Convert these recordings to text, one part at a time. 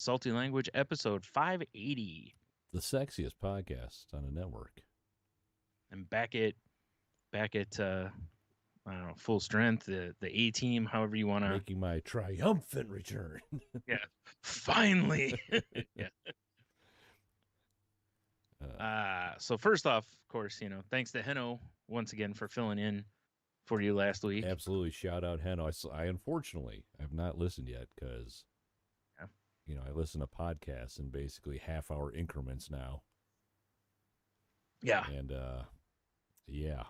Salty Language, episode 580. The sexiest podcast on the network. I'm back at I don't know, full strength, the A team, however you want to. Making my triumphant return. Yeah, finally. Yeah. So first off, of course, thanks to Heno once again for filling in for you last week. Absolutely, shout out Heno. I unfortunately have not listened yet because, I listen to podcasts in basically half-hour increments now. Yeah. And yeah,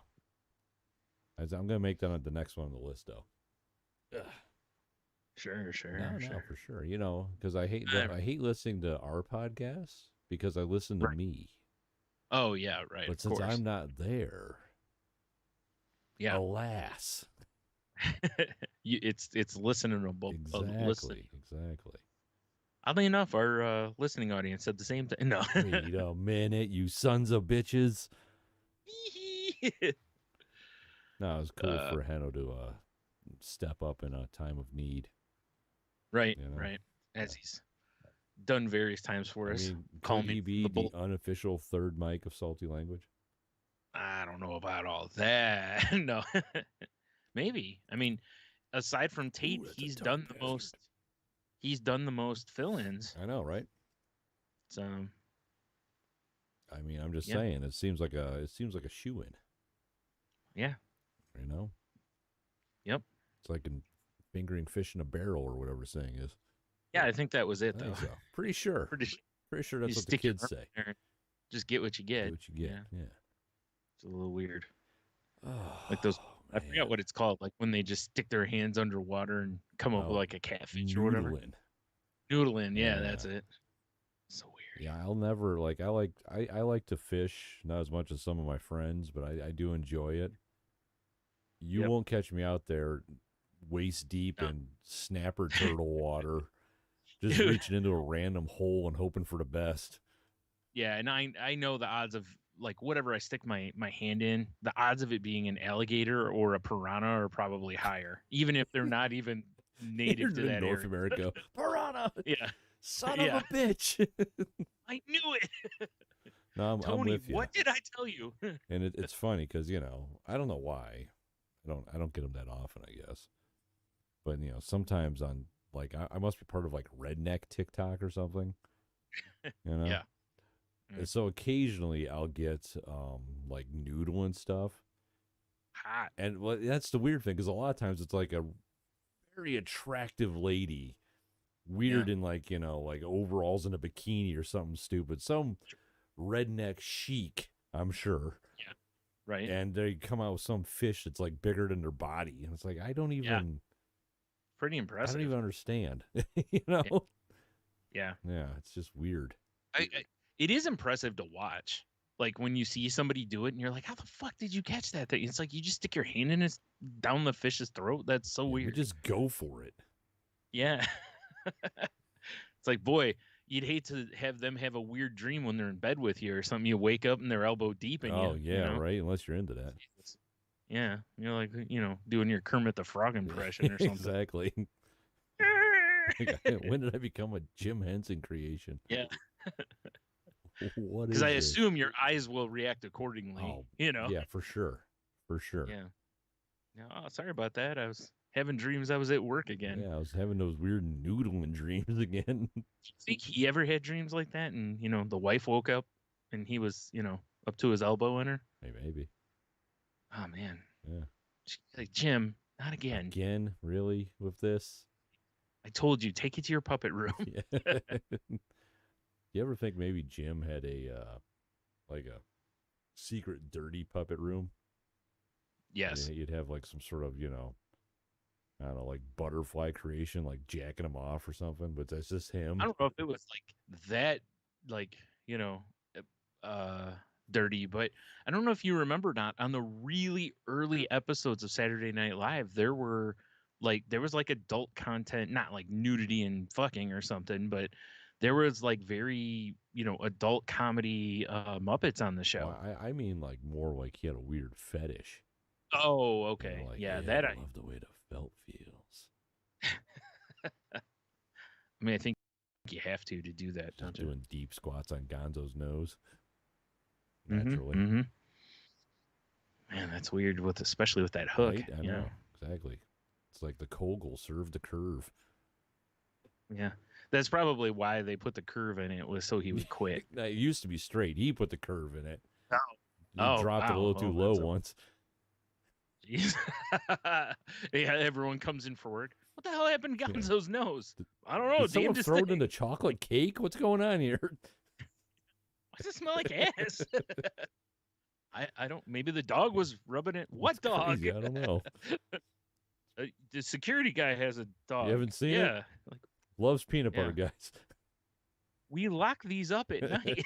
I'm gonna make that on the next one on the list though. Sure. No, for sure. Because I hate listening to our podcasts because I listen to me. Oh yeah, right. But since I'm not there, alas, it's listenable. Exactly. Oddly enough, our listening audience said the same thing. No. Wait a minute, you sons of bitches. No, it was cool for Heno to step up in a time of need. Right. As he's done various times for us. Could he be the unofficial third mic of Salty Language? I don't know about all that. No. Maybe. Aside from Tate, he's done the most. He's done the most fill-ins. I know, right? So. I'm just saying. It seems like a shoe-in. Yeah. Yep. It's like fingering fish in a barrel or whatever the saying is. Yeah, I think that was it, though. So. Pretty sure. Pretty sure that's what the kids say. Just get what you get. Get what you get. Yeah. It's a little weird. Oh, like those. I forgot what it's called. Like when they just stick their hands underwater and come up with like a catfish or whatever. Noodling. Yeah, that's it. So weird. Yeah, I'll never I like to fish, not as much as some of my friends, but I do enjoy it. You won't catch me out there waist deep in snapper turtle water, just reaching into a random hole and hoping for the best. Yeah, and I know the odds of like whatever I stick my hand in, the odds of it being an alligator or a piranha are probably higher, even if they're not even native to that North area. America. Piranha. Yeah. Son of a bitch. I knew it. No, Tony, I'm with you. What did I tell you? And it's funny because I don't know why. I don't get them that often, I guess. But sometimes on like I must be part of like redneck TikTok or something. Yeah. And so occasionally I'll get like noodle and stuff. Hot. And that's the weird thing because a lot of times it's like a very attractive lady, weird in like like overalls and a bikini or something stupid, some redneck chic, I'm sure. Yeah. Right. And they come out with some fish that's like bigger than their body, and it's like I don't even. Pretty impressive. I don't even understand. Yeah. Yeah, it's just weird. It is impressive to watch. Like when you see somebody do it and you're like, how the fuck did you catch that thing? It's like you just stick your hand in it down the fish's throat. That's so weird. You just go for it. Yeah. It's like, boy, you'd hate to have them have a weird dream when they're in bed with you or something. You wake up and they're elbow deep in you. Oh, yeah, right? Unless you're into that. Yeah. You're like, doing your Kermit the Frog impression or something. Exactly. When did I become a Jim Henson creation? Yeah. What? Because I assume your eyes will react accordingly. Oh, Yeah, for sure. Yeah. No, sorry about that. I was having dreams I was at work again. Yeah, I was having those weird noodling dreams again. Do you think he ever had dreams like that? And, the wife woke up and he was, up to his elbow in her? Maybe. Oh, man. Yeah. She's like, Jim, not again. Again? Really? With this? I told you, take it to your puppet room. Yeah. You ever think maybe Jim had a secret dirty puppet room? Yes. You'd have like some sort of, I don't know, like butterfly creation, like jacking him off or something, but that's just him. I don't know if it was like that, like, dirty, but I don't know if you remember or not, on the really early episodes of Saturday Night Live, there was like adult content, not like nudity and fucking or something, but there was like very, adult comedy Muppets on the show. Well, I mean like more like he had a weird fetish. Oh, okay. I love the way the felt feels. I think he have to do that, Just don't you? doing deep squats on Gonzo's nose. Naturally. Mm-hmm. Man, that's weird especially with that hook. Right? I know. Exactly. It's like the Kogel served the curve. Yeah. That's probably why they put the curve in it, was so he would quit. It used to be straight. He put the curve in it. Oh, He dropped it a little too low once. Jeez. Yeah, everyone comes in for work. What the hell happened to Gonzo's nose? I don't know. Did someone throw it in the chocolate cake? What's going on here? Why does it smell like ass? I don't. Maybe the dog was rubbing it. What That's dog? crazy. I don't know. The security guy has a dog. You haven't seen it? Yeah. Like, loves peanut butter, guys. We lock these up at night.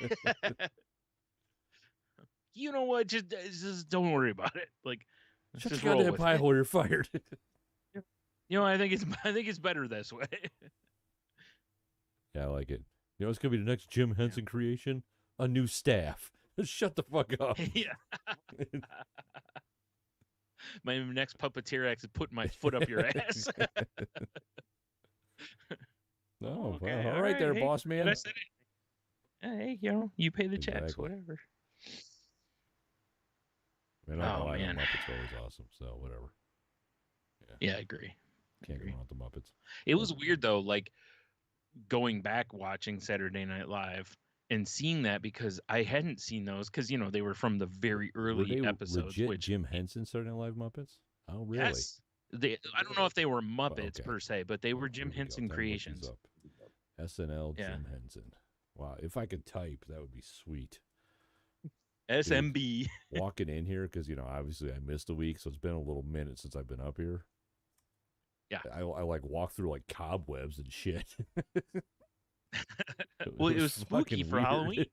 You know what? Just don't worry about it. Like, shut your goddamn pie hole. You're fired. You know, I think it's better this way. Yeah, I like it. You know what's gonna be the next Jim Henson creation? A new staff. Shut the fuck up. Yeah. My next puppeteer act is putting my foot up your ass. No, okay, well, all right there, boss man. Hey, you know, you pay the checks, whatever. Man, I know Muppets are always awesome, so whatever. Yeah, I agree. Can't go wrong with the Muppets. It was weird though, like going back watching Saturday Night Live and seeing that, because I hadn't seen those, because you know they were from the very early episodes. Legit Jim Henson Saturday Night Live Muppets? Oh, really? Yes. I don't know if they were Muppets per se, but they were Jim Henson creations. SNL Jim Henson. Wow, if I could type, that would be sweet. SMB. Dude, walking in here, because, you know, obviously I missed a week, so it's been a little minute since I've been up here. Yeah. I like walk through like cobwebs and shit. Well, it was spooky for weird. Halloween.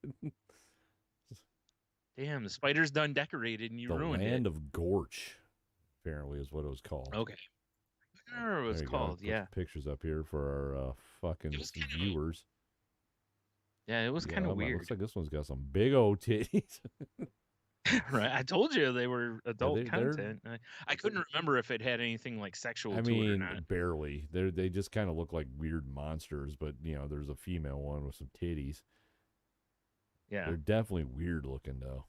Damn, the spider's done decorated and you ruined it. The Land of Gorch, apparently, is what it was called. Okay. I don't remember what it was called. Yeah. Pictures up here for our fucking viewers. Yeah, it was kind of weird. Looks like this one's got some big old titties. Right, I told you they were adult content. I couldn't remember if it had anything like sexual to it or not. Barely. They just kind of look like weird monsters, but you know, there's a female one with some titties. Yeah, they're definitely weird looking though.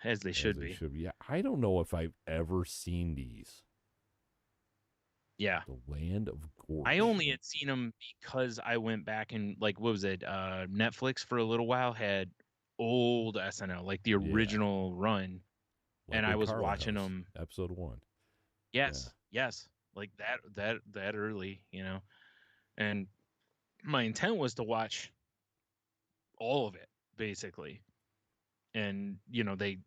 As they should be. Yeah, I don't know if I've ever seen these. Yeah, the Land of Gorge. I only had seen them because I went back and like, what was it? Netflix for a little while had old SNL, like the original run, like, and I was watching them. Episode 1. Yes, like that early, you know, and my intent was to watch all of it basically, and you know they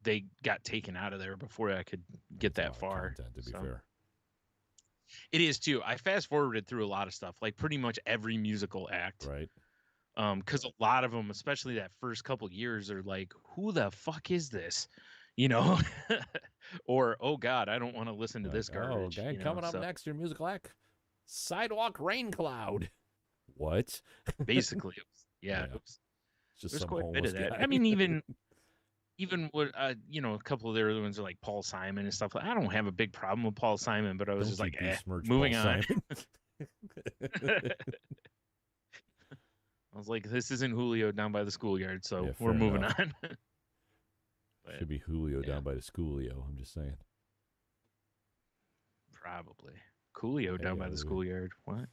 got taken out of there before I could get that far. Content, to be fair. It is too. I fast forwarded through a lot of stuff, like pretty much every musical act. Right. Because a lot of them, especially that first couple years, are like, who the fuck is this? You know? Or, oh God, I don't want to listen to this garbage. Oh, okay. Coming up next, your musical act, Sidewalk Rain Cloud. What? Basically, it was just there's quite a bit of that. I mean, even what you know, a couple of the other ones are like Paul Simon and stuff. I don't have a big problem with Paul Simon, but I was just like, moving on. I was like, this isn't Julio down by the schoolyard, so we're moving on. But, should be Julio down by the schoolyard. I'm just saying. Probably Coolio down by the schoolyard. What?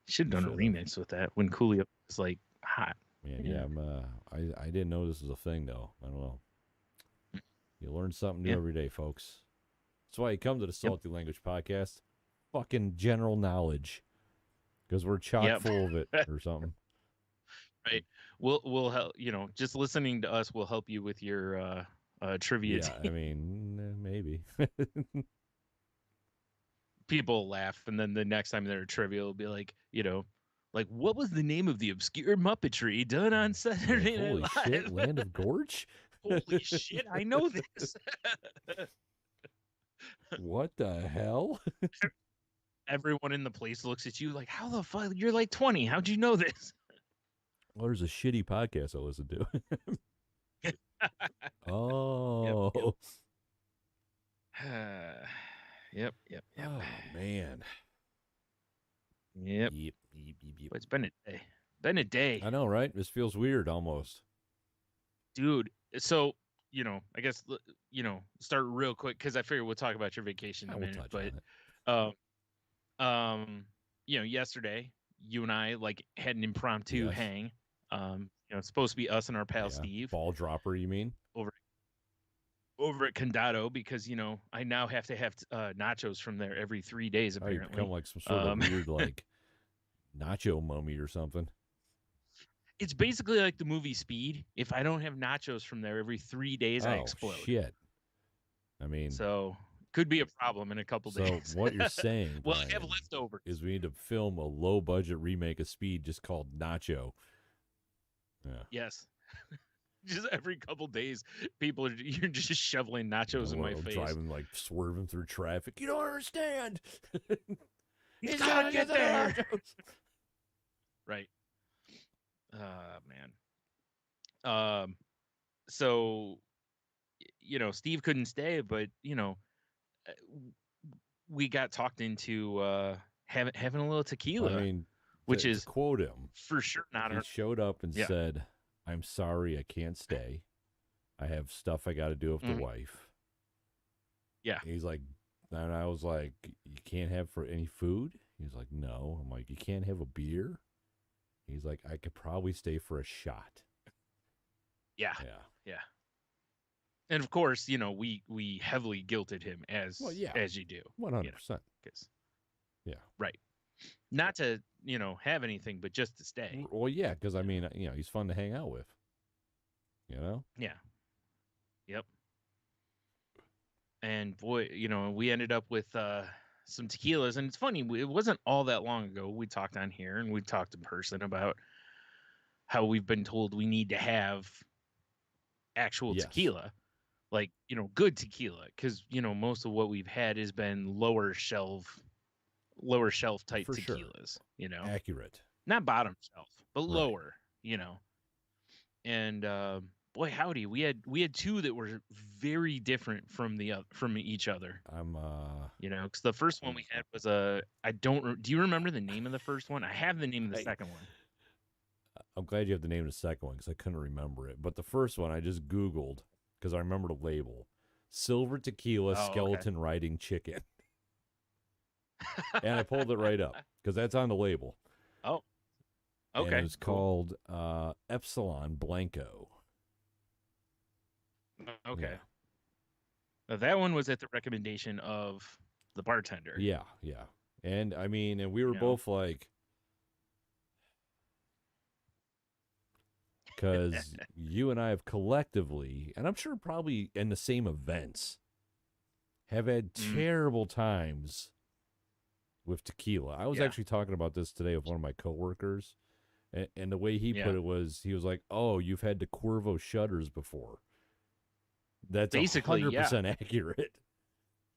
Should have done a remix with that when Coolio was like hot. Man, I didn't know this was a thing though. I don't know. You learn something new every day, folks. That's why you come to the Salty Language Podcast. Fucking general knowledge, because we're chock full of it or something. Right. We'll help. You know, just listening to us will help you with your trivia. Yeah, I mean, maybe. People laugh, and then the next time they're trivia, will be like, you know, like, what was the name of the obscure Muppetry done on Saturday Night Live? Holy shit, Land of Gorge? Holy shit, I know this. What the hell? Everyone in the place looks at you like, how the fuck? You're like 20. How'd you know this? Well, there's a shitty podcast I listen to. Oh. Yep. Oh, man. Yep. But it's been a day. Been a day. I know, right? This feels weird almost. Dude, so, I guess, start real quick because I figure we'll talk about your vacation in a minute. Touch on But, yesterday, you and I, had an impromptu hang. It's supposed to be us and our pal Steve. Ball dropper, you mean? Over at Condado because, I now have to have nachos from there every 3 days, apparently. You become like some sort of weird, nacho mummy or something. It's basically like the movie Speed. If I don't have nachos from there every 3 days, I explode. Shit. I mean, so could be a problem in a couple days. So what you're saying, well, I have leftovers. Is we need to film a low budget remake of Speed just called Nacho. Yeah. Yes. Just every couple days, you're just shoveling nachos in my face. Driving, swerving through traffic. You don't understand. He's gotta get there. Right. Man. So, Steve couldn't stay, but, we got talked into having a little tequila. I mean, which is, to quote him, for sure not. He showed up and said, "I'm sorry, I can't stay. I have stuff I got to do with the wife." Yeah. He's like, and I was like, "You can't have any food?" He's like, "No." I'm like, "You can't have a beer?" He's like, "I could probably stay for a shot." Yeah. And of course, we heavily guilted him as you do. 100%. Yeah. Right. Not to, have anything, but just to stay. Well, yeah, because I mean, he's fun to hang out with. Yeah. Yep. And boy, we ended up with some tequilas, and it's funny, it wasn't all that long ago we talked on here, and we talked in person about how we've been told we need to have actual tequila, good tequila, because most of what we've had has been lower shelf type tequilas. Accurate, not bottom shelf, but lower. And boy, howdy, we had two that were very different from each other. Because the first one we had was do you remember the name of the first one? I have the name of the second one. I'm glad you have the name of the second one because I couldn't remember it. But the first one I just Googled because I remember the label: Silver Tequila Skeleton Riding Chicken. And I pulled it right up because that's on the label. Oh, okay. And it's called Espolon Blanco. Okay. Yeah. Now, that one was at the recommendation of the bartender. Yeah. And I mean, and we were both like, because you and I have collectively, and I'm sure probably in the same events, have had terrible times with tequila. I was actually talking about this today with one of my coworkers, and the way he put it was, he was like, "Oh, you've had the Cuervo shutters before." That's basically 100% accurate.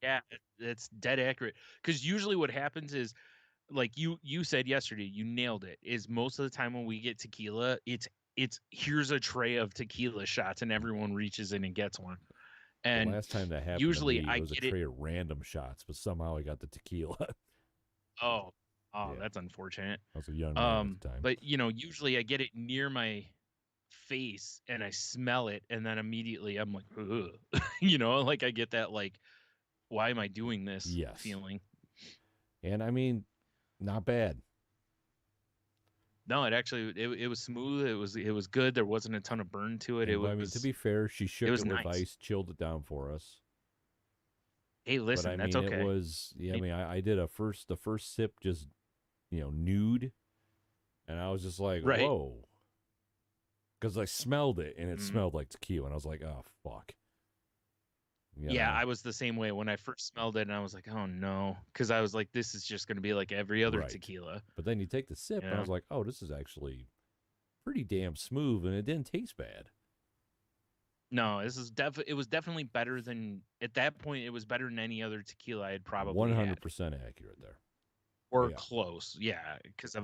Yeah, it's dead accurate. Because usually what happens is, like you said yesterday, you nailed it. Is most of the time when we get tequila, it's here's a tray of tequila shots and everyone reaches in and gets one. And the last time that happened, usually to me, it was a tray of random shots, but somehow I got the tequila. Oh, that's unfortunate. I was a young man at the time. But usually I get it near my face and I smell it, and then immediately I'm like, ugh. I get that why am I doing this feeling. And I mean, not bad. No, it was smooth. It was good. There wasn't a ton of burn to it. I mean, to be fair, she shook it with ice, chilled it down for us. Hey, listen, that's okay. It was, I mean, I did the first sip just, nude, and I was just like, whoa, because I smelled it and it smelled like tequila, and I was like, oh fuck. I was the same way when I first smelled it, and I was like, oh no, because I was like, this is just going to be like every other tequila. But then you take the sip, and I was like, oh, this is actually pretty damn smooth, and it didn't taste bad. No, this is it was definitely better than, at that point, it was better than any other tequila I had probably 100% accurate there. Or close, because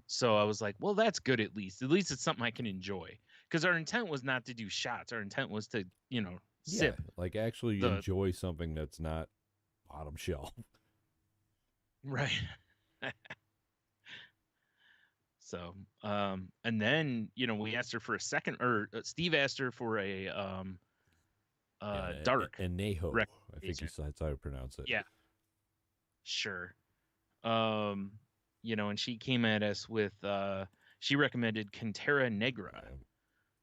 so I was like, well, that's good at least. At least it's something I can enjoy. Because our intent was not to do shots. Our intent was to, sip. Like actually enjoy something that's not bottom shelf. Right. So, and then, we asked her for a second, or Steve asked her for a dark Anejo. I think recommendation. that's how you pronounce it. Yeah, sure. And she came at us with she recommended Cantera Negra,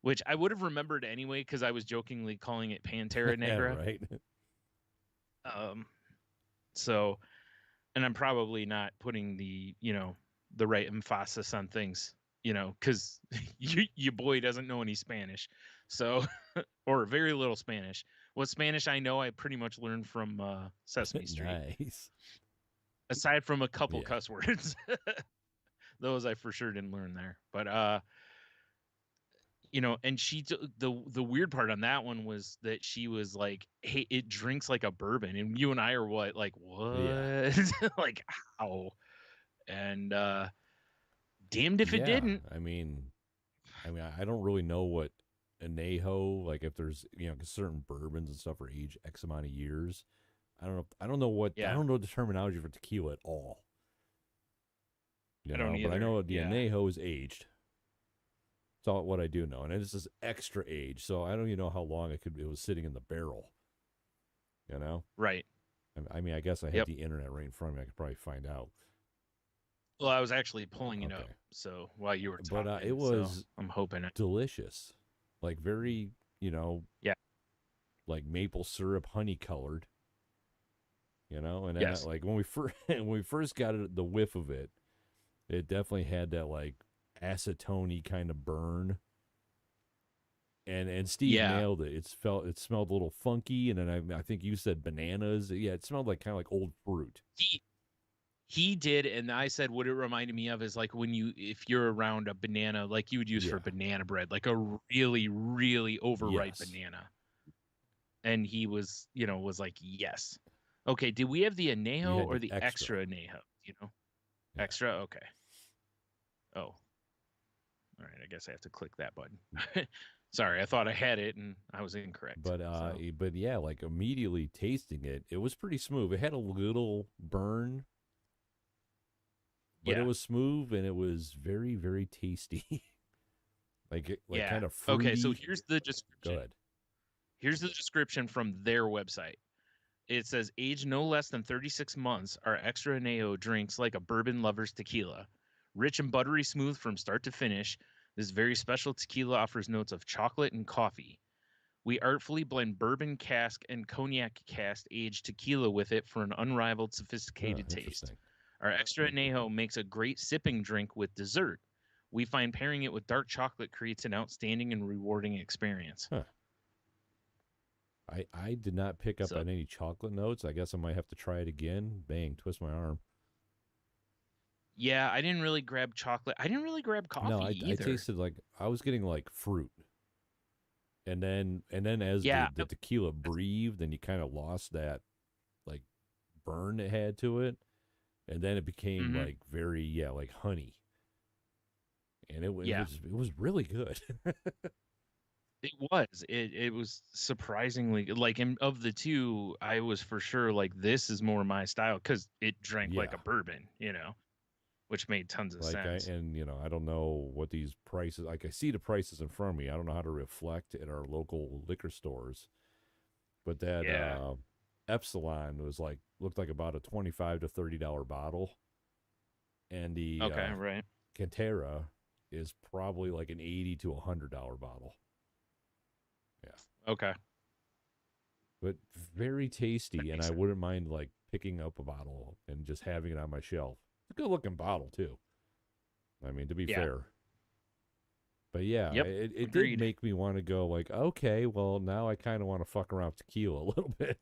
which I would have remembered anyway because I was jokingly calling it Pantera Negra. Right. So, and I'm probably not putting the right emphasis on things, because your boy doesn't know any Spanish, so or very little Spanish. What Spanish I know, I pretty much learned from Sesame Street. Nice. Aside from a couple cuss words, those I for sure didn't learn there. But and she the weird part on that one was that she was like, "Hey, it drinks like a bourbon," and you and I are what? Yeah. Like how? And damned if it didn't. I mean, I don't really know what Anejo, like if there's certain bourbons and stuff are aged X amount of years. I don't know. I don't know the terminology for tequila at all. I don't either. But I know the Anejo is aged. That's all what I do know, and this is extra age, so I don't even know how long it was sitting in the barrel. Right. I mean, I guess I had the internet right in front of me. I could probably find out. Well, I was actually pulling it up, so while you were talking, but it was I'm hoping delicious, like very like maple syrup, honey colored. And then like when we first got the whiff of it, it definitely had that like acetone kind of burn. And Steve nailed it. It smelled a little funky, and then I think you said bananas. Yeah, it smelled like kind of like old fruit. He did, and I said what it reminded me of is like if you're around a banana, like you would use for banana bread, like a really, really overripe banana. And he was like, yes. Okay, did we have the Anejo or the extra Anejo? Extra? Okay. Oh. All right, I guess I have to click that button. Sorry, I thought I had it and I was incorrect. But yeah, like immediately tasting it, it was pretty smooth. It had a little burn, but it was smooth and it was very, very tasty. like kind of fruity. Okay, so here's the description. Go ahead. Here's the description from their website. It says, aged no less than 36 months, our extra Anejo drinks like a bourbon lover's tequila. Rich and buttery smooth from start to finish, this very special tequila offers notes of chocolate and coffee. We artfully blend bourbon cask and cognac cask aged tequila with it for an unrivaled, sophisticated taste. Our extra Anejo makes a great sipping drink with dessert. We find pairing it with dark chocolate creates an outstanding and rewarding experience. Huh. I did not pick up on any chocolate notes. I guess I might have to try it again. Bang, twist my arm. Yeah, I didn't really grab chocolate. I didn't really grab coffee either. I tasted like I was getting like fruit. And then as the tequila breathed, and you kind of lost that like burn it had to it. And then it became like very like honey. And it was really good. It was. It was surprisingly like of the two, I was for sure like this is more my style because it drank like a bourbon, which made tons of sense. I don't know what these prices. Like I see the prices in front of me. I don't know how to reflect at our local liquor stores, but that Espolon was looked like about a $25 to $30 bottle, and the Cantera is probably like an $80 to $100 bottle. Yeah. Okay. But very tasty, and I wouldn't mind like picking up a bottle and just having it on my shelf. It's a good looking bottle too. I mean, to be fair. But it did make me want to go like, okay, well now I kind of want to fuck around with tequila a little bit.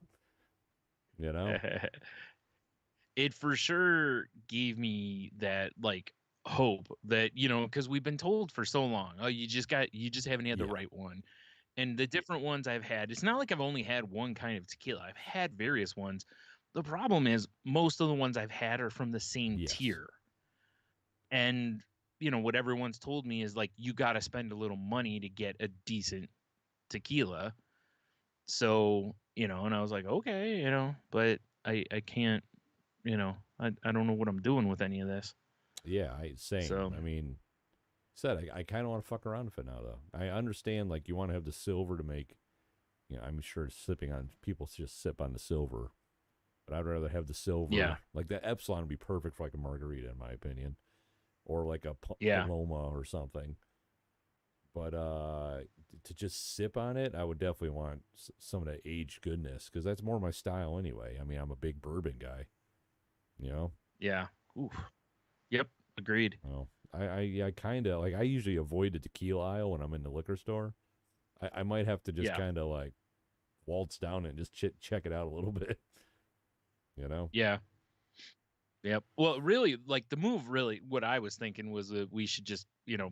It for sure gave me that like hope that because we've been told for so long, oh, you just haven't had the right one. And the different ones I've had, it's not like I've only had one kind of tequila. I've had various ones. The problem is most of the ones I've had are from the same tier. And, what everyone's told me is like, you got to spend a little money to get a decent tequila. So, and I was like, okay, but I can't, I don't know what I'm doing with any of this. Yeah, same. So, I mean, said, I kind of want to fuck around with it now, though. I understand, like, you want to have the silver to make, I'm sure sipping on, people just sip on the silver, but I'd rather have the silver. Yeah. Like, that Epsilon would be perfect for, like, a margarita, in my opinion, or like a Yeah. Paloma or something. But to just sip on it, I would definitely want some of that aged goodness, because that's more my style anyway. I mean, I'm a big bourbon guy, Yeah. Oof. Yep. Agreed. Well, I kind of like, I usually avoid the tequila aisle when I'm in the liquor store. I might have to just kind of like waltz down and just check it out a little bit, Yeah. Yep. Well, really, like the move, really, what I was thinking was that we should just,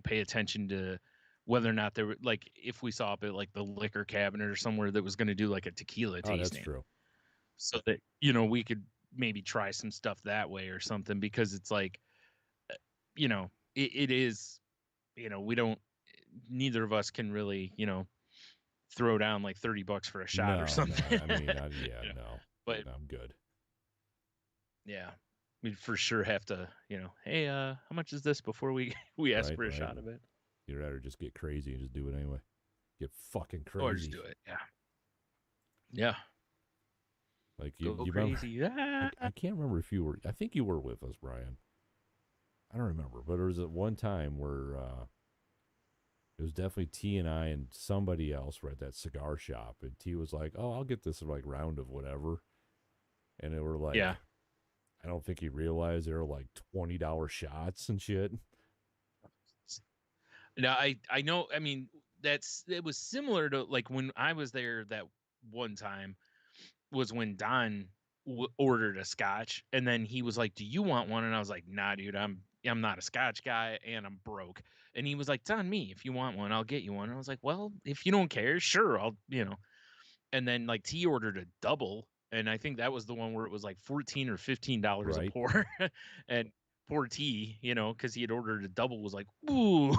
pay attention to whether or not there were, like, if we saw up at like the liquor cabinet or somewhere that was going to do like a tequila tasting. That's true. So that, we could maybe try some stuff that way or something, because it's like, it is, we don't, neither of us can really, throw down like $30 for a shot or something. No, I mean, no, but I'm good. Yeah. We'd for sure have to, hey, how much is this before we ask for a shot of it? You'd rather just get crazy and just do it anyway. Get fucking crazy. Or just do it, yeah. Yeah. Like you crazy. Remember, I can't remember if you were. I think you were with us, Brian. I don't remember, but there was at one time where it was definitely T and I and somebody else were at that cigar shop, and T was like, "Oh, I'll get this like round of whatever," and they were like, "Yeah." I don't think he realized they were like $20 shots and shit. No, I know. I mean, it was similar to like when I was there that one time, was when Don ordered a scotch, and then he was like, "Do you want one?" And I was like, "Nah, dude, I'm not a scotch guy, and I'm broke." And he was like, "It's on me. If you want one, I'll get you one." And I was like, "Well, if you don't care, sure, I'll." And then like T ordered a double, and I think that was the one where it was like $14 or $15 a pour, and poor T, because he had ordered a double, was like, "Ooh."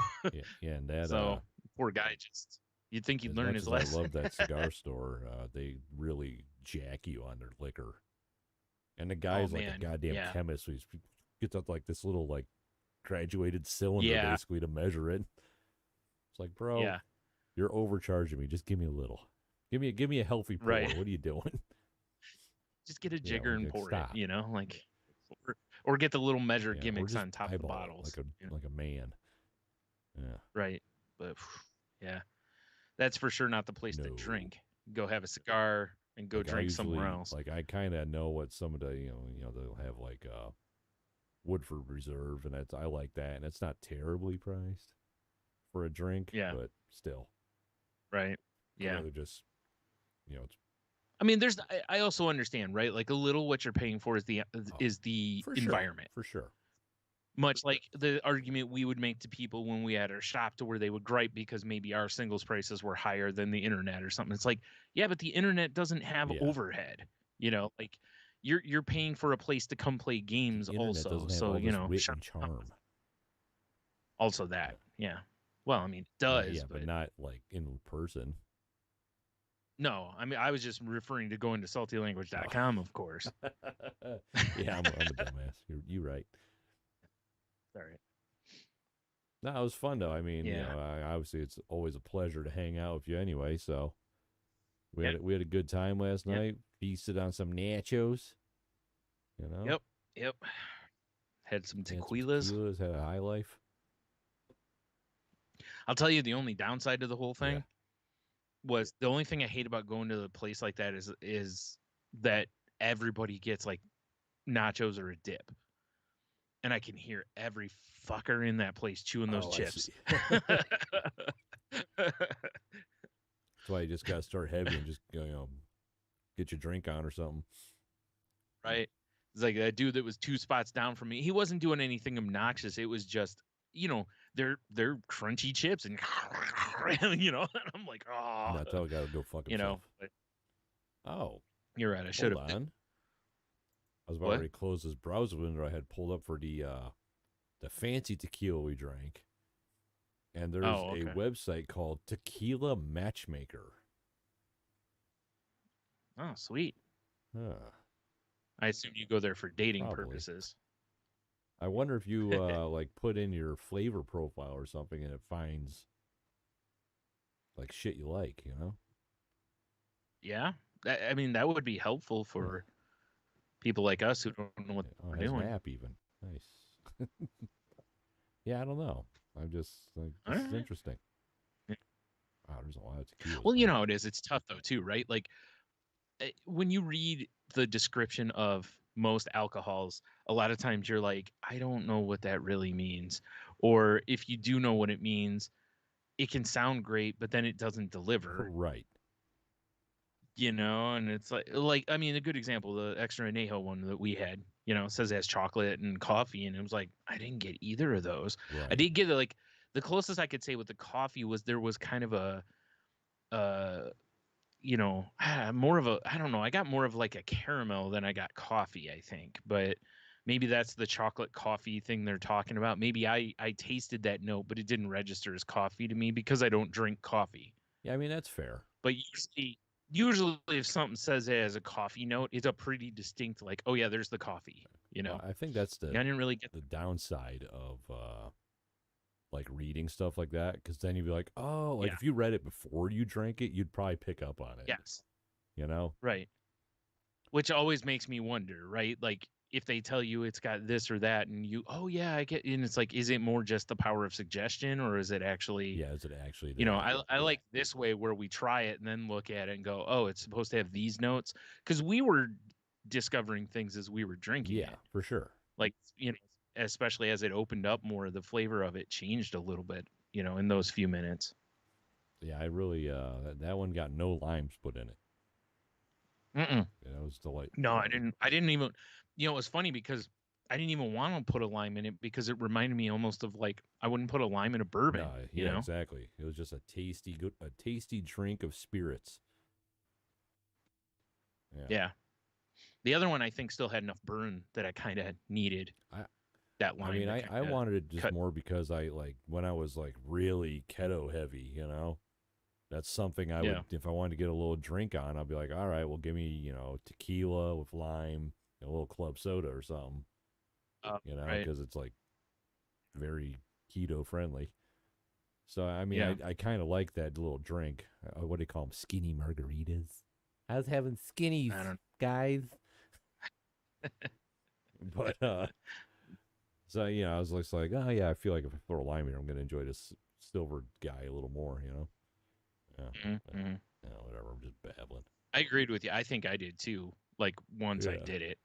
Yeah, and that so poor guy, just you'd think he'd learn his lesson. I love that cigar store. They really jack you on their liquor, and the guy's like a goddamn chemist. So he gets up like this little like graduated cylinder basically to measure it. It's like, bro, you're overcharging me. Just give me a little. Give me a healthy pour. Right. What are you doing? Just get a jigger and pour it. Like, or get the little measure gimmicks on top of the bottles, like a man. Yeah. Right. But yeah, that's for sure not the place to drink. Go have a cigar and go drink somewhere else. Like I kind of know what some of the they'll have like Woodford Reserve, and I like that, and it's not terribly priced for a drink. Yeah. But still. Right. Yeah. I'd rather just it's. I mean, I also understand, right? Like a little what you're paying for is the environment. For sure. Much like the argument we would make to people when we had our shop, to where they would gripe because maybe our singles prices were higher than the internet or something. It's like, yeah, but the internet doesn't have overhead. Like you're paying for a place to come play games also. So wit and charm. Also that, yeah. Well, I mean, it does, but not like in person. No, I mean, I was just referring to going to saltylanguage.com, of course. Yeah, I'm a dumbass. You're right. Sorry. No, it was fun though. I mean, obviously it's always a pleasure to hang out with you anyway. So we had a good time last night. Feasted on some nachos. Yep. Had some tequilas. Had a high life. I'll tell you, the only downside to the whole thing was, the only thing I hate about going to a place like that is that everybody gets like nachos or a dip. And I can hear every fucker in that place chewing those chips. That's why you just got to start heavy and just get your drink on or something. Right. It's like that dude that was 2 spots down from me. He wasn't doing anything obnoxious. It was just, they're crunchy chips, and and I'm like, oh. That's how I got to go fuck himself. Oh. You're right. I should have. I was about to close this browser window I had pulled up for the fancy tequila we drank. And there's a website called Tequila Matchmaker. Oh, sweet. I assume you go there for dating purposes. I wonder if you like put in your flavor profile or something and it finds like shit you like, you know? Yeah. I mean, that would be helpful Yeah. for people like us who don't know what Oh, it we're has an doing. app even. Nice. Yeah, I don't know. I'm just like, All this is right. interesting. Yeah. Wow, there's a lot of tequilas, Well, you man. know how it is. It's tough though, too, right? Like when you read the description of most alcohols, a lot of times you're like, I don't know what that really means. Or if you do know what it means, it can sound great, but then it doesn't deliver, Right. and it's like I mean, a good example, the extra anejo one that we had, says it has chocolate and coffee, and it was like I didn't get either of those. I Right. did get like the closest I could say with the coffee was there was kind of a uh more of a, I don't know, I got more of like a caramel than I got coffee, I think. But maybe that's the chocolate coffee thing they're talking about. Maybe I tasted that note, but it didn't register as coffee to me because I don't drink coffee. Yeah, I mean, that's fair. But usually if something says it has a coffee note, it's a pretty distinct, like, oh yeah, there's the coffee, Well, I think that's Yeah, I didn't really get the downside of like reading stuff like that, because then you'd be like, oh, like yeah. if you read it before you drank it, you'd probably pick up on it, Yes. you know? Right. Which always makes me wonder, right? Like if they tell you it's got this or that and you, oh yeah, I get, and it's like, is it more just the power of suggestion or is it actually, Yeah, is it actually that? I like this way where we try it and then look at it and go, oh, it's supposed to have these notes. Cause we were discovering things as we were drinking Yeah, it. for sure. Like, especially as it opened up more, the flavor of it changed a little bit, in those few minutes. Yeah, I really that one got no limes put in it. Mm-mm. It was delightful. No, I didn't even. It was funny because I didn't even want to put a lime in it because it reminded me almost of like I wouldn't put a lime in a bourbon. No, yeah, exactly. It was just a tasty drink of spirits. Yeah. Yeah. The other one I think still had enough burn that I kind of needed I that I lime mean, to I kind of wanted it just cut. more because I like when I was like really keto heavy, you know. That's something I Yeah. would, if I wanted to get a little drink on, I'd be like, all right, well, give me, tequila with lime, a little club soda or something, Right. because it's like very keto friendly. So, I mean, Yeah. I kind of like that little drink. What do you call them? Skinny margaritas. I was having skinnies, I don't. guys. But, so, I was just like, oh, yeah, I feel like if I throw a lime here, I'm going to enjoy this silver guy a little more, Yeah. Mm-hmm. Whatever. I'm just babbling. I agreed with you. I think I did too. Like once I Yeah. did it,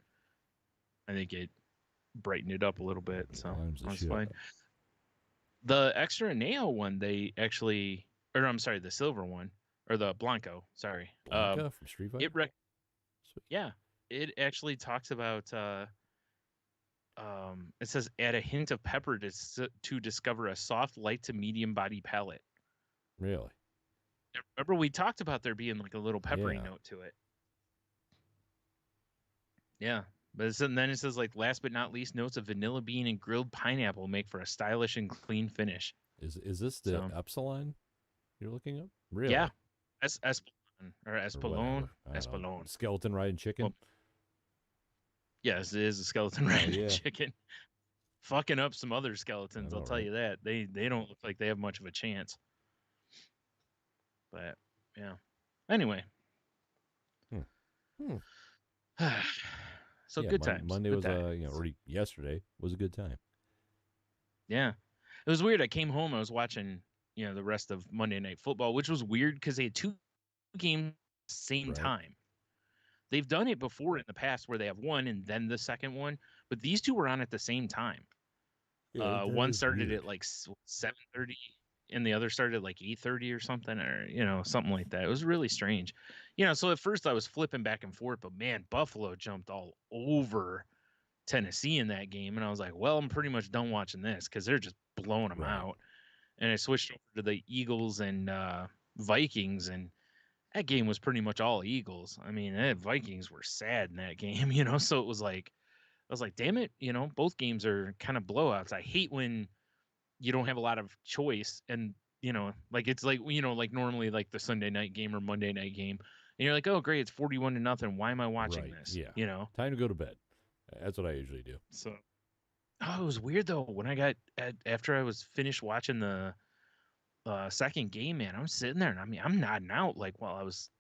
I think it brightened it up a little bit. So Limes the that's shit fine. up. The extra nail one, they actually, or I'm sorry, the silver one or the Blanco. Sorry. Blanca from Street Fighter? Sweet. Yeah, it actually talks about. It says add a hint of pepper to discover a soft, light to medium body palate. Really? Remember we talked about there being like a little peppery Yeah. note to it. Yeah. And then it says like last but not least, notes of vanilla bean and grilled pineapple make for a stylish and clean finish. Is this the So Epsilon you're looking up? yeah, Really? Espolon or Or Espolon, whatever. I don't know. Espolon. Skeleton riding chicken? Well, yes, it is a skeleton Hell riding yeah. chicken. Fucking up some other I skeletons, know, I'll tell right? you that. They don't look like they have much of a chance. But yeah. Anyway. Hmm. Hmm. So Yeah, good times. Monday Good was times. or yesterday was a good time. Yeah. It was weird. I came home, I was watching, the rest of Monday Night Football, which was weird because they had two games at the same Right. time. They've done it before in the past where they have one and then the second one, but these two were on at the same time. Yeah, that One is started weird. at like 7:30 and the other started at like 8:30 or something, or something like that. It was really strange. So at first I was flipping back and forth, but man, Buffalo jumped all over Tennessee in that game, and I was like, well, I'm pretty much done watching this because they're just blowing them Right. out. And I switched over to the Eagles and Vikings, and that game was pretty much all Eagles. I mean, the Vikings were sad in that game, so it was like, I was like, damn it, both games are kind of blowouts. I hate when you don't have a lot of choice and, like it's like, like normally like the Sunday night game or Monday night game. And you're like, oh, great, it's 41-0. Why am I watching Right. this? Yeah. Time to go to bed. That's what I usually do. So Oh, it was weird though. When I got after I was finished watching the second game, man, I'm sitting there and I'm nodding out like while I was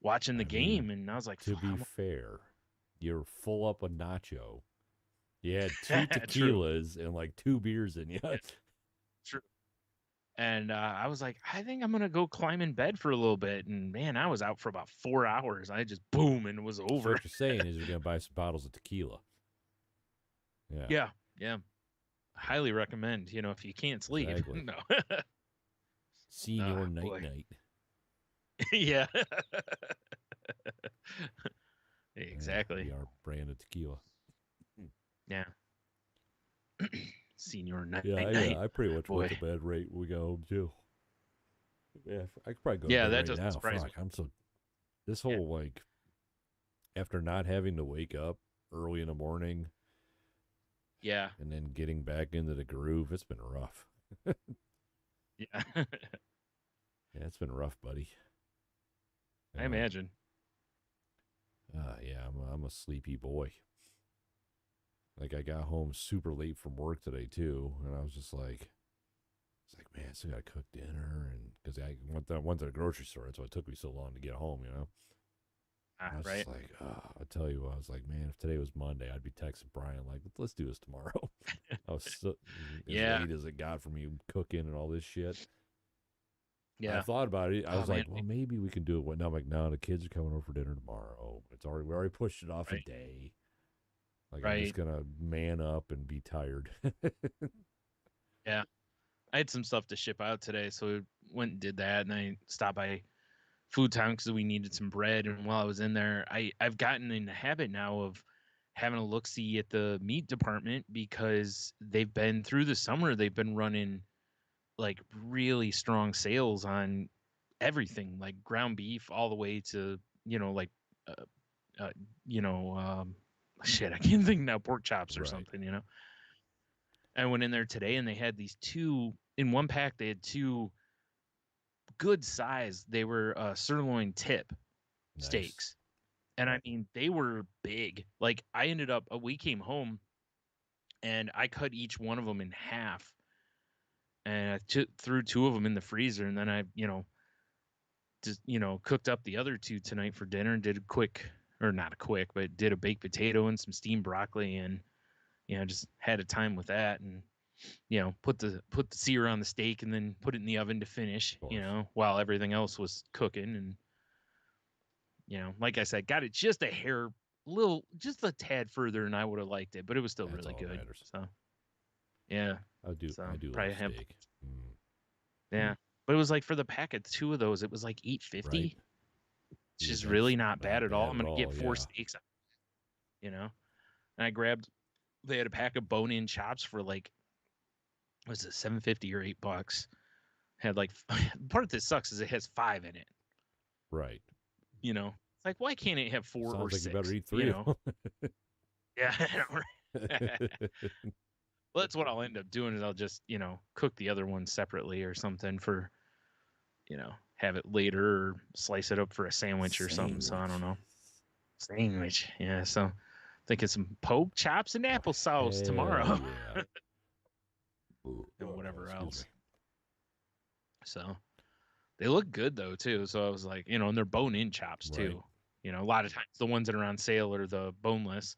watching the I mean, game, and I was like, to be "Fuck, fair, you're full up of nacho. You had two true, tequilas and like two beers in you. true." And I was like, I think I'm gonna go climb in bed for a little bit. And man, I was out for about 4 hours. I just boom and it was So over. what you're saying is you're gonna buy some bottles of tequila. Yeah, Yeah, yeah. Highly recommend. You know, if you can't sleep, exactly. no. Senor Night Boy, Night. yeah, Yeah, exactly. be our brand of tequila. Yeah, Senior night Yeah, night. I pretty much went Boy, to bed right when we got home too. Yeah, I could probably go to yeah, bed that right doesn't now. surprise Fuck, me. I'm so this Yeah, whole like after not having to wake up early in the morning yeah, and then getting back into the groove, it's been rough. yeah. Yeah, it's been rough, buddy. I Yeah, imagine. yeah, I'm a sleepy boy. Like I got home super late from work today too, and I was just like, it's like, man, I still gotta cook dinner, and because I went to the grocery store, that's why it took me so long to get home, you know. And I was Right, just like, I tell you what, I was like, man, if today was Monday, I'd be texting Brian like, let's do this tomorrow. I was so, as yeah, late as it got for me cooking and all this shit. I yeah. thought about it. I Oh was man, like, well, maybe we can do it. What now? I'm like, no, the kids are coming over for dinner tomorrow. We already pushed it off a right, day. Like I'm just right. gonna man up and be tired. Yeah, I had some stuff to ship out today, so we went and did that, and I stopped by Food Town because we needed some bread. And while I was in there, I've gotten in the habit now of having a look see at the meat department because they've been through the summer. They've been running like really strong sales on everything, like ground beef all the way to like uh, uh, you know shit. I can't think now, pork chops or Right. something. I went in there today and they had these two in one pack. They had two good size. They were sirloin tip Nice. steaks. And I mean, they were big. Like I ended up, we came home and I cut each one of them in half, and threw two of them in the freezer, and then I, just cooked up the other two tonight for dinner and did a quick, or not a quick, but did a baked potato and some steamed broccoli, and just had a time with that, and put the sear on the steak and then put it in the oven to finish, Of course. while everything else was cooking, and like I said, got it just a hair, just a tad further than I would have liked it, but it was still That's really all that good. matters. So yeah, I so do love probably have, steak. Mm, yeah, but it was like for the pack of two of those, it was like right. 850, which Yeah, is that's really not bad not at all. bad I'm at gonna get all. four Yeah. steaks, and I grabbed. They had a pack of bone-in chops for like, was it 750 or $8? Had like part that sucks is it has five in it. Right. It's like, why can't it have four or Sounds like you better six? eat three of Yeah. them. Well, that's what I'll end up doing is I'll just, cook the other one separately or something for, have it later or slice it up for a sandwich or something. So I don't Sandwich. know. Sandwich. Yeah. So thinking some poke chops and Oh, applesauce hell tomorrow yeah. and whatever Excuse me. else. So they look good though too. So I was like, and they're bone-in chops Right. too. A lot of times the ones that are on sale are the boneless,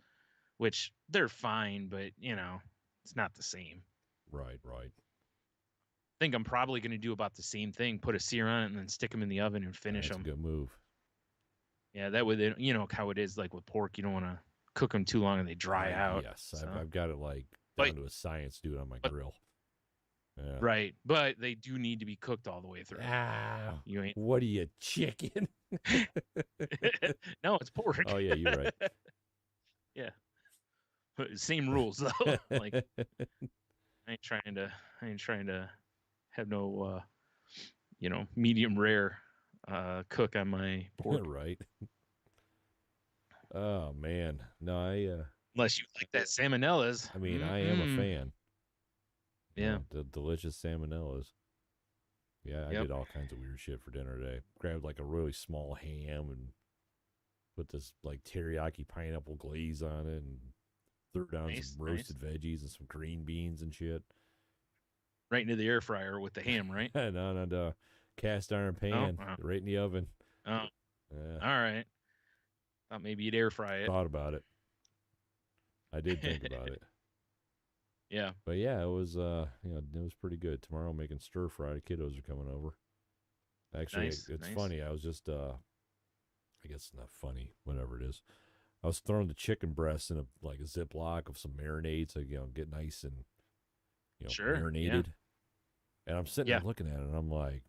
which they're fine, but it's not the same. Right. Right. I think I'm probably going to do about the same thing. Put a sear on it and then stick them in the oven and finish That's a them. good move. Yeah, that way they, how it is like with pork. You don't want to cook them too long and they dry out. Yes, So, I've got it like but down to a science, dude, on my but grill. Yeah. right, but they do need to be cooked all the way through. Ah, You ain't. what are you, chicken? No, it's pork. Oh yeah, you're right. Yeah, same rules though. Like I ain't trying to have no medium rare cook on my pork. Right. Oh man, no, Unless you like that salmonellas. I mean, I am a fan. Yeah. The delicious salmonellas. Yeah, I Yep. did all kinds of weird shit for dinner today. Grabbed like a really small ham and put this like teriyaki pineapple glaze on it, and Threw down some Nice, nice. roasted veggies and some green beans and shit. Right into the air fryer with the ham, right? And on a cast iron Oh, pan, right in the oven. oh, Yeah, all right. Thought maybe you'd air fry it. thought about it. I did think about it. Yeah. But yeah, it was it was pretty good. Tomorrow I'm making stir fry. The kiddos are coming over. Actually, Nice, it's nice. funny. I was just I guess it's not funny, whatever it is. I was throwing the chicken breasts in a Ziploc of some marinade so get nice and Sure. Yeah. marinated. And I'm sitting Yeah. there looking at it and I'm like,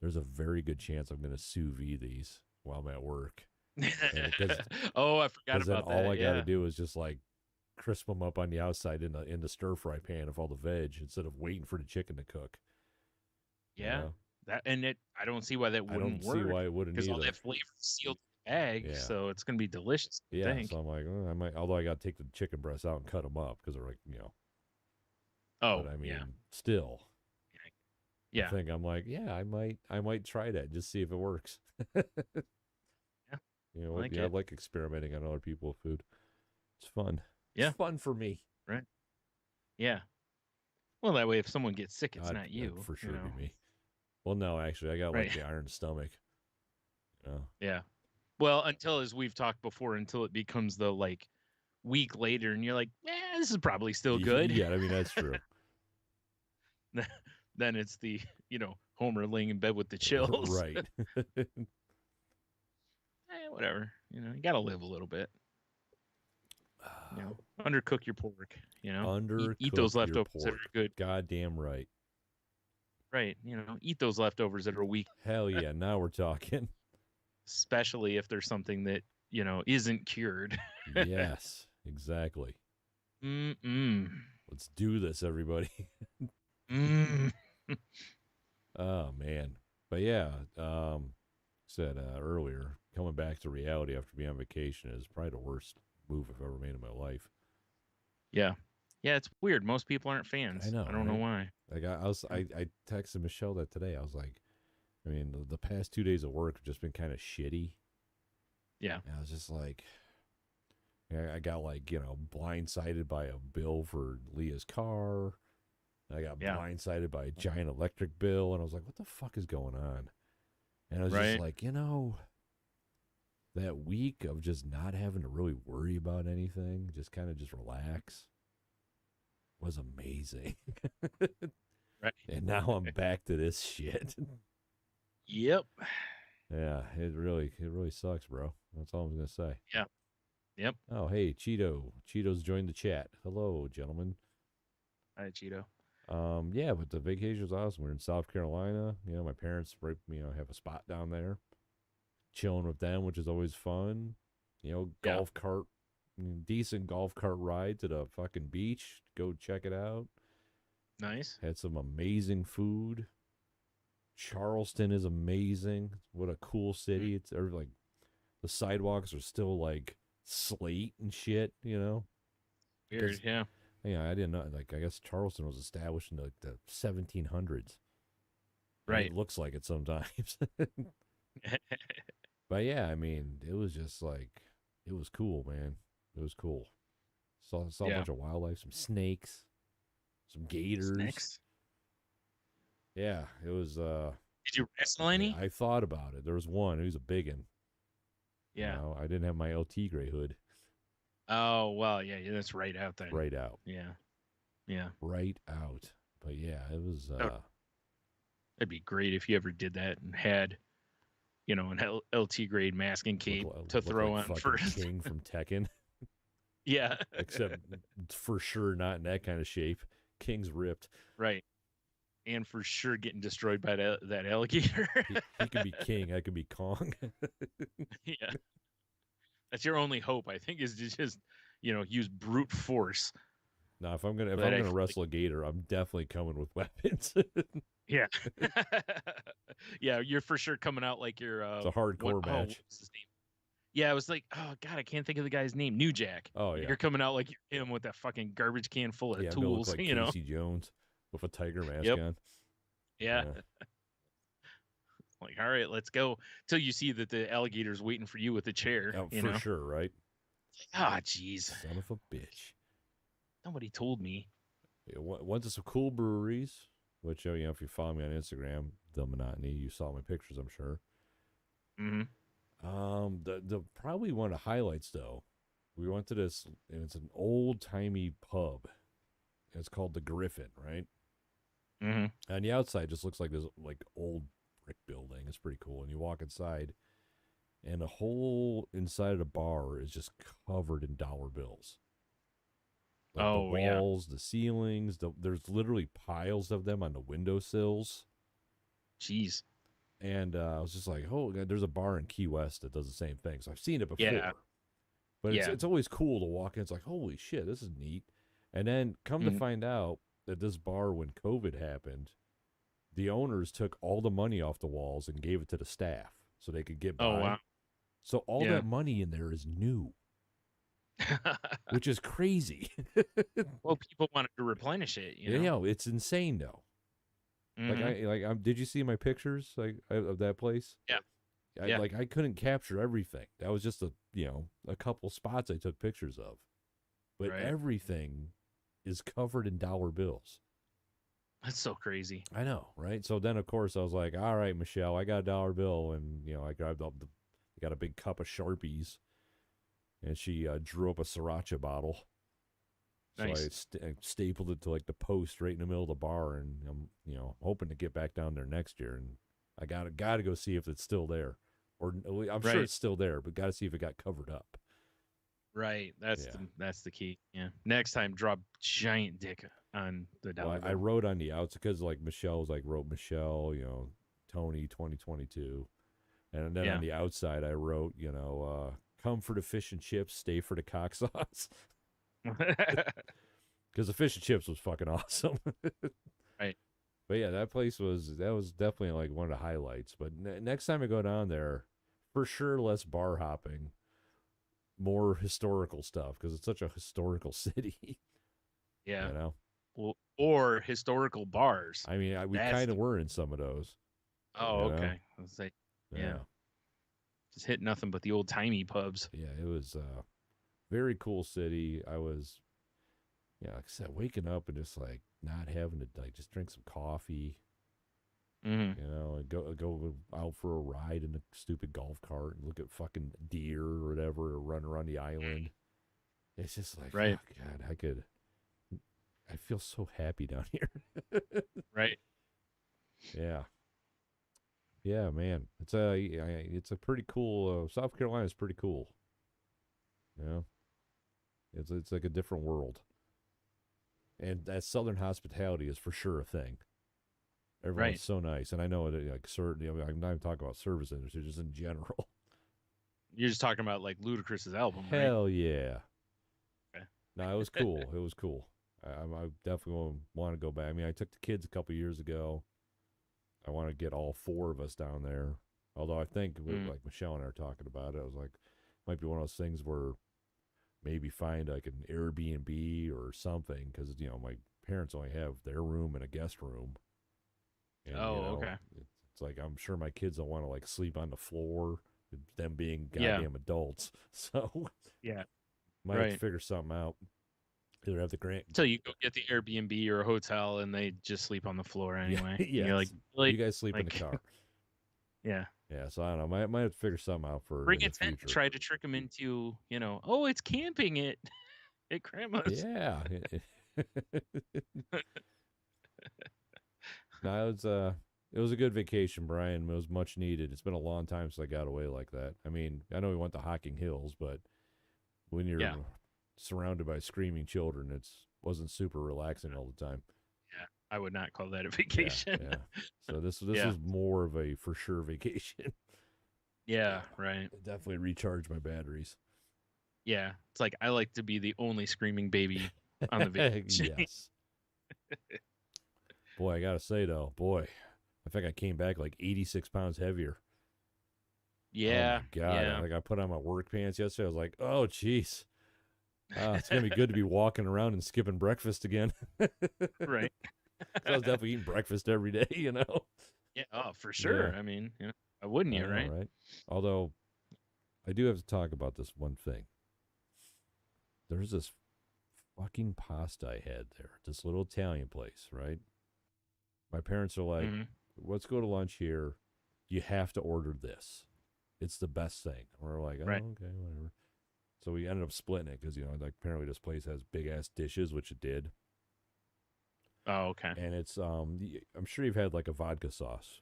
there's a very good chance I'm gonna sous vide these while I'm at work. Because Oh, I forgot then about all that. I got to Yeah. do is just crisp them up on the outside in the stir fry pan of all the veg instead of waiting for the chicken to cook. Yeah. You know? I don't see why that I don't wouldn't see work why it wouldn't because all either. that flavor is sealed in the bag, Yeah. so it's gonna be delicious. I Yeah, think. so I'm like, I might. Although I got to take the chicken breasts out and cut them up because they're Oh, But I mean, yeah. still, Yeah. I think I'm like, yeah, I might try that and just see if it works. Yeah. You know, Like I it. like experimenting on other people's food. It's fun. Yeah. It's fun for me. Right. Yeah. Well, that way, if someone gets sick, it's not That'd you. for sure be me. Well, no, actually, I got Right. the iron stomach. Yeah. Well, as we've talked before, until it becomes the week later, and you're like, this is probably still good. Yeah, I mean that's true. Then it's the Homer laying in bed with the chills. Right. Whatever. You gotta live a little bit. Undercook your pork. Eat those leftovers that are good. Goddamn right. Right. Eat those leftovers that are weak. Hell yeah! Now we're talking. Especially if there's something that isn't cured. Yes, exactly. Let's do this, everybody. Oh man, but yeah, said earlier, coming back to reality after being on vacation is probably the worst move I've ever made in my life. Yeah, it's weird. Most people aren't fans. I know. I don't know why. Like I texted Michelle that today. I was like, I mean, the past 2 days of work have just been kind of shitty. Yeah. And I was just like, I got blindsided by a bill for Leah's car. I got blindsided by a giant electric bill, and I was like, what the fuck is going on? And I was just like, that week of just not having to really worry about anything, just kind of just relax, was amazing. Right. And now I'm back to this shit. Yep. Yeah, it really sucks, bro. That's all I'm gonna say. Yeah. Yep. Oh, hey, Cheeto's joined the chat. Hello, gentlemen. Hi, Cheeto. Yeah, but the vacation was awesome. We're in South Carolina. My parents, have a spot down there. Chilling with them, which is always fun. Golf cart, decent golf cart ride to the fucking beach. Go check it out. Nice. Had some amazing food. Charleston is amazing. What a cool city. It's the sidewalks are still slate and shit, Weird, yeah. Yeah, I didn't know. I guess Charleston was established in the 1700s. Right. It looks like it sometimes. But yeah, I mean, it was just it was cool, man. It was cool. Saw a bunch of wildlife, some snakes, some gators. Snakes? Yeah, it was. Did you wrestle any? I thought about it. There was one who's a biggin. Yeah. I didn't have my LT gray hood. Oh well, yeah, that's right out then. Right out. Yeah. Yeah. Right out. But yeah, it was. That'd be great if you ever did that and had, an LT grade masking cape to throw on first. King from Tekken. Yeah. Except for sure not in that kind of shape. King's ripped. Right. And for sure getting destroyed by that alligator. he could be King. I could be Kong. Yeah. That's your only hope, I think, is to just, use brute force. Now, if I'm gonna wrestle a gator, I'm definitely coming with weapons. Yeah. Yeah, you're for sure coming out like you're it's a hardcore match. What's his name? Yeah, I was like, oh god, I can't think of the guy's name. New Jack. Oh yeah. You're coming out like you're him with that fucking garbage can full of tools. Look like Casey Jones with a tiger mask on. Yeah. Like, all right, let's go. Till you see that the alligator's waiting for you with a chair. For sure, right? Ah, jeez. Son of a bitch. Nobody told me. Went to some cool breweries, which, you know, if you follow me on Instagram, The Monotony, you saw my pictures, I'm sure. Mm-hmm. The probably one of the highlights, though, we went to this, and it's an old-timey pub. It's called the Griffin, right? Mm-hmm. On the outside, it just looks like this, like, old brick building. It's pretty cool. And you walk inside, and the whole inside of the bar is just covered in dollar bills. Like the Oh, yeah. walls, the ceilings, there's literally piles of them on the windowsills. Jeez. And I was just like, oh, God, there's a bar in Key West that does the same thing. So I've seen it before. Yeah. But Yeah. it's always cool to walk in. It's like, holy shit, this is neat. And then come to Mhm. find out that this bar, when COVID happened, the owners took all the money off the walls and gave it to the staff so they could get by. Oh, wow. So all Yeah. that money in there is new, which is crazy. Well, people wanted to replenish it, you know? Yeah, it's insane though. Mhm. Did you see my pictures of that place? Yeah. Yeah. I couldn't capture everything. That was just a couple spots I took pictures of, but Right. everything is covered in dollar bills. That's so crazy. I know, right? So then, of course, I was like, "All right, Michelle, I got a dollar bill," and I grabbed up got a big cup of Sharpies, and she drew up a sriracha bottle. So Nice. I stapled it to like the post right in the middle of the bar, and I'm hoping to get back down there next year, and I gotta go see if it's still there, or I'm sure Right. it's still there, but gotta see if it got covered up. Right. That's Yeah. the key. Yeah. Next time, drop giant dick on the dollar Well, I bill. wrote on the outs because like Michelle was like wrote Michelle, Tony 2022, and then Yeah. on the outside I wrote come for the fish and chips, stay for the cock sauce. Because the fish and chips was fucking awesome. Right. But yeah, that was definitely like one of the highlights. But next time I go down there, for sure, less bar hopping, more historical stuff because it's such a historical city. Yeah. You know, Well, or historical bars. I mean, we That's kind of were in some of those. Oh, You know? okay. Let's say, Yeah, yeah. Just hit nothing but the old timey pubs. yeah. It was very cool city. I was, like I said, waking up and just like not having to like just drink some coffee. Mm-hmm. And go out for a ride in a stupid golf cart and look at fucking deer or whatever, or run around the island. It's just like, Right. oh God, I feel so happy down here. Right. Yeah, yeah, man. It's a pretty cool. South Carolina is pretty cool. It's like a different world, and that Southern hospitality is for sure a thing. Everyone's Right. so nice, and I know it. Like, certainly, I'm not even talking about service industry, just in general. You're just talking about like Ludacris's album, right? Hell yeah! Okay. No, it was cool. It was cool. I definitely want to go back. I mean, I took the kids a couple years ago. I want to get all four of us down there. Although I think, like Michelle and I are talking about it, I was like, might be one of those things where maybe find like an Airbnb or something because my parents only have their room and a guest room. And, Okay. It's like I'm sure my kids don't want to like sleep on the floor, them being goddamn adults. So Yeah. might have to figure something out. Either have the grant. So you go get the Airbnb or a hotel, and they just sleep on the floor anyway. Yeah. You're like, You guys sleep in the car. Yeah. Yeah. So I don't know. Might have to figure something out for Bring in a the tent. future. Try to trick them into, oh, it's camping at grandma's. Yeah. No, it was a good vacation, Brian. It was much needed. It's been a long time since I got away like that. I mean, I know we went to Hocking Hills, but when you're surrounded by screaming children, it wasn't super relaxing all the time. Yeah, I would not call that a vacation. Yeah. So this was more of a for sure vacation. Yeah, right. It definitely recharged my batteries. Yeah, it's like I like to be the only screaming baby on the vacation. Yes. Boy, I gotta say though, I think I came back like 86 pounds heavier. Yeah. Oh my God. Yeah. Like I put on my work pants yesterday. I was like, oh, jeez. It's going to be good to be walking around and skipping breakfast again. Right. I was definitely eating breakfast every day, Yeah. Oh, for sure. Yeah. I mean, why wouldn't you, right? Although I do have to talk about this one thing. there's this fucking pasta I had there. This little Italian place, right? My parents are like, Mm-hmm. let's go to lunch here. You have to order this. It's the best thing. And we're like, Right. oh, okay, whatever. So we ended up splitting it because, like apparently this place has big ass dishes, which it did. Oh, okay. And it's I'm sure you've had like a vodka sauce.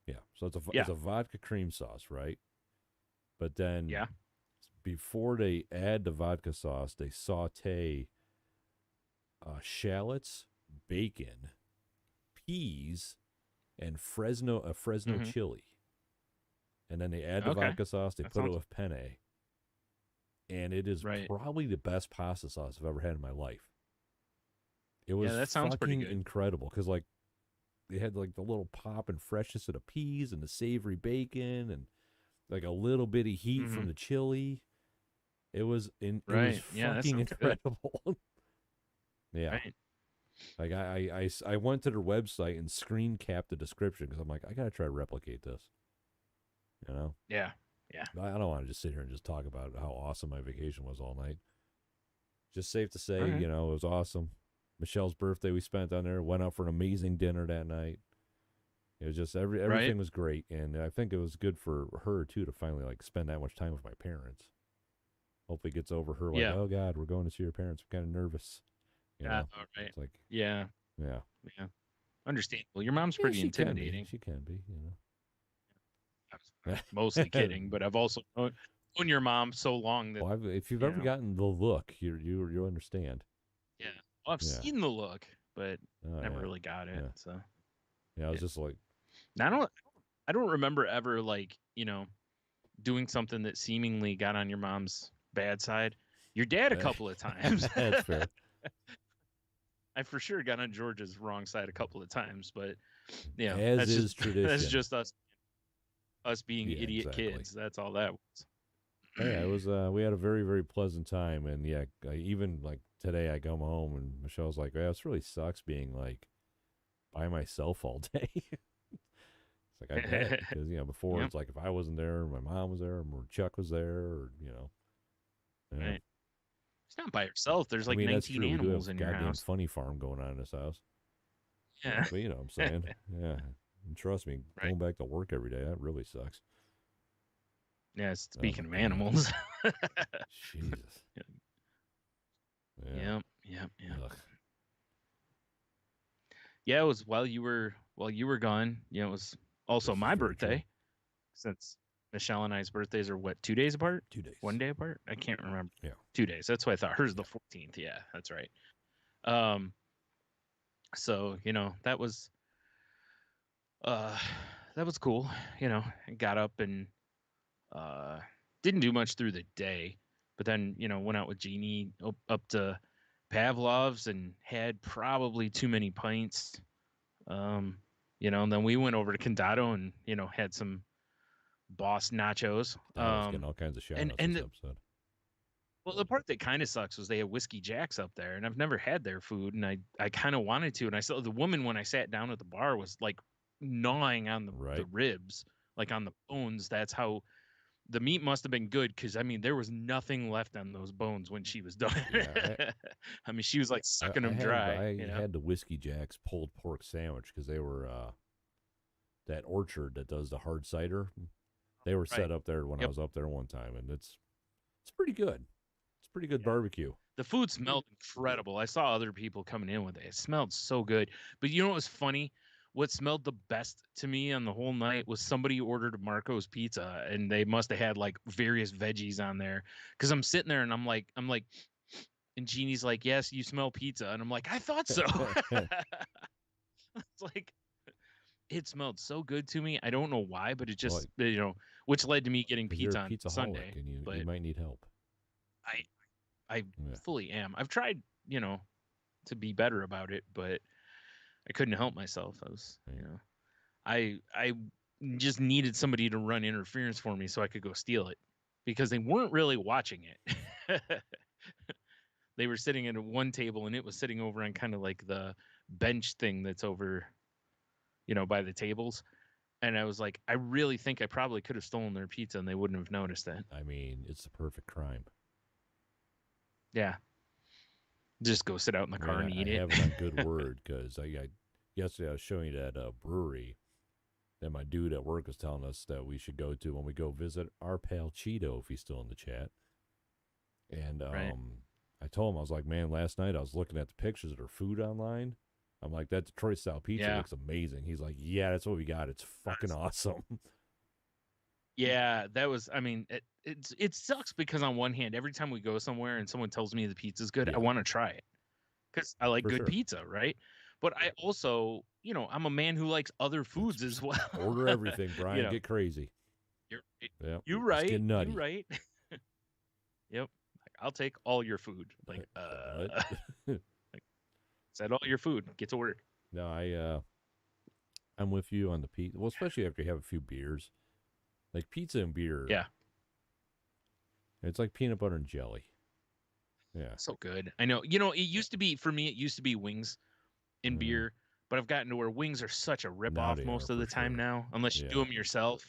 Yeah. So it's Yeah. a vodka cream sauce, right? But then Yeah. before they add the vodka sauce, they saute shallots, bacon, peas, and Fresno Mm-hmm. chili. And then they add the Okay. vodka sauce, they That put it sounds with penne. And it is right. probably the best pasta sauce I've ever had in my life. It Yeah, was that sounds pretty fucking good. incredible because like they had like the little pop and freshness of the peas and the savory bacon and like a little bit of heat Mm-hmm. from the chili. It was Right. Yeah, that fucking sounds good. incredible. Yeah. Right. Like I went to their website and screen capped the description because I'm like, I gotta try to replicate this. You know? Yeah. Yeah. I don't want to just sit here and just talk about how awesome my vacation was all night. Just safe to All say, right. it was awesome. Michelle's birthday we spent on there. Went out for an amazing dinner that night. It was just Right. everything was great, and I think it was good for her too to finally like spend that much time with my parents. Hopefully, gets over her like, Yeah. oh God, we're going to see your parents. I'm kind of nervous. Yeah. All right. It's like, Yeah. yeah, Yeah. Understandable. Your mom's yeah, pretty she can be, intimidating. she can be, I was mostly kidding, but I've also known your mom so long that Well, if you've you ever know. gotten the look, you understand. Yeah. Well, I've Yeah. seen the look, but Oh never yeah. really got it. Yeah. So Yeah. I was yeah. just like, Now, I don't remember ever like doing something that seemingly got on your mom's bad side. Your dad a couple of times. that's fair. I for sure got on George's wrong side a couple of times, but yeah, As that's is just that's tradition. just us being Yeah, idiot exactly. kids. That's all that was. Yeah, it was. We had a very, very pleasant time, and yeah, even like today, I come home and Michelle's like, "Yeah, this really sucks being like by myself all day." It's like I bet because before Yep. it's like if I wasn't there, my mom was there, or Chuck was there, or yeah. Right. It's not by yourself. There's I like mean, that's 19 true. We do have animals in your goddamn house. funny farm going on in this house. Yeah. But you know what I'm saying? Yeah. And trust me, Right. going back to work every day, that really sucks. Yeah. Oh Speaking of my God. animals. Jesus. Yeah. Yep. Yep. Yep. Ugh. Yeah. It was while you were gone. It was also This is my very true. birthday, since Michelle and I's birthdays are what, 2 days apart? 2 days. 1 day apart? I can't remember. Yeah. 2 days. That's what I thought. Hers the 14th. Yeah, that's right. So that was cool. I got up and didn't do much through the day, but then went out with Jeannie up to Pavlov's and had probably too many pints. And then we went over to Condado and had some Boss nachos. I was getting all kinds of shout outs and this episode. well, the part that kind of sucks was they had Whiskey Jacks up there, and I've never had their food, and I kind of wanted to, and I saw the woman when I sat down at the bar was like gnawing on the Right. ribs, like on the bones. That's how the meat must have been good, because I mean there was nothing left on those bones when she was done. Yeah, I mean she was like sucking them I dry. had the Whiskey Jack's pulled pork sandwich because they were that orchard that does the hard cider. They were set up there when I was up there one time, and it's pretty good. It's pretty good barbecue. The food smelled incredible. I saw other people coming in with it. It smelled so good. But you know what was funny? What smelled the best to me on the whole night was somebody ordered Marco's pizza, and they must have had like various veggies on there. Because I'm sitting there and I'm like, and Jeannie's like, "Yes, you smell pizza," and I'm like, "I thought so." It's like it smelled so good to me. I don't know why, but it just which led to me getting pizza on Sunday. And but you might need help. I fully am. I've tried, to be better about it, but I couldn't help myself. I was, I just needed somebody to run interference for me so I could go steal it, because they weren't really watching it. They were sitting at one table and it was sitting over on kind of like the bench thing that's over, by the tables. And I was like, I really think I probably could have stolen their pizza and they wouldn't have noticed that. I mean, it's the perfect crime. Yeah. Just go sit out in the I mean, car and I eat it. have it on good word because yesterday I was showing you that brewery that my dude at work was telling us that we should go to when we go visit our pal Cheeto, if he's still in the chat. And Right. I told him, I was like, man, last night I was looking at the pictures of their food online. I'm like, that Detroit style pizza Yeah. looks amazing. He's like, yeah, that's what we got. It's fucking awesome. Yeah, that was. I mean, it sucks because on one hand, every time we go somewhere and someone tells me the pizza's good, I Yeah, want to try it because I like for good sure. pizza, right? But I also, I'm a man who likes other foods as well. Order everything, Brian. Get crazy. You're Yeah, you just right. get You nutty. right. Yep. Like, I'll take all your food. Like, What? like, said all your food. Get to work. No, I'm with you on the pizza. Well, especially after you have a few beers, like pizza and beer. Yeah. It's like peanut butter and jelly. Yeah. So good. I know. It used to be for me. It used to be wings and beer, but I've gotten to where wings are such a Now ripoff they most are, of for the time sure. now, unless you do them yourself.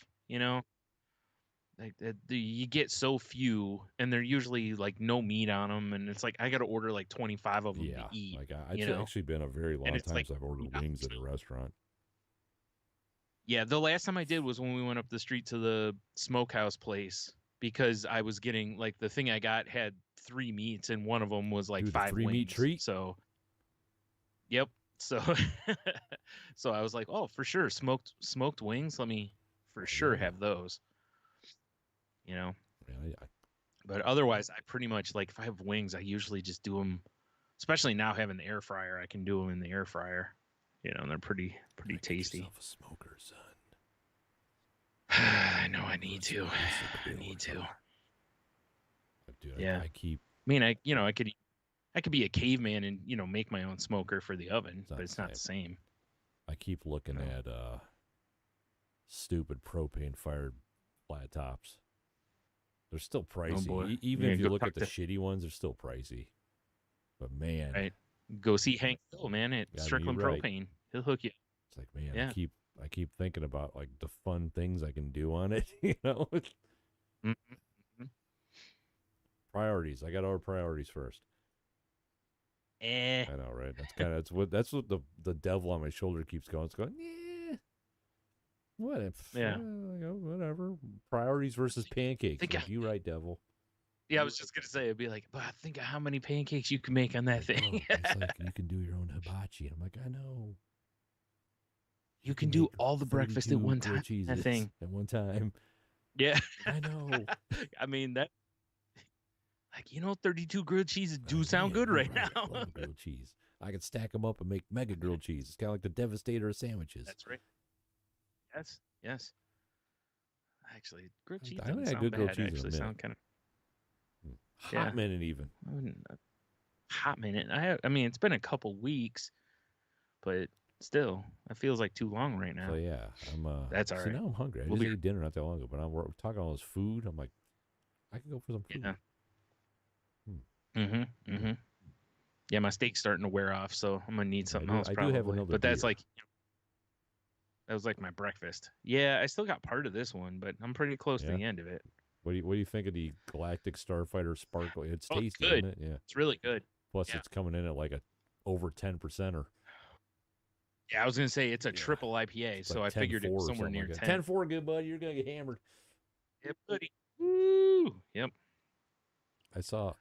Like you get so few, and they're usually like no meat on them, and it's like I got to order like 25 of them Yeah. to eat. Like it's actually been a very And long it's time like since I've ordered wings at a restaurant. yeah, the last time I did was when we went up the street to the smokehouse place because I was getting like the thing I got had 3 meats and one of them was like Dude, the 5 3 meat wings. treat. So, yep. So, so I was like, oh, for sure, smoked wings. Let me for sure have those. Yeah, But otherwise, I pretty much like if I have wings, I usually just do them. Especially now having the air fryer, I can do them in the air fryer. And they're pretty tasty. Get yourself a smoker, son. I know I need to. I need to. Dude, Yeah. I keep. I mean, I could be a caveman and make my own smoker for the oven, but it's not the same. I keep looking at stupid propane fired flat tops. They're still pricey. Oh boy. Even if you look at the shitty ones, they're still pricey. But man, right. Go see Hank Hill, man, at Strickland Propane. He'll hook you. It's like, man, I keep thinking about like the fun things I can do on it. Mm-hmm. Priorities. I got our priorities first. I know, right? That's what the devil on my shoulder keeps going. It's going, yeah. What if? Yeah. Whatever. Priorities versus pancakes. Like, you right, devil. Yeah, I was just gonna say it'd be like, but think of how many pancakes you can make on that thing. It's like you can do your own hibachi. I'm like, I know. You can do all the breakfast at one time. That thing at one time. Yeah, I know. I mean that. Like 32 grilled cheeses do sound good right now. I love grilled cheese. I can stack them up and make mega grilled cheese. It's kind of like the Devastator of sandwiches. That's right. Yes. Actually, grilled cheese I haven't doesn't had good sound grilled bad. cheese Actually, in a sound kind of hot minute even. Hot minute. I mean, it's been a couple weeks, but still, it feels like too long right now. So yeah, I'm. That's all right. Now I'm hungry. I just ate dinner not that long ago, but we're talking all this food. I'm like, I can go for some food. Yeah. Yeah, my steak's starting to wear off, so I'm gonna need something else. Probably. I do have another. But that's like. That was like my breakfast. Yeah, I still got part of this one, but I'm pretty close to the end of it. What do you think of the Galactic Starfighter Sparkle? It's tasty, good. isn't it? Yeah, it's really good. Plus, it's coming in at like a over 10%er. Yeah, I was gonna say it's a triple IPA, so I figured it was somewhere near 10. 10-4, good buddy. You're gonna get hammered. Yep, buddy. Woo! Yep. I saw.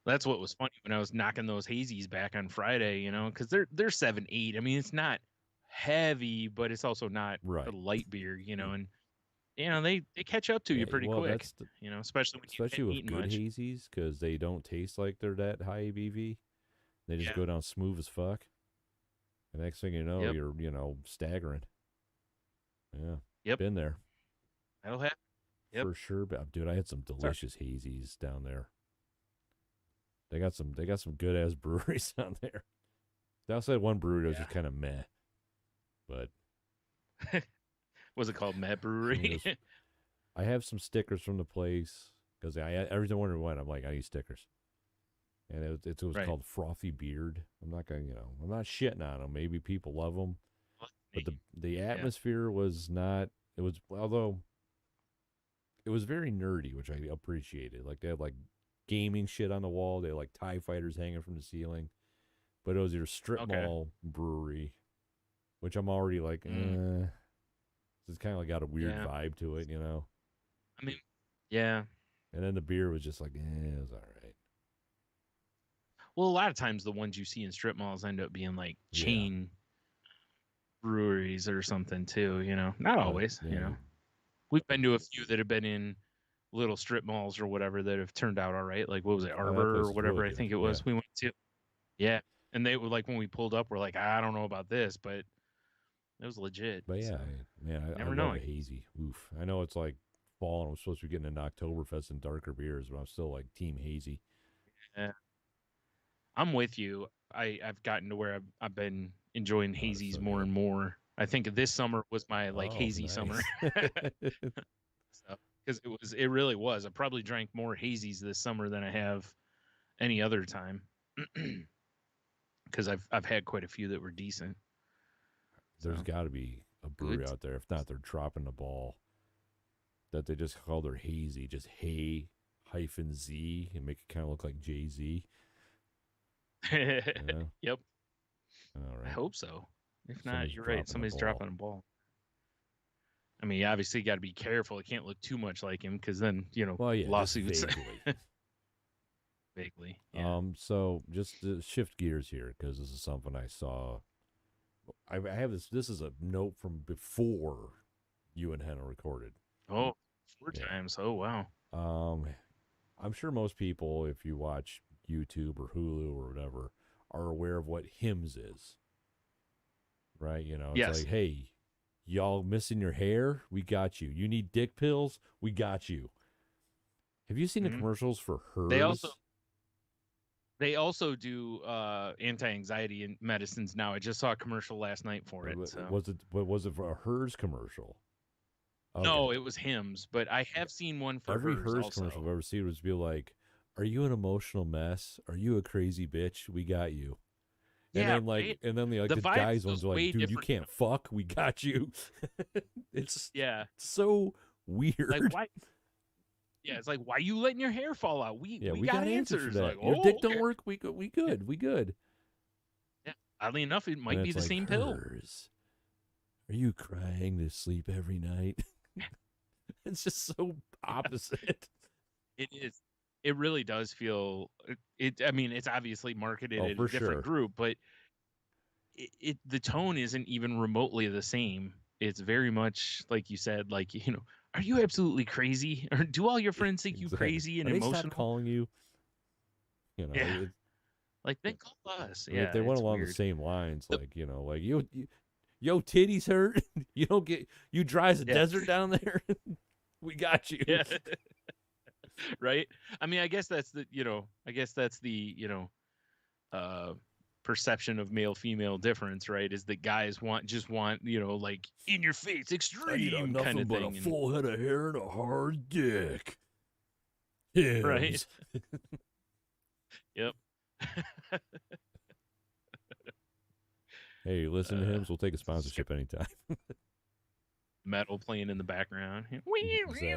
That's what was funny when I was knocking those hazies back on Friday. Because they're 7-8. I mean, it's not heavy, but it's also not a light beer. And they catch up to you pretty quick. Especially with good hazies, because they don't taste like they're that high ABV. They just go down smooth as fuck. The next thing you know, you're staggering. Yeah. Yep. Been there. That'll happen. Yep. For sure. But dude, I had some delicious hazies down there. They got some good ass breweries down there. They also had one brewery that was just kind of meh. But was it called Meh Brewery? I have some stickers from the place because every time I wonder when I'm like, I need stickers. And it was called Frothy Beard. I'm not shitting on them. Maybe people love them, but the atmosphere was not. It was, although it was very nerdy, which I appreciated. Like they had like gaming shit on the wall. They had, like, TIE fighters hanging from the ceiling. But it was your strip Okay. mall brewery, which I'm already like, Mm, It's kind of like got a weird yeah. vibe to it, you know? I mean, yeah. And then the beer was just like, it was all right. Well, a lot of times the ones you see in strip malls end up being like Yeah. chain breweries or something too, you know. Not But, always, you yeah. know. We've been to a few that have been in little strip malls or whatever that have turned out all right. Like what was it, Oh, that Arbor place or is whatever really I good. think it Yeah. was we went to. Yeah. And they were like when we pulled up, we're like, I don't know about this, but it was legit. But yeah, So I never love a knowing. hazy. Oof. I know it's like fall and I'm supposed to be getting into Oktoberfest and darker beers, but I'm still like team hazy. Yeah. I'm with you. I've gotten to where I've been enjoying Oh, it's hazies so more good. and more. I think this summer was my like Oh, hazy summer. nice. So because it really was. I probably drank more hazies this summer than I have any other time. Because I've had quite a few that were decent. There's So got to be a brewery good. out there. If not, they're dropping the ball that they just call their hazy, just hay hyphen Z and make it kind of look like Jay Z. You know? Yep. All I right. hope so. If not, Somebody's you're right. dropping the Somebody's ball. dropping a ball. I mean, obviously, got to be careful. It can't look too much like him because then, Well, yeah, just lawsuits. vaguely. Vaguely, yeah. So just to shift gears here because this is something I saw. I have this. This is a note from before you and Hannah recorded. Oh, four Yeah. times. Oh, wow. Um, I'm sure most people, if you watch YouTube or Hulu or whatever, are aware of what Hims is, right? You know, it's like, Yes. hey, y'all missing your hair? We got you. You need dick pills? We got you. Have you seen the Mhm. commercials for They also hers? they also do anti-anxiety medicines now. I just saw a commercial last night for it. So Was it for a hers commercial? Okay. no, it was Hims, but I have seen one for Every hers hers commercial also. I've ever seen was be like, "Are you an emotional mess? Are you a crazy bitch? We got you." Yeah, right. And then The the vibe guys ones feels are like, way "Dude, you different can't now. fuck. We got you." it's Yeah, so like weird. why? Yeah, it's like why you letting your hair fall out? We Yeah, we we got got answers for answers. that. Like, Your oh, dick don't okay. work. We Yeah, good. We good. yeah. Oddly enough, it And might be it's the like same pill. hers. Are you crying to sleep every night? It's just so opposite. It is. It really does feel it. I mean, it's obviously marketed Oh, at a for different sure. group, but the tone isn't even remotely the same. It's very much like you said, like are you absolutely crazy, or do all your friends think you Exactly. crazy and Are they stop emotional? calling you? You know, Yeah, like then call us. I mean, if Yeah, they went it's along the weird. same lines, The- like like yo, titties hurt. You don't get you dry as a yeah, desert down there. We got you. yeah, right. I mean, I guess that's the uh perception of male female difference, right? Is that guys just want like in your face I need extreme kind nothing of but a thing, and full head of hair and a hard dick. right. Hims. Yep. Hey, listen to uh Hims. We'll take a sponsorship anytime. Metal playing in the background. Exactly.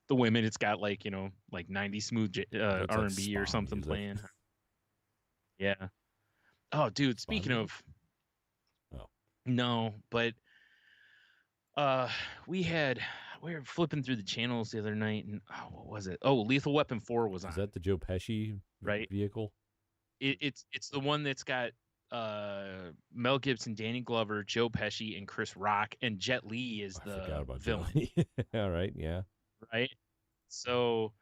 The women, it's got like like 90 smooth It's like R&B or spa something music. playing. Yeah. Oh, dude. Spa Speaking music? of, Oh. no, but uh, we had we were flipping through the channels the other night, and what was it? Oh, Lethal Weapon 4 was Is on, that the Joe Pesci right? vehicle? It's the one that's got Mel Gibson, Danny Glover, Joe Pesci, and Chris Rock, and Jet Li is I forgot the about villain, Joey. All right, yeah. right? So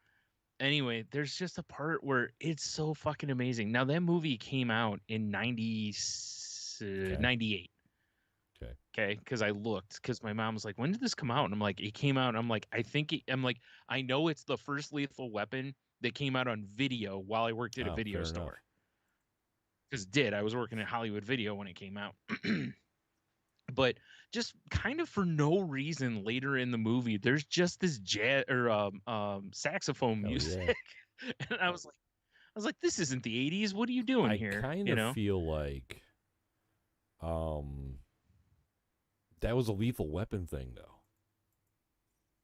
anyway, there's just a part where it's so fucking amazing. Now that movie came out in Okay. 98. Okay. Okay, because I looked, because my mom was like, "When did this come out?" And I'm like, "It came out." I'm like, I'm like, I know it's the first Lethal Weapon that came out on video while I worked at a Oh, video fair store. enough. Because I was working at Hollywood Video when it came out. But just kind of for no reason later in the movie, there's just this jazz or saxophone Hell music, yeah. and I was like, this isn't the '80s. What are you doing I here? kind of feel like um that was a lethal weapon thing though.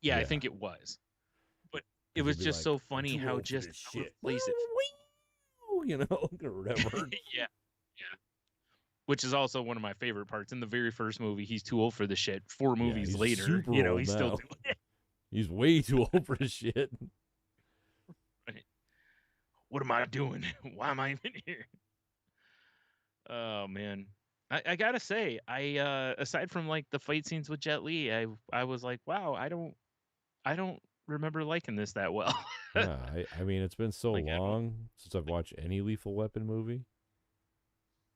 Yeah, I Yeah. think it was. But it Because was he'd be just like, so "I'm funny too how old for just this out of shit," place it. you know, or whatever. Yeah, yeah. Which is also one of my favorite parts. In the very first movie, he's too old for the shit. 4 Yeah, movies he's later, super old he's still now. doing it. He's way too old for this shit. Right. What am I doing? Why am I even here? Oh man. I gotta say, I aside from like the fight scenes with Jet Li, I was like, wow, I don't remember liking this that well. Yeah, I mean, it's been so Like I don't long since I've watched any Lethal Weapon movie.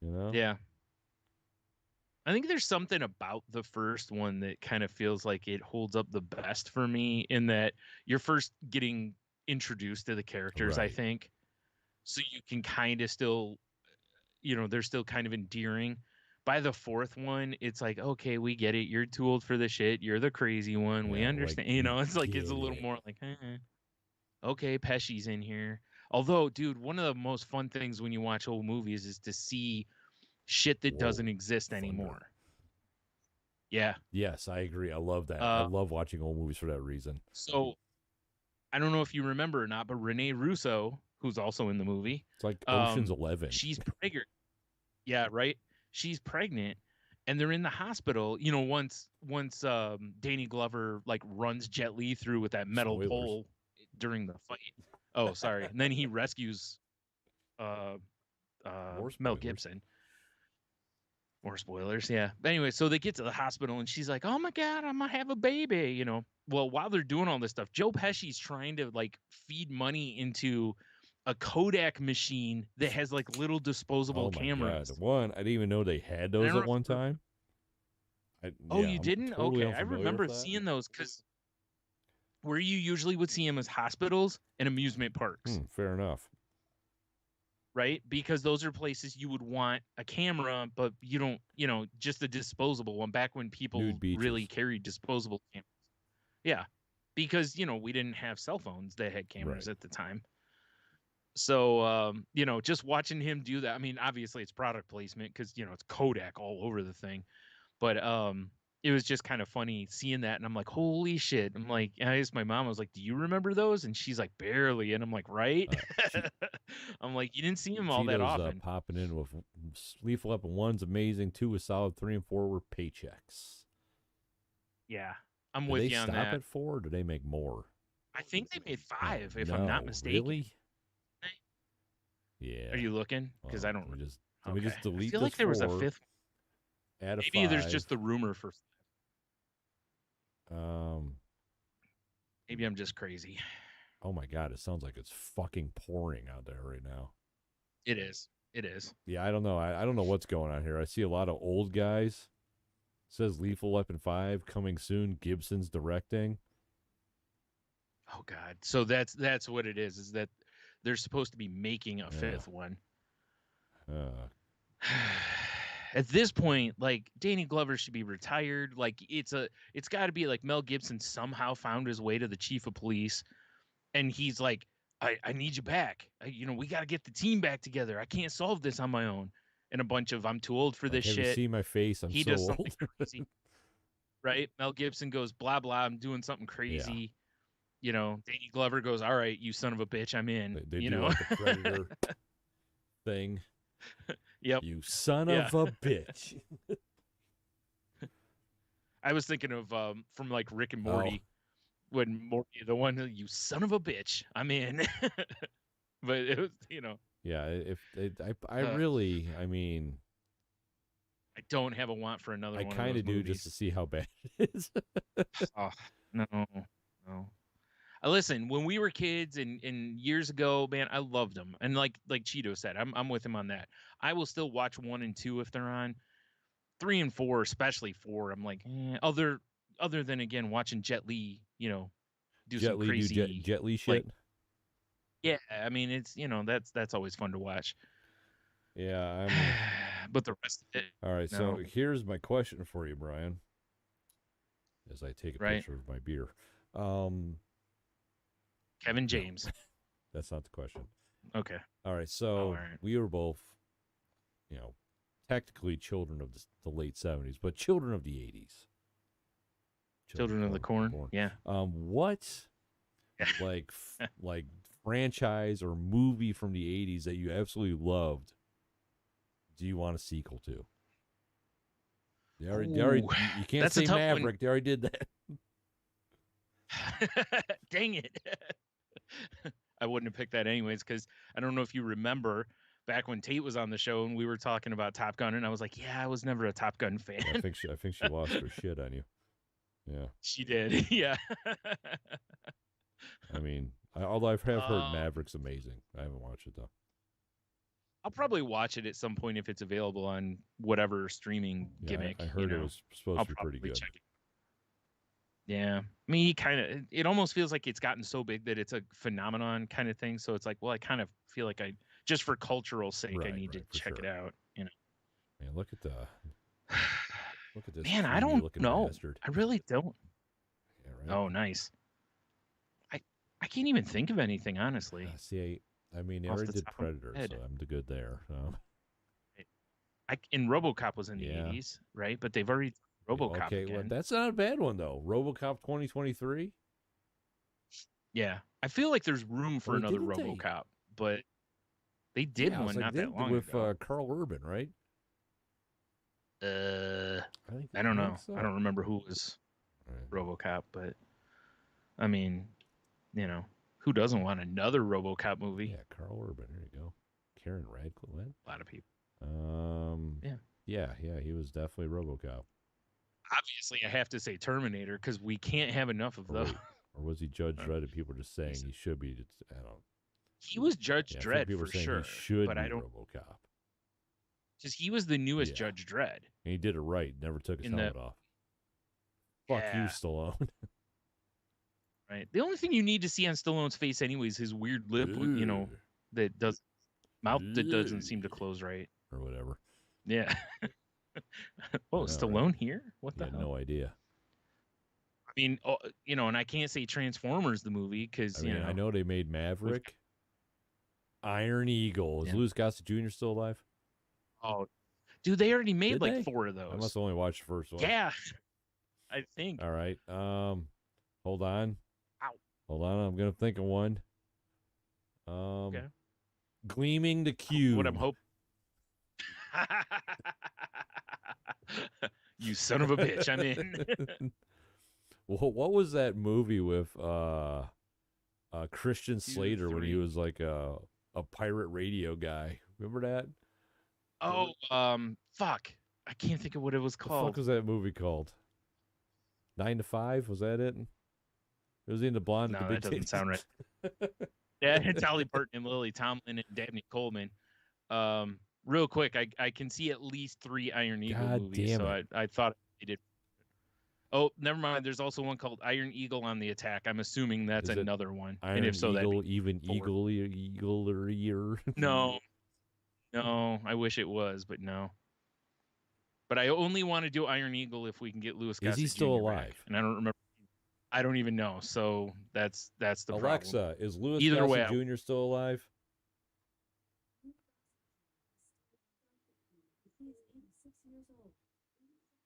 You know? yeah. I think there's something about the first one that kind of feels like it holds up the best for me in that you're first getting introduced to the characters, I Right. think. So you can kind of still, they're still kind of endearing. By the fourth one, it's like, okay, we get it. You're too old for the shit. You're the crazy one. We Yeah, like understand. we It's like it's a get little it. more like, okay, Pesci's in here. Although, dude, one of the most fun things when you watch old movies is to see shit that Whoa, doesn't exist thunder. anymore. Yeah. Yes, I agree. I love that. I Uh, love watching old movies for that reason. so I don't know if you remember or not, but Renee Russo, who's also in the movie, It's like Ocean's 11. she's pregnant. Yeah, right. She's pregnant, and they're in the hospital. Once Danny Glover like runs Jet Li through with that metal Spoilers. pole during the fight. Oh, sorry. And then he rescues uh More Mel spoilers. Gibson. More spoilers, yeah. But anyway, so they get to the hospital and she's like, "Oh my god, I'm gonna have a baby," Well, while they're doing all this stuff, Joe Pesci's trying to like feed money into a Kodak machine that has like little disposable Oh my god. cameras. One, I didn't even know they had And I those don't at know if one you time. Oh, Yeah, you I'm didn't? totally Okay, I unfamiliar with remember that. seeing those because where you usually would see them is hospitals and amusement parks, Fair enough. right? Because those are places you would want a camera, but you don't, just a disposable one. Back when Nude people really beaches. carried disposable cameras. Yeah, because we didn't have cell phones that had cameras Right. at the time. So just watching him do that. I mean, obviously it's product placement because it's Kodak all over the thing. But it was just kind of funny seeing that, and I'm like, holy shit! I'm like, I asked my mom, I was like, do you remember those? And she's like, barely. And I'm like, right? I'm like, you didn't see him all that Cheetos often. popping in with Lethal Weapon 1's amazing. 2 was solid. 3 and 4 were paychecks. Yeah, I'm Did with they you on stop that. at 4 or did they make more? I think they made Oh, 5, if I'm not no, mistaken. really? Yeah. Are you looking? Because I don't. Let me just I delete feel this like there was a 4. 5th. Add a Maybe 5. there's just the rumor for. Um. Maybe I'm just crazy. Oh my god! It sounds like it's fucking pouring out there right now. It is. It is. Yeah, I don't know. I don't know what's going on here. I see a lot of old guys. It says Lethal Weapon 5 coming soon. Gibson's directing. Oh God. So that's what it is. Is that they're supposed to be making a 5th one. At this point, like Danny Glover should be retired. Like it's got to be like Mel Gibson somehow found his way to the chief of police, and he's like, I need you back. We got to get the team back together. I can't solve this on my own. And a bunch of I'm too old for this Have shit. you seen my face? I'm He so does something old. crazy, right? Mel Gibson goes blah blah. I'm doing something crazy. Danny Glover goes, all right, you son of a bitch, I'm in. They do like the Predator thing. Yep. You son of a bitch. I was thinking of from like Rick and Morty, when Morty, the one, you son of a bitch, I'm in. But it was, Yeah, I really, I mean, I don't have a want for another I one. I kind of do movies. just to see how bad it is. Oh, no. Listen, when we were kids and years ago, man, I loved them. And like Cheeto said, I'm with him on that. I will still watch 1 and 2 if they're on. 3 and 4, especially 4, I'm like, other than again watching Jet Li, do some crazy Jet Li shit. like, yeah, I mean it's that's always fun to watch. Yeah, but the rest of it. All right, so here's my question for you, Brian. As I take a picture of my beer. Kevin James. No, that's not the question. Okay. All right, so we were both, technically children of the late 70s, but children of the 80s. Children of the Corn. Yeah. What like franchise or movie from the 80s that you absolutely loved, do you want a sequel to? You can't that's a say tough Maverick. one. They already did that. Dang it. I wouldn't have picked that anyways, because I don't know if you remember back when Tate was on the show and we were talking about Top Gun, and I was like, yeah, I was never a Top Gun fan. I think she lost her shit on you. Yeah. She did. Yeah. I mean, although I've heard Maverick's amazing. I haven't watched it though. I'll probably watch it at some point if it's available on whatever streaming gimmick. I heard it was supposed to be pretty good. Check it. Yeah, it almost feels like it's gotten so big that it's a phenomenon kind of thing. So it's like, well, I kind of feel like just for cultural sake, I need to check it out. You know. Man, look at this. Man, I don't know. Bastard. I really don't. Yeah, right. Oh, nice. I can't even think of anything, honestly. See, I mean, they already did Predator, so I'm good there. And RoboCop was in the 80s, right? But they've already RoboCop. Okay, again. Well, that's not a bad one though. RoboCop 2023. Yeah, I feel like there's room for another RoboCop, but they did one not that long ago with Carl Urban, right? I don't know. So. I don't remember who was RoboCop, but I mean, you know, who doesn't want another RoboCop movie? Yeah, Carl Urban. There you go. Karen Radcliffe. What? A lot of people. Yeah, he was definitely RoboCop. Obviously, I have to say Terminator because we can't have enough of those. Or was he Judge Dredd? And people are just saying he should be. I don't. He was Judge Dredd people for saying sure, he should but be I don't. RoboCop. Because he was the newest Judge Dredd. And he did it right. Never took his helmet off. Fuck you, Stallone. Right. The only thing you need to see on Stallone's face, anyways, his weird lip, you know, mouth that doesn't seem to close right, or whatever. Yeah. Oh, Stallone here? What the hell? No idea. I mean, you know, and I can't say Transformers the movie because I know they made Maverick, Iron Eagle. Is Louis Gossett Jr. still alive? Oh, dude, they already made like 4 of those. I must have only watched the first one. Yeah, I think. All right. Hold on. Ow. Hold on. I'm gonna think of one. Okay. Gleaming the Cube. What I'm hoping. You son of a bitch! I'm in. Well, what was that movie with Christian Slater when he was like a pirate radio guy? Remember that? Oh, fuck! I can't think of what it was called. What the fuck was that movie called? 9 to 5? Was that it? It was in the blonde. No, that doesn't sound right. Yeah, it's Dolly Parton and Lily Tomlin and Dabney Coleman. Real quick, I can see at least 3 Iron Eagle movies, so I thought they did. Oh, never mind. There's also one called Iron Eagle on the Attack. I'm assuming that's another one. Iron and if so, Eagle, even eagle-ier. No, I wish it was, but no. But I only want to do Iron Eagle if we can get Louis Gossett Jr. Is he still alive? Back. And I don't remember. I don't even know. So that's the Alexa, problem. Is Louis Gossett Jr. still alive?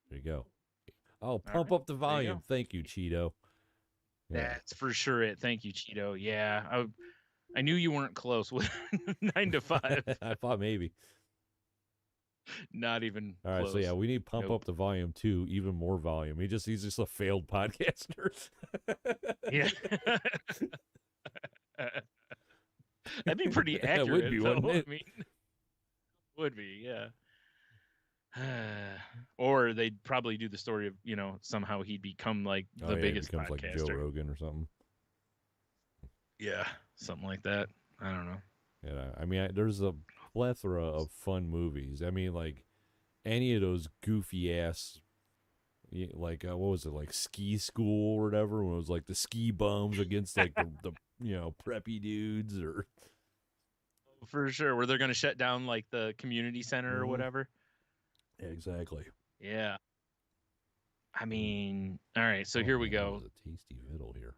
There you go. Oh, pump up the volume. Thank you, Cheeto. Yeah. That's for sure it. Thank you, Cheeto. Yeah, I knew you weren't close with 9 to 5. I thought maybe. Not even all right, close. So yeah, we need pump up the volume too, even more volume. He's just a failed podcaster. Yeah. That'd be pretty accurate. That would be, wouldn't it? I mean, would be, yeah. Or they'd probably do the story of, you know, somehow he'd become like the biggest podcaster. Like Joe Rogan or something. Yeah, something like that. I don't know. Yeah, I mean, there's a plethora of fun movies. I mean, like any of those goofy ass, like what was it, like Ski School or whatever, when it was like the ski bums against like the you know, preppy dudes, or for sure, where they're gonna shut down like the community center or whatever. Exactly. Yeah. I mean, all right, so here we go. A tasty viddle here.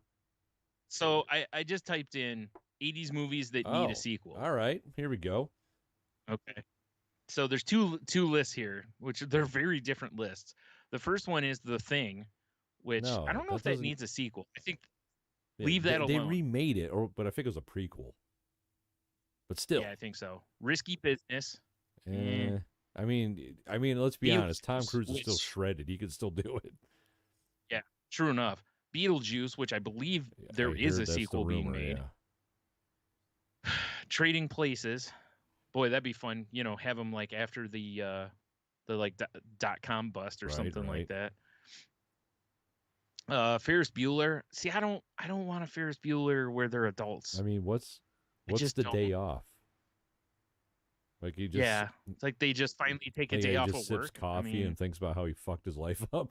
So I just typed in 80s movies that need a sequel. All right, here we go. Okay. So there's two lists here, which they're very different lists. The first one is The Thing, which I don't know if that needs a sequel. I think Yeah, Leave that they alone. remade it, but I think it was a prequel. But still, Yeah, I think so. Risky Business. I mean, let's be honest. Tom Cruise is still shredded. He could still do it. Yeah, true enough. Beetlejuice, which I believe there is a sequel being made. Yeah. Trading Places. Boy, that'd be fun. You know, have them like after the like .com bust or something like that. Ferris Bueller. See, I don't want a Ferris Bueller where they're adults. I mean, what's the day off? Like he just it's like they just finally take a day off of work. Sips coffee and thinks about how he fucked his life up.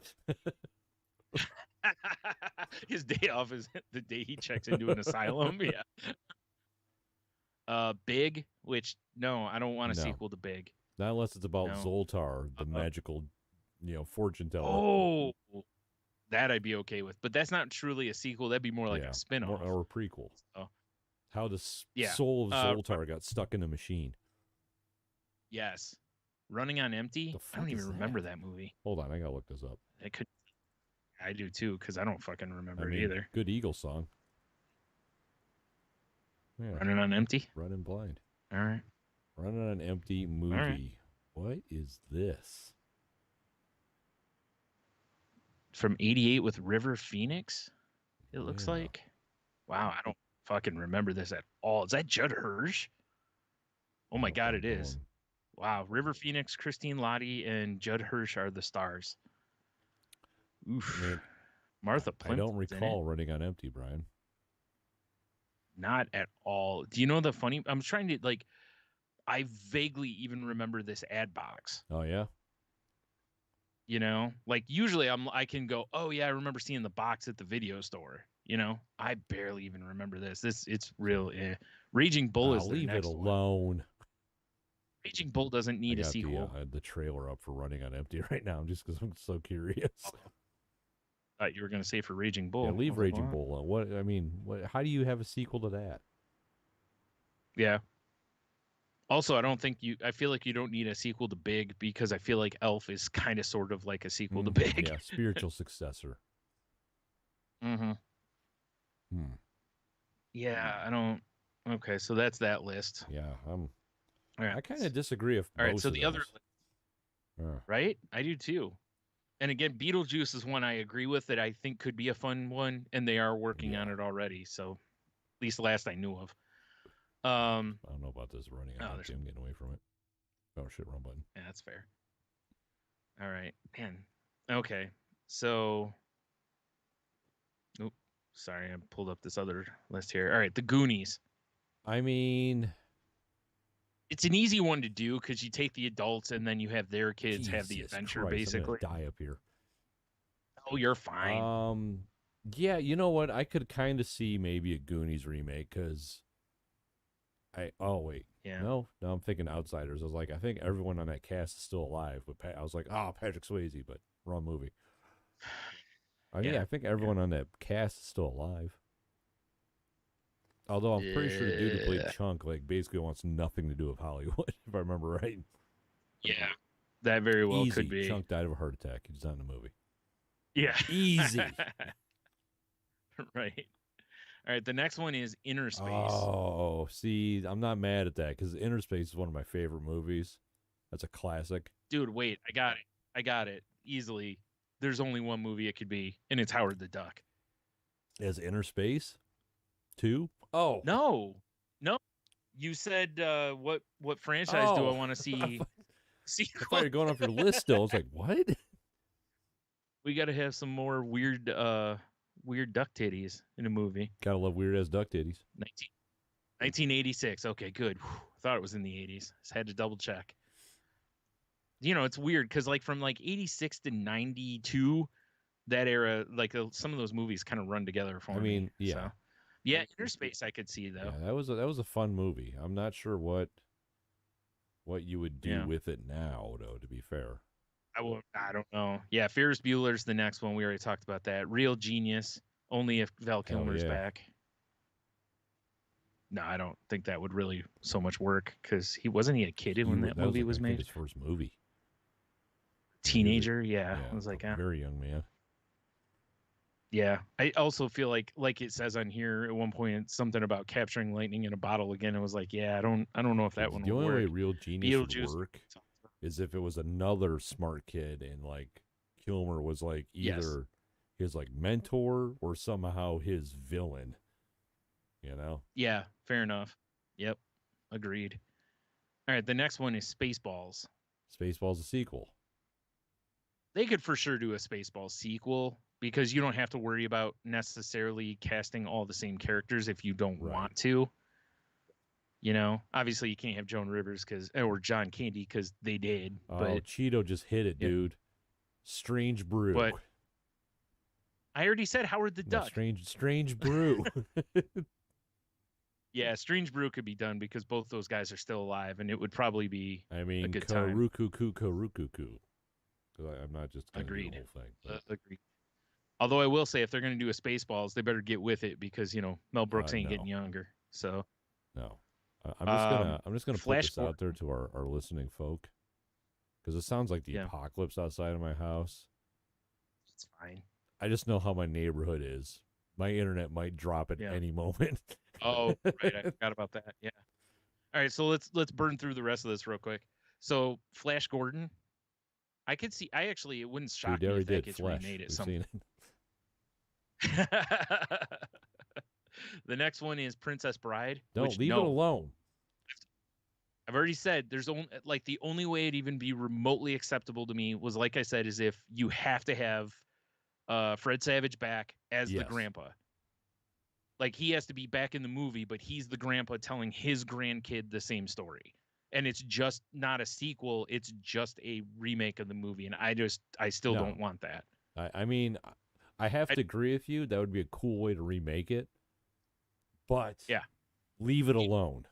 His day off is the day he checks into an asylum. Yeah. Big, which no, I don't want a sequel to Big. Not unless it's about Zoltar, the magical, fortune teller. Oh, that I'd be okay with, but that's not truly a sequel. That'd be more like a spin-off or a prequel. So, how the soul of Zoltar got stuck in a machine. Yes. Running on Empty? I don't even remember that movie. Hold on, I gotta look this up. I do too, because I don't fucking remember it either. Good Eagles song. Yeah. Running on Empty? Running Blind. All right. Running on Empty movie. Right. What is this? From 88 with River Phoenix, it looks like. Wow, I don't fucking remember this at all. Is that Judd Hirsch? Oh my God, it is. Wow, River Phoenix, Christine Lottie, and Judd Hirsch are the stars. Oof. Martha Plimpton. I don't recall Running on Empty, Brian. Not at all. Do you know the funny? I'm trying to I vaguely even remember this ad box. Oh yeah. You know, like usually I can go, oh yeah, I remember seeing the box at the video store. You know, I barely even remember this. It's real. Raging Bull is leave it alone. One. Raging Bull doesn't need a sequel. I had the trailer up for Running on Empty right now, just because I'm so curious. You were going to say for Raging Bull. Yeah, leave Raging Bull alone. What I mean, how do you have a sequel to that? Yeah. Also, I feel like you don't need a sequel to Big, because I feel like Elf is kind of sort of like a sequel to Big. Yeah, spiritual successor. Mm-hmm. Yeah, I don't. Okay, so that's that list. Yeah, all right. I kind of disagree. All right, so the other list, right? I do too. And again, Beetlejuice is one I agree with that I think could be a fun one, and they are working on it already. So, at least last I knew of. I don't know about this Running on Empty. I'm getting away from it. Oh shit, wrong button. Yeah, that's fair. All right, man. Okay, so. Sorry, I pulled up this other list here. All right, The Goonies. I mean, it's an easy one to do because you take the adults and then you have their kids have the adventure, basically. I'm gonna die up here. Oh, you're fine. Yeah, you know what? I could kind of see maybe a Goonies remake because no, I'm thinking Outsiders. I was like, I think everyone on that cast is still alive, but I was like, Patrick Swayze, but wrong movie. I think everyone on that cast is still alive. Although I'm pretty sure the dude who played Chunk basically wants nothing to do with Hollywood, if I remember right. Yeah, that very well could be. Chunk died of a heart attack. He's not in the movie. Yeah. Easy. Right. All right, the next one is Inner Space. Oh, see, I'm not mad at that because Inner Space is one of my favorite movies. That's a classic. Dude, wait, I got it. Easily. There's only one movie it could be, and it's Howard the Duck. As Inner Space 2? Oh. No. You said what franchise do I want to see? I thought you were going off your list still. I was like, what? We got to have some more weird duck titties in a movie. Gotta love weird ass duck titties. 1986. Okay, good. Whew. I thought it was in the 80s. Just had to double check. You know, it's weird because from 86 to 92, that era, some of those movies kind of run together for me. I mean, yeah. So. Yeah, Inner Space I could see though. Yeah, that was a fun movie. I'm not sure what you would do with it now, though, to be fair. I don't know. Yeah, Ferris Bueller's the next one. We already talked about that. Real Genius, only if Val Kilmer's back. No, I don't think that would really so much work because wasn't he a kid when that movie was made? His first movie. Teenager, yeah. I was like, very young man. Yeah, I also feel like it says on here at one point it's something about capturing lightning in a bottle again. It was like, yeah, I don't know if that one The would only way work. Real Genius would Beetlejuice. work is if it was another smart kid and like Kilmer was like Yes. either his like mentor or somehow his villain. You know? Yeah, fair enough. Yep, agreed. All right, the next one is Spaceballs. Spaceballs a sequel. They could for sure do a Spaceballs sequel because you don't have to worry about necessarily casting all the same characters if you don't want to. You know, obviously you can't have Joan Rivers or John Candy because they did. Oh, but Cheeto just hit it, dude. Strange brew. But I already said Howard the Duck. Strange brew. Yeah, Strange Brew could be done because both those guys are still alive, and it would probably be a good time. Karukuku. I'm not just going to do the whole thing. Agreed. Although I will say, if they're going to do a Spaceballs, they better get with it because Mel Brooks ain't getting younger. So no, I'm just gonna put this out there to our listening folk because it sounds like the apocalypse outside of my house. It's fine. I just know how my neighborhood is. My internet might drop at any moment. Oh, right. I forgot about that. Yeah. All right. So let's burn through the rest of this real quick. So Flash Gordon, I could see. It wouldn't shock me if that gets remade at some point. The next one is Princess Bride. Leave it alone. I've already said there's only the only way it'd even be remotely acceptable to me was, like I said, is if you have to have Fred Savage back as the grandpa. Like, he has to be back in the movie, but he's the grandpa telling his grandkid the same story. And it's just not a sequel. It's just a remake of the movie. And I still don't want that. I mean, I have to agree with you. That would be a cool way to remake it. But leave it alone.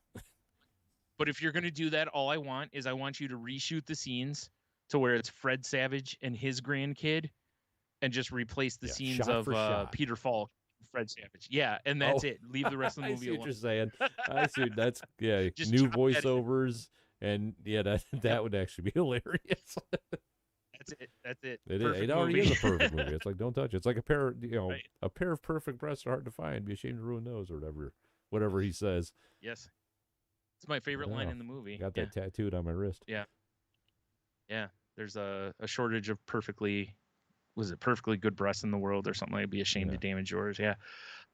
But if you're going to do that, all I want is I want you to reshoot the scenes to where it's Fred Savage and his grandkid and just replace the scenes of Peter Falk. Fred Savage. Yeah, and that's it. Leave the rest of the movie alone. I see what you're saying. I see. That's new voiceovers, and that would actually be hilarious. That's it. It already is a perfect movie. It's like, don't touch it. It's like a pair of perfect breasts are hard to find. Be ashamed to ruin those, or whatever he says. Yes, it's my favorite line in the movie. Got that tattooed on my wrist. Yeah. There's a shortage of perfectly good breasts in the world or something. I'd be ashamed to damage yours. Yeah.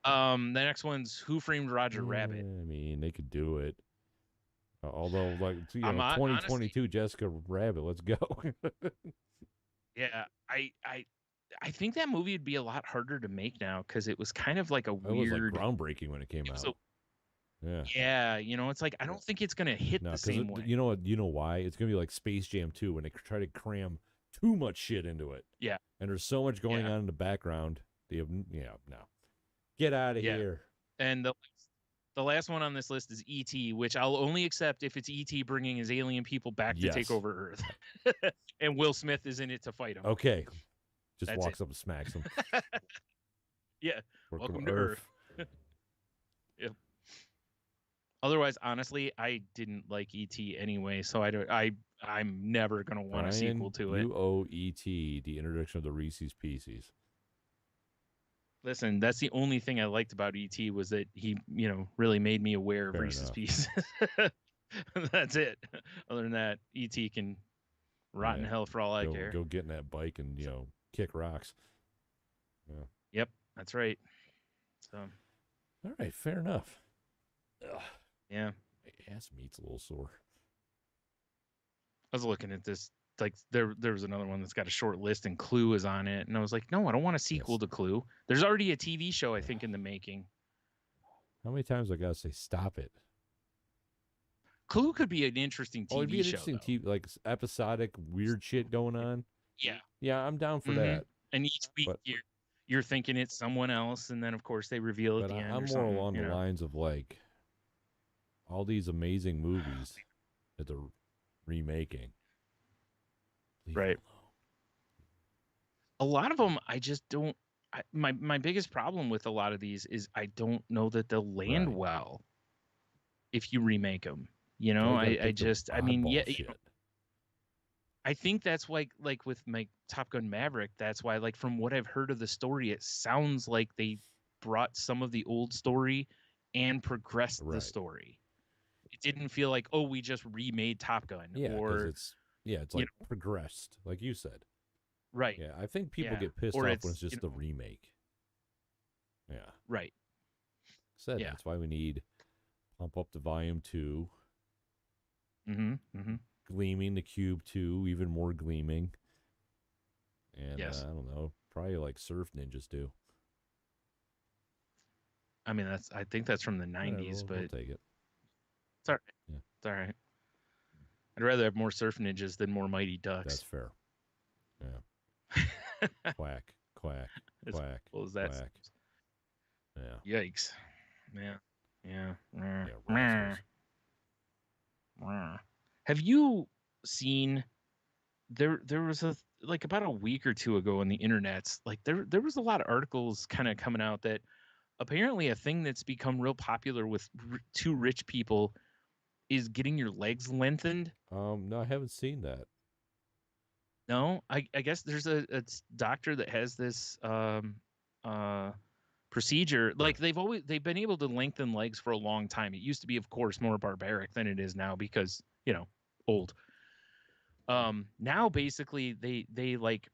The next one's Who Framed Roger Rabbit. I mean, they could do it. Although, 2022 honestly, Jessica Rabbit, let's go. Yeah, I think that movie would be a lot harder to make now because it was kind of like a weird. It was groundbreaking when it came out. Yeah, it's like I don't think it's gonna hit the same way. You know why? It's gonna be like Space Jam 2 when they try to cram too much shit into it. Yeah. And there's so much going on in the background. No. Get out of here. And the last one on this list is E.T., which I'll only accept if it's E.T. bringing his alien people back to take over Earth. And Will Smith is in it to fight him. Okay. Just walks up and smacks him. Yeah. Welcome to Earth. Yep. Otherwise, honestly, I didn't like E.T. anyway, so I'm never going to want a sequel to it. You owe E.T. the introduction of the Reese's Pieces. Listen, that's the only thing I liked about E.T. was that he, really made me aware of Reese's Pieces. That's it. Other than that, E.T. can rot in hell for all I care. Go get in that bike and, kick rocks. Yeah. Yep, that's right. So. All right, fair enough. Ugh. Yeah. My ass meat's a little sore. I was looking at this, like there was another one that's got a short list and Clue is on it. And I was like, no, I don't want a sequel to Clue. There's already a TV show, I think, in the making. How many times I got to say, stop it? Clue could be an interesting TV show. It'd be an interesting TV, like episodic weird shit going on. Yeah. Yeah, I'm down for that. And each week you're thinking it's someone else. And then, of course, they reveal at the end. I'm more along the lines of like all these amazing movies that they're remaking. Right. A lot of them, I just don't. My biggest problem with a lot of these is I don't know that they'll land well if you remake them. I mean, I think that's why, like with my Top Gun Maverick, that's why, like from what I've heard of the story, it sounds like they brought some of the old story and progressed the Right. story. It didn't feel like, oh, we just remade Top Gun, Yeah, because or it's you like know, progressed, like you said. right, Yeah, I think people yeah, get pissed or off when it's it's just the remake. Yeah. right, Said yeah, that's why we need Pump Up the Volume 2, mm-hmm. Gleaming the Cube 2, even more gleaming. And Yes. I don't know, probably like Surf Ninjas do. I mean, I think that's from the Whatever, '90s, we'll but take it. it's all right. Yeah, It's all right. I'd rather have more Surf Ninjas than more Mighty that's Ducks. fair. Yeah. Quack, quack, As quack, cool as that. quack. Yeah. Yikes. Yeah. Yeah. Yeah, rascals. Have you seen there was a like about a week or two ago on the internets, like there was a lot of articles kind of coming out that apparently a thing that's become real popular with two rich people is getting your legs lengthened. No, I haven't seen that. No, I guess there's a doctor that has this uh procedure. Like they've been able to lengthen legs for a long time. It used to be, of course, more barbaric than it is now because, old. Now basically they like,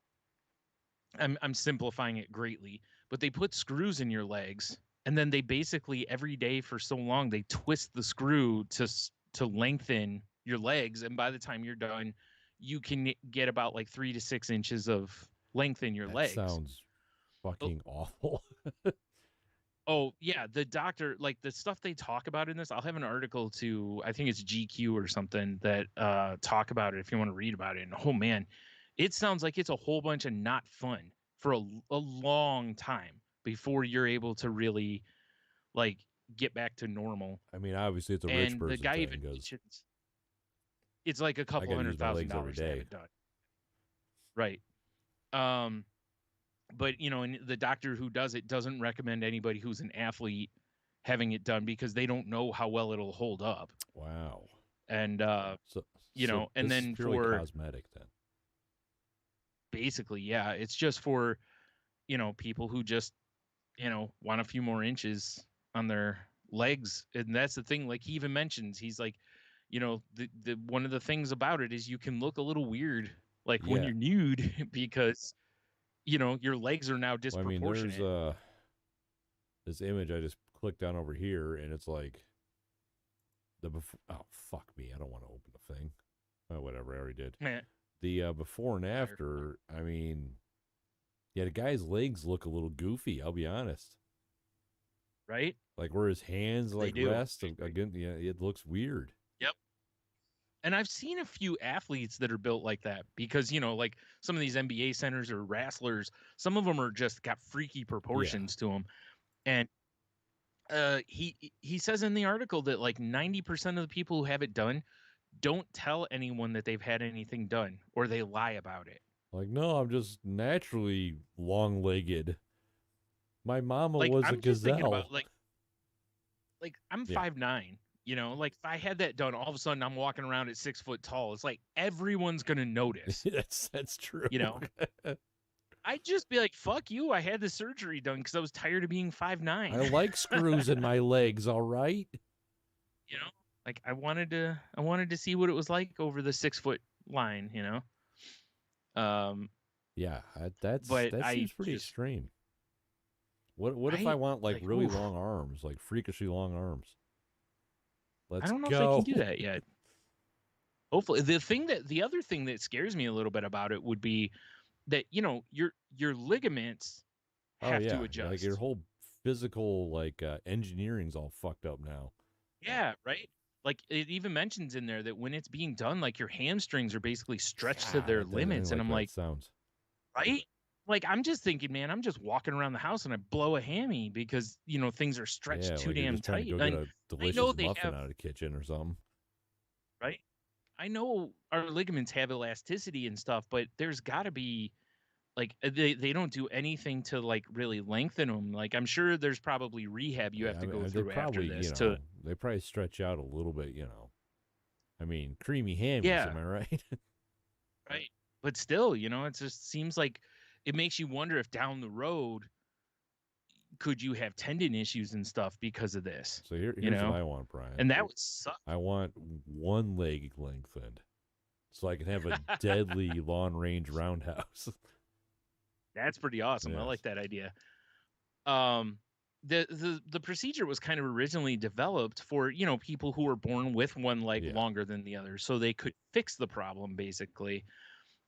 I'm simplifying it greatly, but they put screws in your legs, and then they basically every day for so long they twist the screw to lengthen your legs, and by the time you're done, you can get about like 3 to 6 inches of length in your That legs. sounds Oh, fucking awful. oh yeah, the doctor, like the stuff they talk about in this, I'll have an article to, I think it's GQ or something, that talk about it if you want to read about it. And oh man, it sounds like it's a whole bunch of not fun for a long time before you're able to really like get back to normal. I mean, obviously it's a rich And the person guy thing even because mentions it's like a I couple got to use hundred my thousand legs every dollars to have day. it done. Right. Um, but and the doctor who does it doesn't recommend anybody who's an athlete having it done because they don't know how well it'll hold up. Wow. And So and this is then purely for cosmetic then. basically, yeah, it's just for people who just want a few more inches on their legs. And that's the thing, like he even mentions, he's like, the one of the things about it is you can look a little weird like when Yeah. you're nude because your legs are now Well, I mean, there's disproportionate. this image I just clicked on over here, and it's like oh fuck me, I don't want to open the thing. Oh, whatever, I already did. The before and after. I mean, yeah, the guy's legs look a little goofy. I'll be honest. Right? Like where his hands They like do. rest again. Yeah, it looks weird. Yep. And I've seen a few athletes that are built like that because, like some of these NBA centers or wrestlers, some of them are just got freaky Yeah. proportions to them. And he says in the article that like 90% of the people who have it done don't tell anyone that they've had anything done, or they lie about it. Like, no, I'm just naturally long-legged. My mama Like was a I'm just thinking gazelle. about like I'm Yeah. 5'9", like if I had that done, all of a sudden I'm walking around at 6 foot tall. It's like everyone's gonna notice. That's true. I'd just be like, fuck you. I had the surgery done because I was tired of being 5'9". I like screws in my legs, all right? Like I wanted to see what it was like over the 6 foot line, Yeah, that but seems pretty extreme. What if I I want like like, really oof. long arms, like freakishly long arms? I Let's don't know if they go. can do that yet. Hopefully, the other thing that scares me a little bit about it would be that your ligaments Oh have yeah, to like your adjust. whole physical like engineering's all fucked up now. Yeah, right. Like it even mentions in there that when it's being done, like your hamstrings are basically stretched to God, their I didn't limits, and like I'm that like, sounds. right? Like I'm just thinking, man, I'm just walking around the house and I blow a hammy because things are stretched Yeah, too like you're damn just trying to tight. go get And a I delicious know they muffin have, out of the kitchen or something. right? I know our ligaments have elasticity and stuff, but there's got to be like they don't do anything to like really lengthen them. Like I'm sure there's probably rehab you Yeah, have to I go mean, they through after probably, this to, they probably stretch out a little bit, I mean, creamy hammies, yeah, am I right? right. but still, you know, it just seems like it makes you wonder if down the road could you have tendon issues and stuff because of this. So here's know? what I want, Brian. And that would suck. I want one leg lengthened so I can have a deadly long range roundhouse. That's pretty awesome. Yes. I like that idea. The procedure was kind of originally developed for, you know, people who were born with one leg longer than the other, so they could fix the problem basically.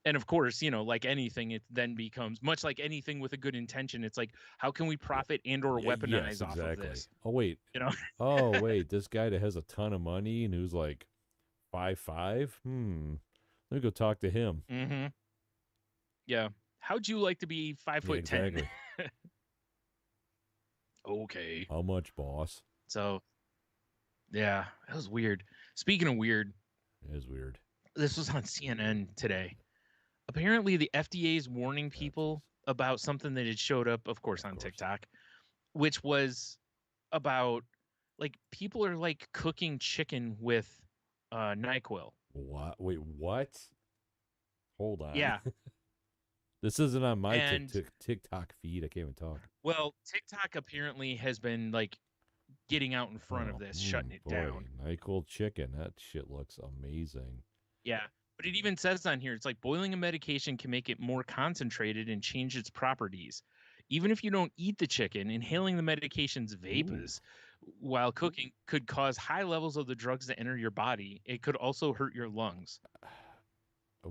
And of course, you know, like anything, it then becomes much like anything with a good intention. It's like, how can we profit and or weaponize off of this? Oh wait, you know. Oh wait, this guy that has a ton of money and who's like 5'5". Let me go talk to him. Mm-hmm. Yeah. How'd you like to be 5'10"? Exactly. Okay. How much, boss? So, yeah, that was weird. Speaking of weird, it is weird. This was on CNN today. Apparently, the FDA is warning people about something that had showed up, of course, on TikTok, which was about like people are like cooking chicken with Nyquil. What? Wait, what? Hold on. Yeah. This isn't on my TikTok feed. I can't even talk. Well, TikTok apparently has been like getting out in front of this, shutting it down. Nyquil chicken. That shit looks amazing. Yeah. But it even says on here, it's like boiling a medication can make it more concentrated and change its properties. Even if you don't eat the chicken, inhaling the medication's vapors while cooking could cause high levels of the drugs that enter your body. It could also hurt your lungs.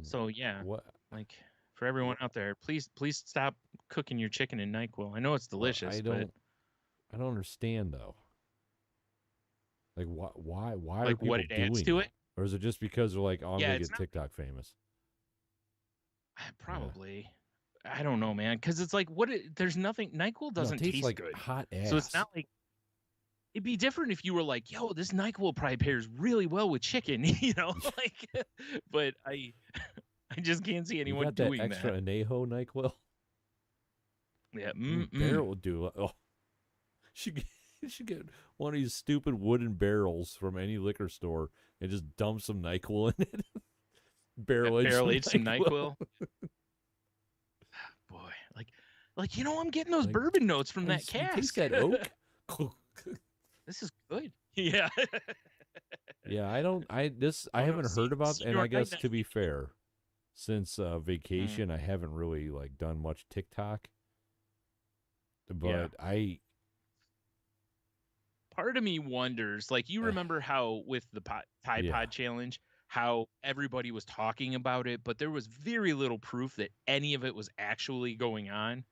So, yeah. What? Like, for everyone out there, please stop cooking your chicken in NyQuil. I know it's delicious, but I don't understand, though. Like, why like are people what it adds doing to it? Or is it just because they're like, oh, I'm going to get TikTok famous? Probably. Yeah. I don't know, man. Because it's like, there's nothing. NyQuil doesn't taste like good. Hot ass. So it's not like. It'd be different if you were like, yo, this NyQuil probably pairs really well with chicken, you know? Like, but I just can't see anyone doing that. Extra Anejo NyQuil? Yeah. Barrel do. Oh. She should get one of these stupid wooden barrels from any liquor store and just dump some NyQuil in it. Barrel age some NyQuil. Boy, like you know, I'm getting those bourbon notes from that cask. Taste that oak? This is good. Yeah. Yeah, I haven't heard about, and I guess to be fair, since vacation, I haven't really like done much TikTok. But part of me wonders, like, you remember how with the Tide Pod challenge, how everybody was talking about it, but there was very little proof that any of it was actually going on.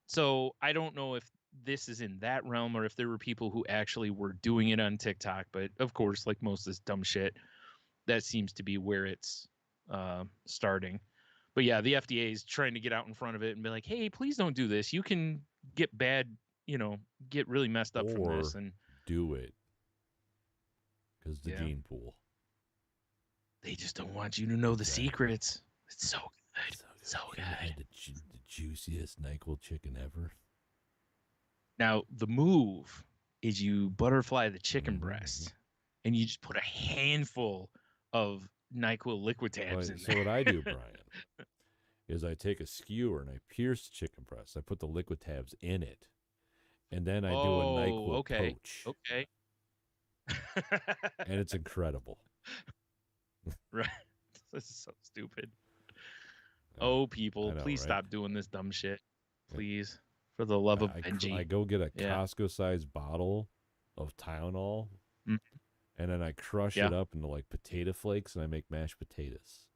So I don't know if this is in that realm or if there were people who actually were doing it on TikTok. But of course, like most of this dumb shit, that seems to be where it's starting. But yeah, the FDA is trying to get out in front of it and be like, hey, please don't do this. You can get bad, you know, get really messed up from this. And do it. Because the gene pool. They just don't want you to know the secrets. It's so good. So good. I had the juiciest NyQuil chicken ever. Now, the move is you butterfly the chicken breast, and you just put a handful of NyQuil liquid tabs in there. So what I do, Brian, is I take a skewer and I pierce the chicken breast. I put the liquid tabs in it, and then I do a NyQuil poach. Okay. And it's incredible. Right. This is so stupid. Oh, people, please stop doing this dumb shit. Please. For the love of Benji. I go get a Costco-sized bottle of Tylenol, and then I crush it up into like potato flakes, and I make mashed potatoes.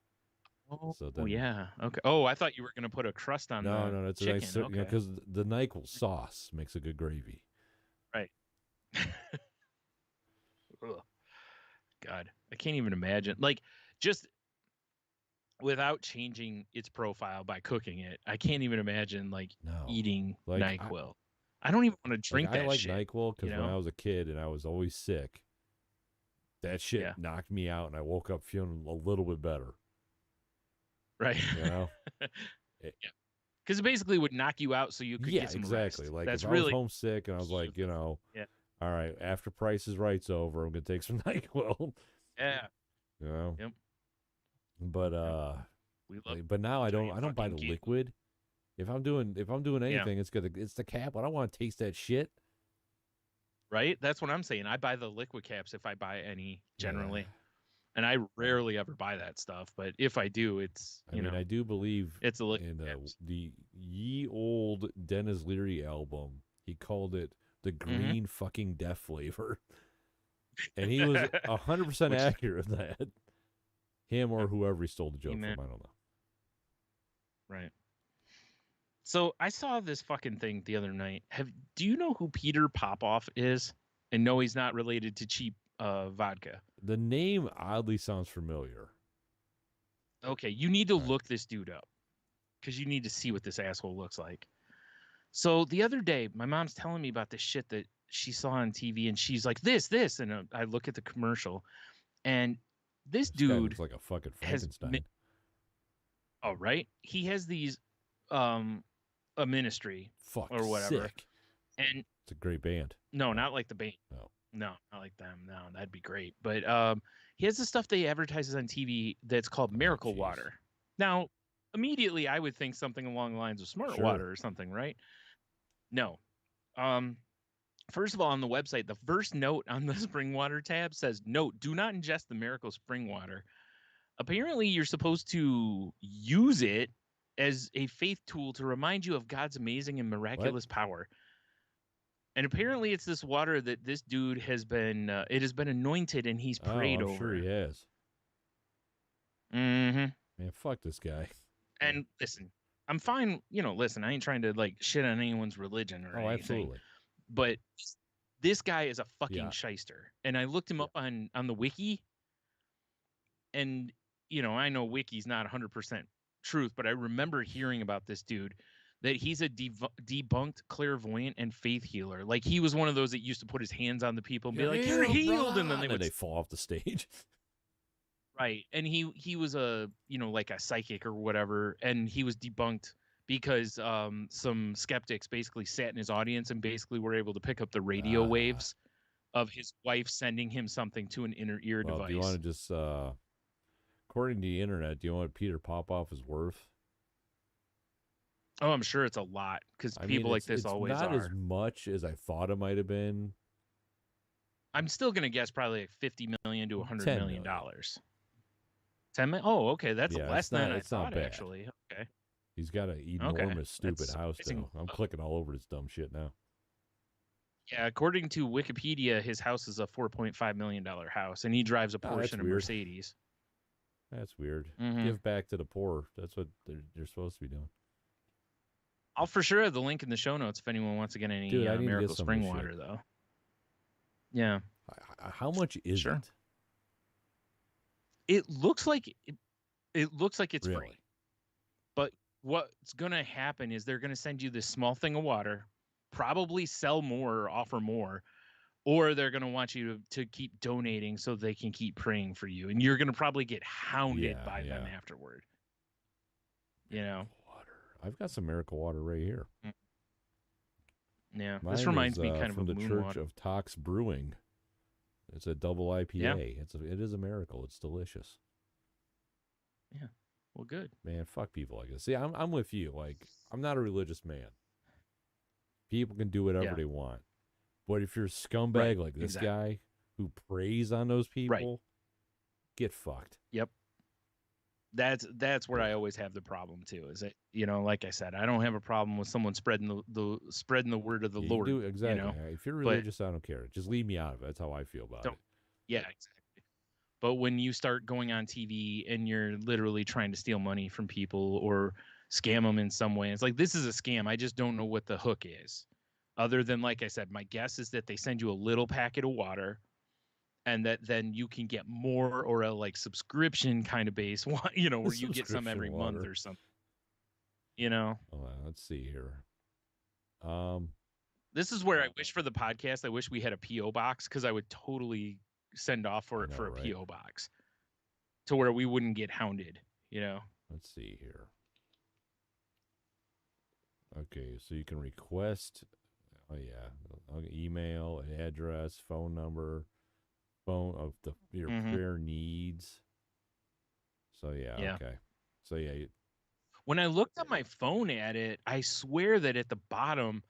Oh, yeah. Okay. Oh, I thought you were going to put a crust on No, it's chicken. nice, because the NyQuil sauce makes a good gravy. Right. God, I can't even imagine. Like, just without changing its profile by cooking it, I can't even imagine eating NyQuil. I don't even want to drink that shit. I like NyQuil because when I was a kid and I was always sick, that shit knocked me out, and I woke up feeling a little bit better. Right. You know? Because it basically would knock you out so you could get some exactly. rest. Like, that's if really I was homesick and I was like, you know, all right, after Price is Right's over, I'm going to take some NyQuil. Yeah. You know? Yep. But We love But now I don't. giant I don't buy fucking the cake. liquid. If I'm doing Yeah. anything, it's the cap. I don't want to taste that shit. Right? That's what I'm saying. I buy the liquid caps if I buy any Yeah. generally. And I rarely ever buy that stuff, but if I do, it's, I mean, I do believe it's the liquid in caps. the ye old Dennis Leary album. He called it the Mhm. green fucking death flavor, and he was 100% Which is accurate with that. Him or whoever he stole the joke amen. from, I don't know. Right. So I saw this fucking thing the other night. Do you know who Peter Popoff is? And no, he's not related to cheap vodka. The name oddly sounds familiar. Okay, you need to All right. look this dude up because you need to see what this asshole looks like. So the other day, my mom's telling me about this shit that she saw on TV, and she's like, this, and I look at the commercial, and this This guy dude looks like a fucking has, Frankenstein. oh right, he has these, a ministry Fuck, or whatever, sick. and It's a great band. no, not like the band. No. No, not like them. No, that'd be great. But he has the stuff they advertises on TV that's called Oh, Miracle jeez. Water. Now, immediately I would think something along the lines of Smart Sure. Water or something, right? No. Um, First of all, on the website, the first note on the spring water tab says, "Note: do not ingest the Miracle Spring Water." Apparently, you're supposed to use it as a faith tool to remind you of God's amazing and What? miraculous power. And apparently, it's this water that this dude has been, it has been anointed and he's Oh, prayed I'm sure over. he has. Mm-hmm. Man, fuck this guy. And listen, I'm fine. Listen, I ain't trying to like shit on anyone's religion or Oh, anything, absolutely. but this guy is a fucking Yeah. shyster. And I looked him up on the wiki, and I know wiki's not 100% truth, but I remember hearing about this dude that he's a debunked clairvoyant and faith healer. Like he was one of those that used to put his hands on the people and be like, "You're healed," and then they would fall off the stage. right. And he was a like a psychic or whatever, and he was debunked because some skeptics basically sat in his audience and basically were able to pick up the radio waves of his wife sending him something to an inner ear Well, device. do you want to just, according to the internet, do you know what Peter Popoff is worth? Oh, I'm sure it's a lot because people like this always not are. as much as I thought it might have been. I'm still gonna guess probably like $50 million to $100 million. $10 $10 million? Oh, okay, that's Yeah, less than I it's not thought bad. actually. Okay. He's got an enormous, stupid house, though. I'm clicking all over this dumb shit now. Yeah, according to Wikipedia, his house is a $4.5 million house, and he drives a Porsche and a Mercedes. That's weird. Give back to the poor. That's what they're supposed to be doing. I'll for sure have the link in the show notes if anyone wants to get any Miracle Spring Water, though. Yeah. How much is it? It looks like it's really? free. But what's going to happen is they're going to send you this small thing of water, probably sell more or offer more, or they're going to want you to keep donating so they can keep praying for you. And you're going to probably get hounded by them afterward. Water. I've got some Miracle Water right here. Yeah. Mine this reminds me kind of from the Church water. of Tox Brewing. It's a double IPA. Yeah. It is a miracle. It's delicious. Yeah. Well, good. Man, fuck people like this. See, I'm with you. Like, I'm not a religious man. People can do whatever they want. But if you're a scumbag like this guy who preys on those people, get fucked. Yep. That's where I always have the problem too. Is it like I said, I don't have a problem with someone spreading the word of the Lord. You do, exactly. If you're religious, I don't care. Just leave me out of it. That's how I feel about it. Yeah, exactly. But when you start going on TV and you're literally trying to steal money from people or scam them in some way, it's like, this is a scam. I just don't know what the hook is. Other than, like I said, my guess is that they send you a little packet of water, and that then you can get more, or a like subscription kind of base, where you get some every month or something. Let's see here. This is where I wish for the podcast. I wish we had a PO box, because I would totally send off for a PO box to where we wouldn't get hounded. Let's see here. Okay, so you can request. Oh yeah, email, address, phone number, phone of your prayer needs. So yeah, okay. So yeah, When I looked on my phone at it, I swear that at the bottom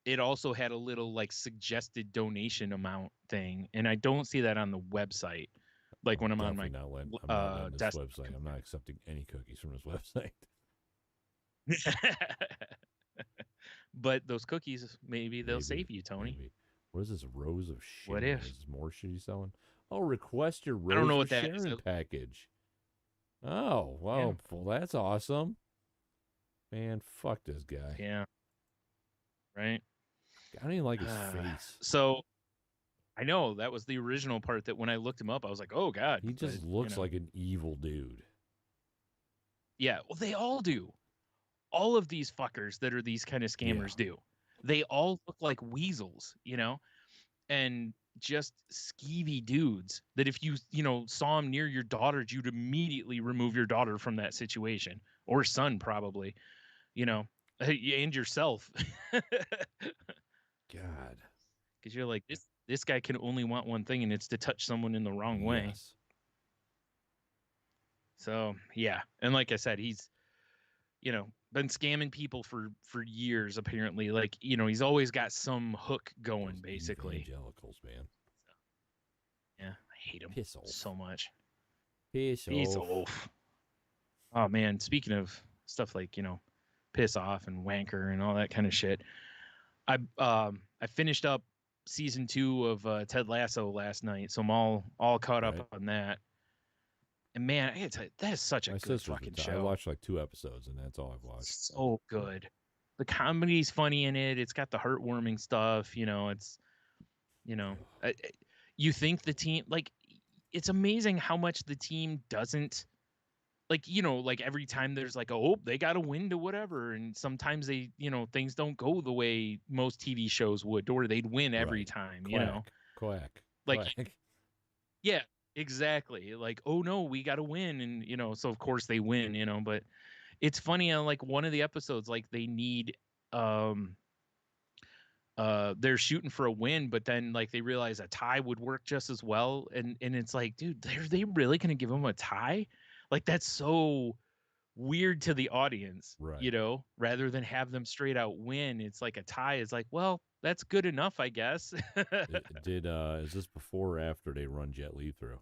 it also had a little like suggested donation amount thing, and I don't see that on the website. Like when I'm on my I'm not letting this desktop. website. I'm not accepting any cookies from this website. But those cookies, maybe they'll Maybe, save you, Tony. maybe. What is this Rose of What Sharon? if? Is this more shit he's selling? Oh, request your I don't know Rose of what that is. Sharon package. Oh, well, Yeah. well, that's awesome. Man, fuck this guy. Yeah. Right. I don't even like his face. So I know that was the original part that when I looked him up, I was like, oh God. He just looks like an evil dude. Yeah. Well, they all do. All of these fuckers that are these kind of scammers do. They all look like weasels, and just skeevy dudes that if you saw them near your daughter, you'd immediately remove your daughter from that situation, or son probably, and yourself. God. Because you're like, this guy can only want one thing, and it's to touch someone in the wrong way. So yeah, and like I said, he's been scamming people for years apparently. Like he's always got some hook going. Those basically evangelicals, man. So, yeah, I hate him so much. Piss off. Oh man, speaking of stuff like piss off and wanker and all that kind of shit, I finished up season 2 of Ted Lasso last night, so I'm all caught up on that. And man, I gotta tell you, that is such a good fucking show. I watched like 2 episodes, and that's all I've watched. So good. The comedy's funny in it. It's got the heartwarming stuff. It's, you think the team, like, it's amazing how much the team doesn't, like, like every time there's like, oh, they got to win to whatever. And sometimes they, things don't go the way most TV shows would, or they'd win every time, Quack. Like, yeah. Exactly. Like, oh no, we got to win. And, so of course they win, but it's funny on like one of the episodes, like they need, they're shooting for a win, but then like they realize a tie would work just as well. And it's like, dude, are they really going to give them a tie? Like, that's so weird to the audience, right. Rather than have them straight out win. It's like a tie is like, well, that's good enough, I guess. Is this before or after they run Jet Li through?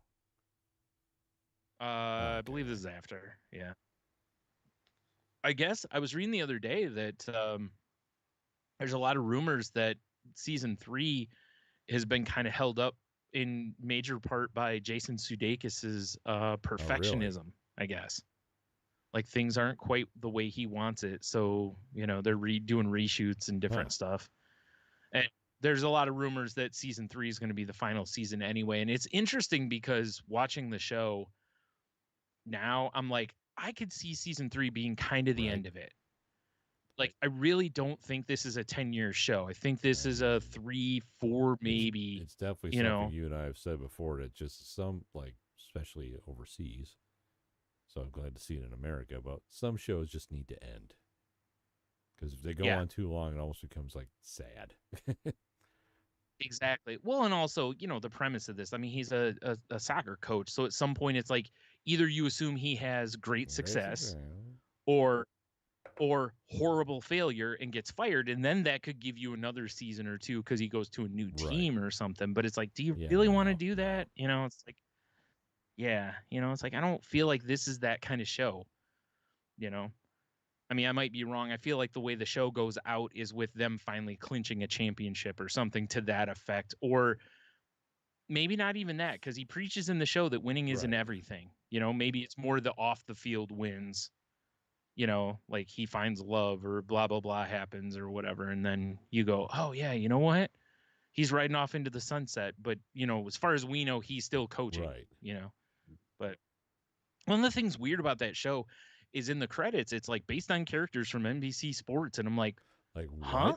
Okay. I believe this is after. Yeah. I guess I was reading the other day that there's a lot of rumors that season 3 has been kind of held up in major part by Jason Sudeikis's perfectionism, I guess. Like things aren't quite the way he wants it. So, they're doing reshoots and different stuff. And there's a lot of rumors that season 3 is going to be the final season anyway. And it's interesting because watching the show now, I'm like, I could see season 3 being kind of the end of it. Like, I really don't think this is a 10-year show. I think this is a 3-4 maybe. It's definitely something you and I have said before, that just some, like, especially overseas, so I'm glad to see it in America, but some shows just need to end. Because if they go on too long, it almost becomes, like, sad. Exactly. Well, and also, the premise of this, I mean, he's a soccer coach. So at some point, it's like either you assume he has great success or horrible failure and gets fired. And then that could give you another season or 2 because he goes to a new team or something. But it's like, do you really want to do that? It's like, it's like, I don't feel like this is that kind of show, I mean, I might be wrong. I feel like the way the show goes out is with them finally clinching a championship or something to that effect. Or maybe not even that, because he preaches in the show that winning isn't everything. Maybe it's more the off the field wins, like he finds love or blah, blah, blah happens or whatever. And then you go, oh, yeah, you know what? He's riding off into the sunset. But, as far as we know, he's still coaching, But one of the things weird about that show is in the credits, it's like based on characters from NBC Sports. And I'm like huh?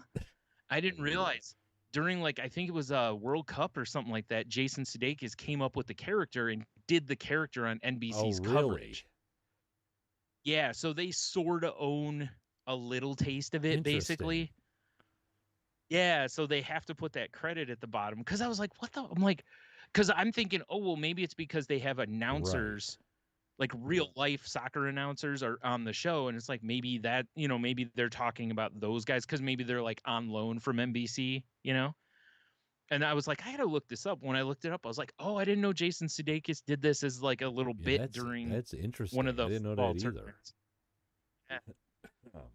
I didn't realize during like, I think it was a World Cup or something like that, Jason Sudeikis came up with the character and did the character on NBC's coverage. Yeah, so they sort of own a little taste of it, basically. Yeah, so they have to put that credit at the bottom. Because I was like, what the? I'm like, because I'm thinking, oh, well, maybe it's because they have announcers like real life soccer announcers are on the show, and it's like maybe that, you know, maybe they're talking about those guys because maybe they're like on loan from NBC, you know. And I was like, I gotta look this up. When I looked it up, I was like, oh, I didn't know Jason Sudeikis did this as like a little bit during that's one of interesting. I the didn't know fall that either. tournaments. Yeah.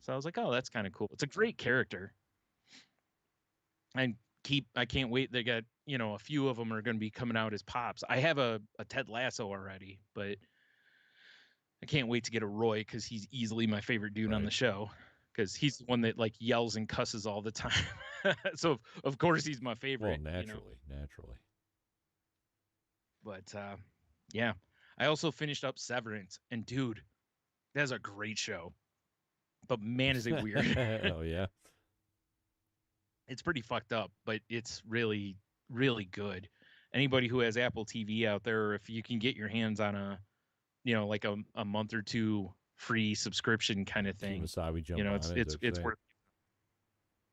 So I was like, oh, that's kind of cool. It's a great character. I can't wait. They got, you know, a few of them are going to be coming out as pops. I have a Ted Lasso already, but I can't wait to get a Roy because he's easily my favorite dude on the show, because he's the one that like yells and cusses all the time. So of course he's my favorite. Well, naturally. But yeah, I also finished up Severance, and dude, that's a great show. But man, is it weird. Oh yeah. It's pretty fucked up, but it's really, really good. Anybody who has Apple TV out there, if you can get your hands on a, you know, like a month or two free subscription kind of thing, Wasabi you know, it's worth.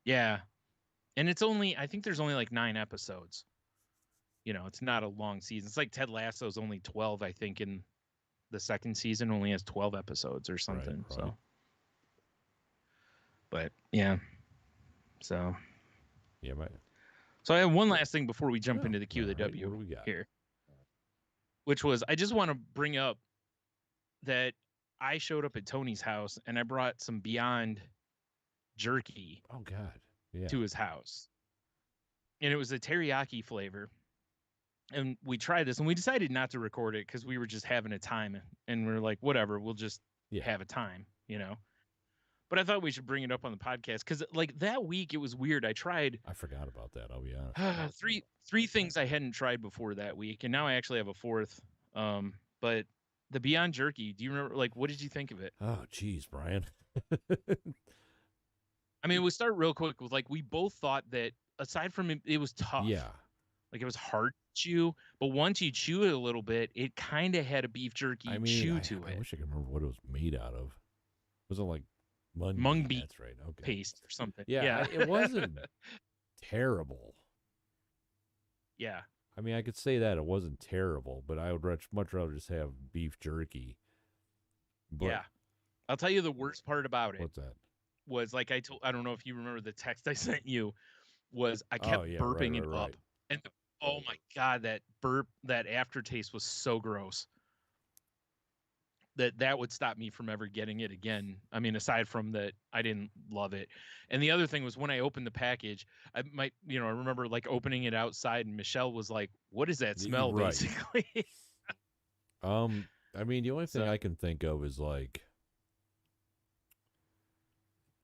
Yeah, and it's only, I think there's only like 9 episodes. You know, it's not a long season. It's like Ted Lasso's only 12, I think, in the second season only has 12 episodes or something. Right. So, but yeah, so. Yeah, So I have one last thing before we jump into the QoftheW what do we got here, which was, I just want to bring up that I showed up at Tony's house and I brought some Beyond Jerky. Oh God, yeah. To his house, and it was a teriyaki flavor. And we tried this, and we decided not to record it because we were just having a time, and we're like, whatever, we'll just have a time, you know. But I thought we should bring it up on the podcast because, like, that week it was weird. I forgot about that. I'll be honest. Three things I hadn't tried before that week, and now I actually have a fourth. But the Beyond Jerky, do you remember? Like, what did you think of it? Oh, geez, Brian. I mean, we'll start real quick with, like, we both thought that aside from it was tough. Yeah. Like, it was hard to chew, but once you chew it a little bit, it kind of had a beef jerky chew to it. I wish I could remember what it was made out of. Was it like mung bean? That's right. Okay. Paste or something. Yeah. It wasn't terrible. Yeah. I mean, I could say that it wasn't terrible, but I would much rather just have beef jerky. But yeah. I'll tell you the worst part about it. What's that? Was like I don't know if you remember the text I sent you, was I kept burping it up. And oh my God, that burp, that aftertaste was so gross that would stop me from ever getting it again. I mean, aside from that, I didn't love it. And the other thing was when I opened the package, I remember like opening it outside and Michelle was like, what is that smell? Right. Basically. I mean, the only thing I can think of is like,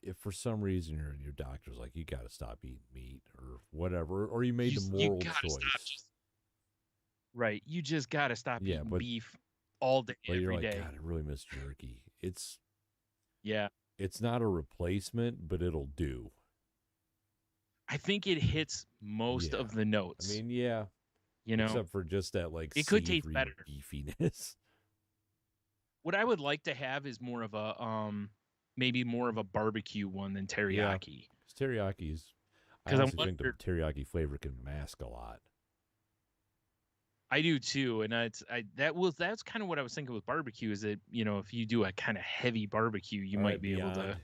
if for some reason your doctor's like, you got to stop eating meat or whatever, or you made the moral choice. Right. You just got to stop eating beef all day, every day. God, I really miss jerky. It's it's not a replacement, but it'll do. I think it hits most of the notes. I mean, yeah. You know, except for just that like it could taste better beefiness. What I would like to have is more of a maybe more of a barbecue one than teriyaki. Yeah, teriyaki's, I honestly think the teriyaki flavor can mask a lot. I do too, and that's kind of what I was thinking with barbecue. Is that, you know, if you do a kind of heavy barbecue, you might be able to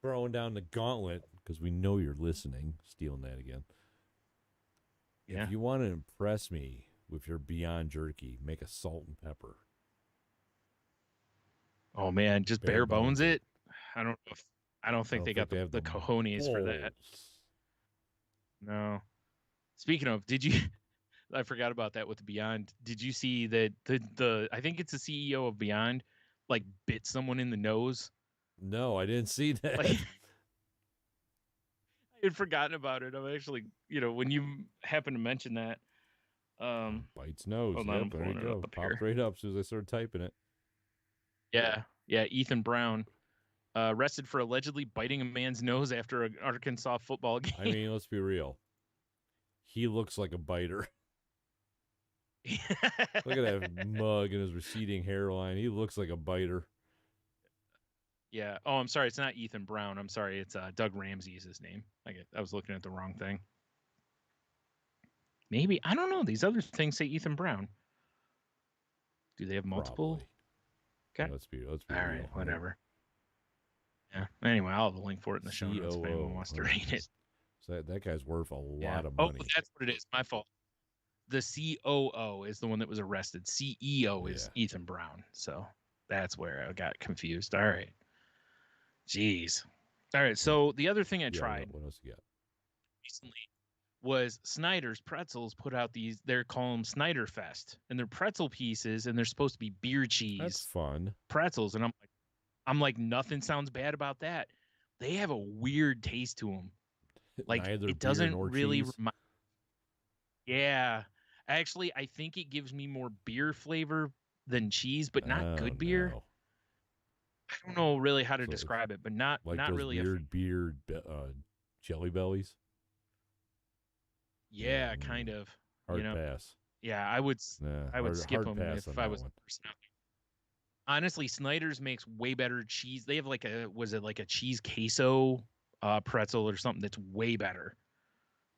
throwing down the gauntlet, because we know you're listening. Stealing that again. Yeah. If you want to impress me with your Beyond Jerky, make a salt and pepper. Oh man, just bare bones it. I don't think they got the cojones for that. No. Speaking of, did you? I forgot about that with the Beyond. Did you see that the I think it's the CEO of Beyond, like, bit someone in the nose? No, I didn't see that. Like, I had forgotten about it. I'm actually, you know, when you happen to mention that. Bites nose. Yep, there you go. Popped right up as soon as I started typing it. Yeah. Ethan Brown, arrested for allegedly biting a man's nose after an Arkansas football game. I mean, let's be real. He looks like a biter. Look at that mug and his receding hairline. He looks like a biter. Yeah. Oh, I'm sorry. It's not Ethan Brown. I'm sorry. It's Doug Ramsey is his name. I was looking at the wrong thing. Maybe. I don't know. These other things say Ethan Brown. Do they have multiple? Probably. Okay. Let's be All real. right, whatever. Yeah. Anyway, I'll have a link for it in the show notes if anyone wants to read it. So that guy's worth a lot of money. Oh, that's what it is. My fault. The COO is the one that was arrested. CEO is Ethan Brown. So that's where I got confused. All right. Jeez. All right. So the other thing I tried what else you got? recently was Snyder's Pretzels put out these, they're called them Snyderfest, and they're pretzel pieces, and they're supposed to be beer cheese. That's fun. Pretzels. And I'm like, nothing sounds bad about that. They have a weird taste to them. Like, neither it doesn't beer nor really cheese. Yeah. Actually, I think it gives me more beer flavor than cheese, but not good beer. No. I don't know really how to describe it, but not like not those really weird beer jelly bellies. Yeah, kind of. Hard pass. Yeah, I would skip them if I was the person out there. Honestly, Snyder's makes way better cheese. They have like a cheese queso pretzel or something that's way better.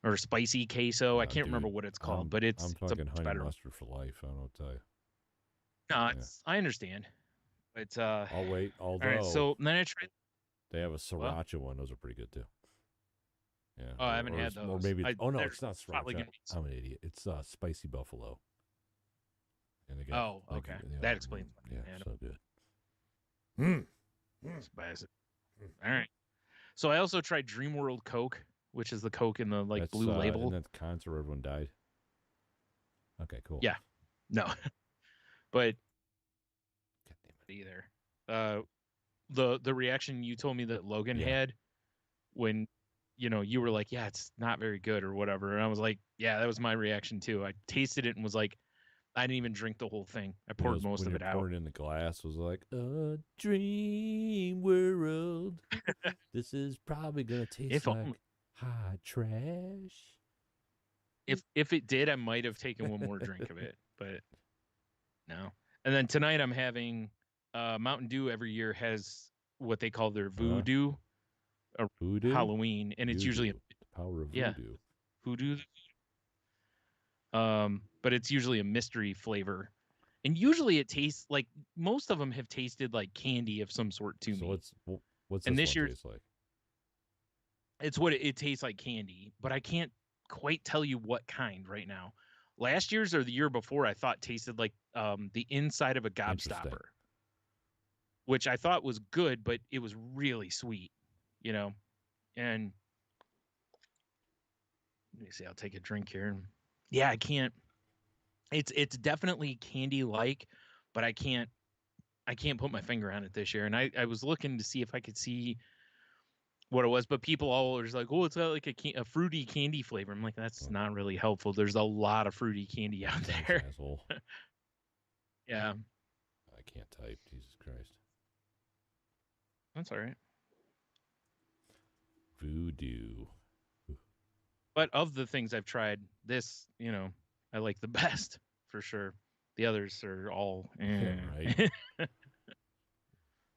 Or spicy queso. I can't remember what it's called, but it's fucking honey better. mustard for life. I don't know what to tell you. No, I understand. But I'll wait. Although, all right, so then I tried. They have a sriracha one. Those are pretty good too. Yeah. Oh, I haven't had those. Or maybe. No, it's not sriracha. I'm an idiot. It's spicy buffalo. And they got, okay. That explains. Yeah, so good. Spicy. All right. So I also tried Dreamworld Coke, which is the Coke in the blue label. And that's Cantera, everyone died. Okay, cool. Yeah. No. But either. The reaction you told me that Logan had when you were like, yeah, it's not very good or whatever. And I was like, yeah, that was my reaction too. I tasted it and was like, I didn't even drink the whole thing. I poured most of it out. Pouring in the glass was like a dream world. This is probably gonna taste like hot trash. If it did, I might have taken one more drink of it, but no. And then tonight I'm having Mountain Dew every year has what they call their VooDew, Halloween, and it's usually the power of VooDew. VooDew. But it's usually a mystery flavor, and usually it tastes like most of them have tasted like candy of some sort to me. What's this one taste like? It's what it tastes like, candy, but I can't quite tell you what kind right now. Last year's or the year before, I thought tasted like the inside of a gobstopper, which I thought was good, but it was really sweet, And let me see. I'll take a drink here. Yeah, I can't. It's definitely candy-like, but I can't put my finger on it this year. And I was looking to see if I could see what it was, but people always like, oh, it's got like a fruity candy flavor. I'm like, that's not really helpful. There's a lot of fruity candy out there. Asshole. Yeah. I can't type. Jesus Christ. That's all right. VooDew. But of the things I've tried, this, I like the best for sure. The others are all right.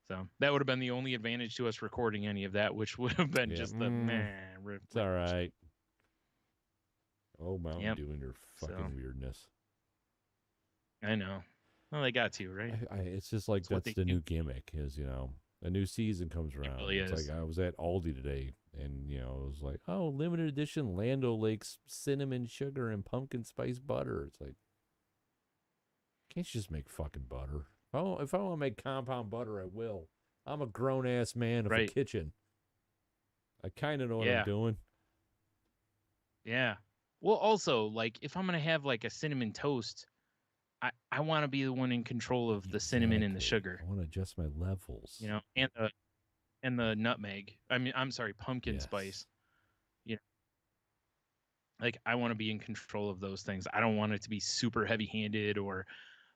So that would have been the only advantage to us recording any of that, which would have been just the It's all right. Oh, Mountain Dew and your fucking weirdness. I know. Well, they got to, right? It's just like that's the new gimmick is, a new season comes around. It's like I was at Aldi today and, it was like, oh, limited edition Land O'Lakes cinnamon sugar and pumpkin spice butter. It's like, can't you just make fucking butter? If I want to make compound butter, I will. I'm a grown-ass man of a kitchen. I kind of know what I'm doing. Yeah. Well, also, like, if I'm going to have, like, a cinnamon toast, I want to be the one in control of the cinnamon and the sugar. I want to adjust my levels. And the nutmeg. I mean, I'm sorry, pumpkin spice. Like, I want to be in control of those things. I don't want it to be super heavy-handed or...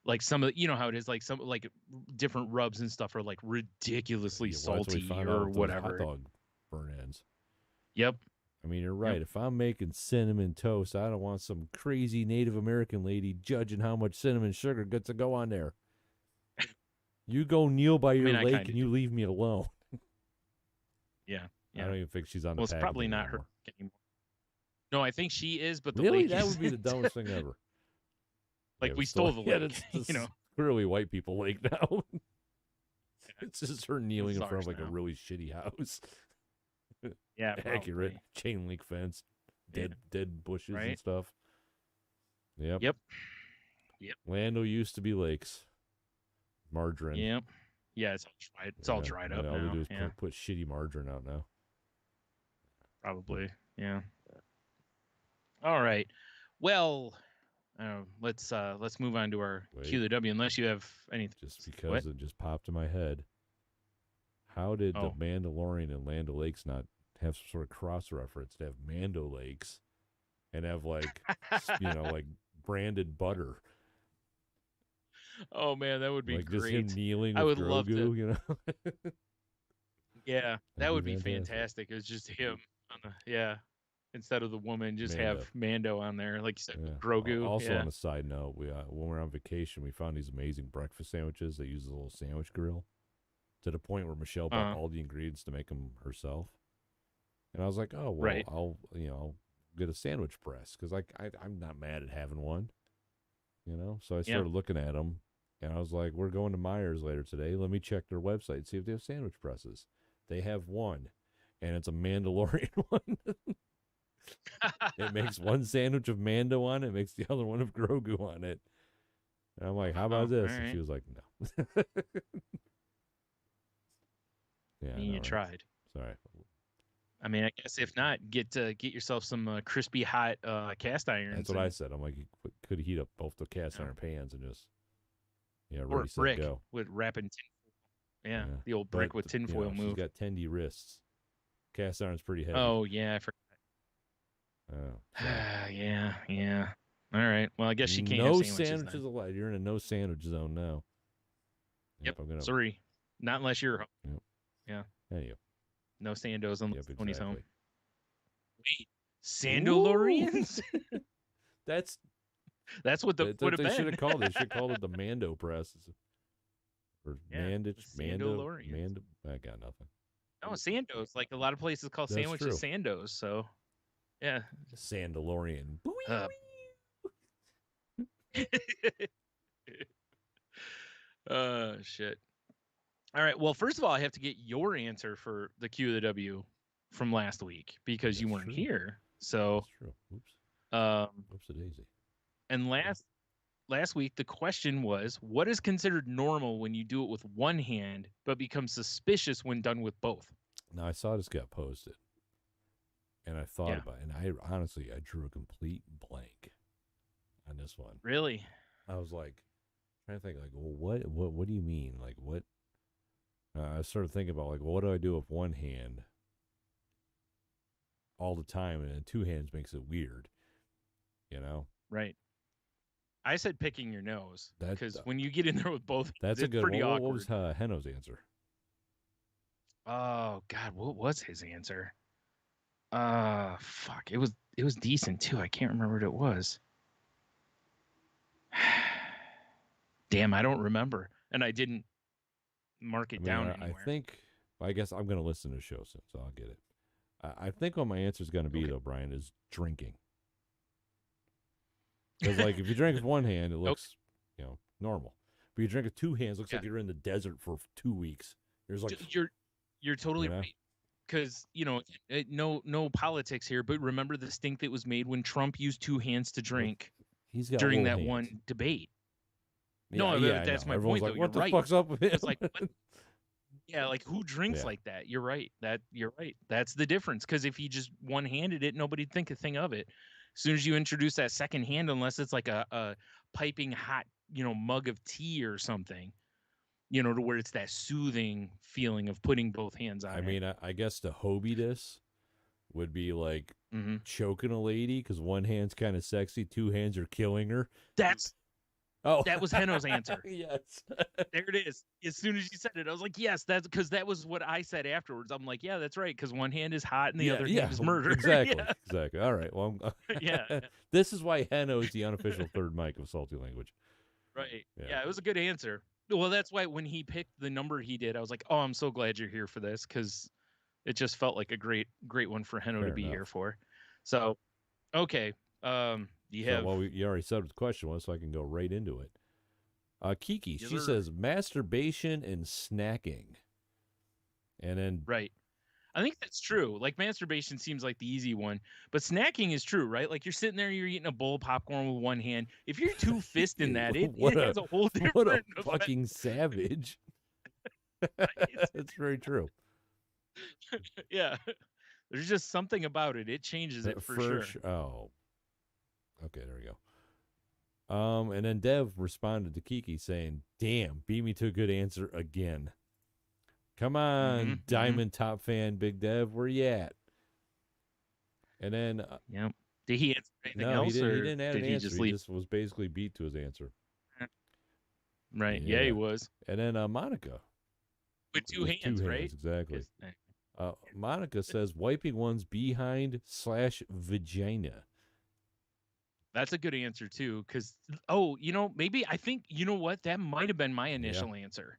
Like some of how it is, like some like different rubs and stuff are like ridiculously salty or whatever. Hot dog burn ends. Yep. I mean, you're right. Yep. If I'm making cinnamon toast, I don't want some crazy Native American lady judging how much cinnamon sugar gets to go on there. You go kneel by your lake and you leave me alone. Yeah. I don't even think she's on the packaging. Well, it's probably not her anymore. No, I think she is, but the really, lake that would be the dumbest thing ever. Like we stole the lake, clearly white people lake now. It's just her kneeling in front of like now. a really shitty house. Yeah, accurate. probably. Chain link fence, dead bushes Right? and stuff. Yep. Yep. Lando used to be lakes. Margarine. Yep. Yeah, it's all dried. It's all dried up all they now. do is Yeah, put shitty margarine out now. probably. Yeah. All right. Well, let's move on to our QoftheW. Unless you have anything. Just because it just popped in my head. How did the Mandalorian and Land O'Lakes not have some sort of cross reference to have Mando Lakes and have like like branded butter? Oh man, that would be like great. Just him kneeling. I would Grogu, love to. Yeah, that would be fantastic. It was just him on the instead of the woman, just have Mando on there, like you said, Grogu. Also, on a side note, we when we're on vacation, we found these amazing breakfast sandwiches. They use a little sandwich grill to the point where Michelle bought all the ingredients to make them herself. And I was like, oh well, I'll get a sandwich press because I'm not mad at having one. So I started looking at them, and I was like, we're going to Myers later today. Let me check their website and see if they have sandwich presses. They have one, and it's a Mandalorian one. It makes one sandwich of Mando on it. It makes the other one of Grogu on it. And I'm like, how about this? And she was like, no. You tried. Sorry. I mean, I guess if not, get yourself some crispy hot cast irons. That's what I said. I'm like, you could heat up both the cast iron pans and just or brick go with wrapping tin. Yeah, the old brick with tinfoil move. She's got tendy wrists. Cast iron's pretty heavy. Oh yeah, I forgot. Oh, yeah. All right. Well, I guess she can't. No have sandwiches allowed. You're in a no sandwich zone now. Yep. Sorry, not unless you're home. Yep. Yeah. Anyway. No Sandos unless Tony's home. Wait, Sandalorians? That's what the would have been. They should have called it. They should call it the Mando press. Or Mandich, Mando. I got nothing. No, Sandos. Like a lot of places call sandwiches Sandos. So, yeah. Sandalorian. Shit. All right. Well, first of all, I have to get your answer for the QoftheW from last week because you weren't here. So that's true. Oops. Oops, a daisy. And last week the question was, what is considered normal when you do it with one hand, but becomes suspicious when done with both? Now I saw this got posted, and I thought about it, and I honestly drew a complete blank on this one. Really? I was like trying to think, like, well, what do you mean? Like, what? I started thinking about, like, well, what do I do with one hand all the time, and then two hands makes it weird, Right. I said picking your nose because when you get in there with both, that's it's pretty awkward. What was Heno's answer? Oh God, what was his answer? Fuck. It was decent too. I can't remember what it was. Damn, I don't remember, and I didn't mark it down anywhere. I guess I'm going to listen to the show soon, so I'll get it. I think what my answer is going to be, though, Brian, is drinking. Because, like, if you drink with one hand, it looks, normal. But you drink with two hands, it looks like you're in the desert for 2 weeks. There's like you're totally right. Because no politics here, but remember the stink that was made when Trump used two hands to drink during that one debate. That's my point. Like, though. What you're the fuck's up with it? It's like, what? Yeah, like who drinks like that? You're right. You're right. That's the difference. Because if he just one-handed it, nobody'd think a thing of it. As soon as you introduce that second hand, unless it's like a piping hot, mug of tea or something, to where it's that soothing feeling of putting both hands on it. I mean, I guess the hobiness would be like choking a lady because one hand's kind of sexy, two hands are killing her. That was Heno's answer. Yes. There it is. As soon as you said it, I was like, yes, that's because that was what I said afterwards. I'm like, yeah, that's right. Because one hand is hot and the other hand is murder. Exactly. Exactly. All right. Well, yeah. This is why Heno is the unofficial third mic of Salty Language. Right. Yeah, it was a good answer. Well, that's why when he picked the number he did, I was like, oh, I'm so glad you're here for this because it just felt like a great one for Heno to be here for. So, okay. You already said what the question was, so I can go right into it. Kiki, Yes, she sir. says masturbation and snacking. And then Right. I think that's true. Like masturbation seems like the easy one, but snacking is true, right? Like you're sitting there, you're eating a bowl of popcorn with one hand. If you're two fisting that, it has a whole different what a effect. fucking savage. Right? That's very true. Yeah. There's just something about it. It changes it for sure. Oh. Okay, there we go. And then Dev responded to Kiki saying, "Damn, beat me to a good answer again. Come on, Diamond Top fan, Big Dev, where you at?" And then, yep. Did he answer anything no, else? he didn't add an answer. Just He leave? just was basically beat to his answer. Right. Yeah, he was. And then Monica. With two hands, right? Exactly. Monica says wiping one's behind/vagina. That's a good answer too, because maybe I think you know what, that might have been my initial answer.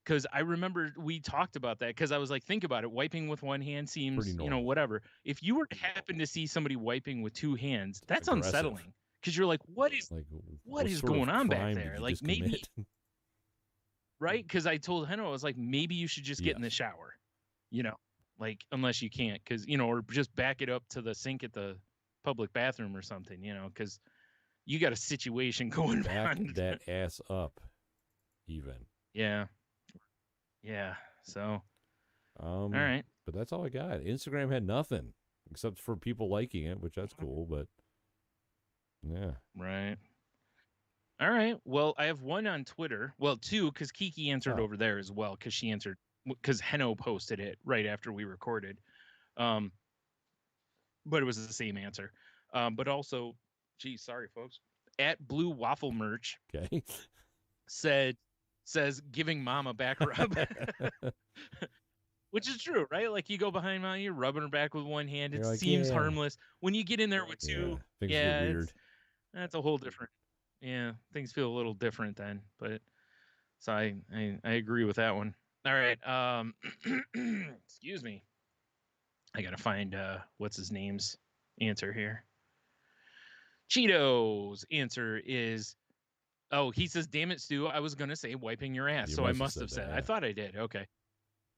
Because I remember we talked about that, because I was like, think about it, wiping with one hand seems, whatever. If you were to happen to see somebody wiping with two hands, that's unsettling. Because you're like, what is going on back there? Like maybe, right? Because I told Henno, I was like, maybe you should just get in the shower, like unless you can't, because or just back it up to the sink at the public bathroom or something, because you got a situation going back on. That ass up, even. Yeah. So, all right. But that's all I got. Instagram had nothing except for people liking it, which that's cool. But yeah. Right. All right. Well, I have one on Twitter. Well, two, because Kiki answered over there as well, because she answered, because Henno posted it right after we recorded. But it was the same answer. But also, geez, sorry, folks. At Blue Waffle Merch. Okay. Says giving mom a back rub. Which is true, right? Like you go behind mom, you're rubbing her back with one hand. It seems harmless. When you get in there with two, things get weird. That's a whole different. Yeah, things feel a little different then. But so I agree with that one. All right. Excuse me. I gotta find what's his name's answer here. Cheeto's answer is, he says, "Damn it, Stu, I was gonna say wiping your ass." So I must have said. I thought I did. Okay.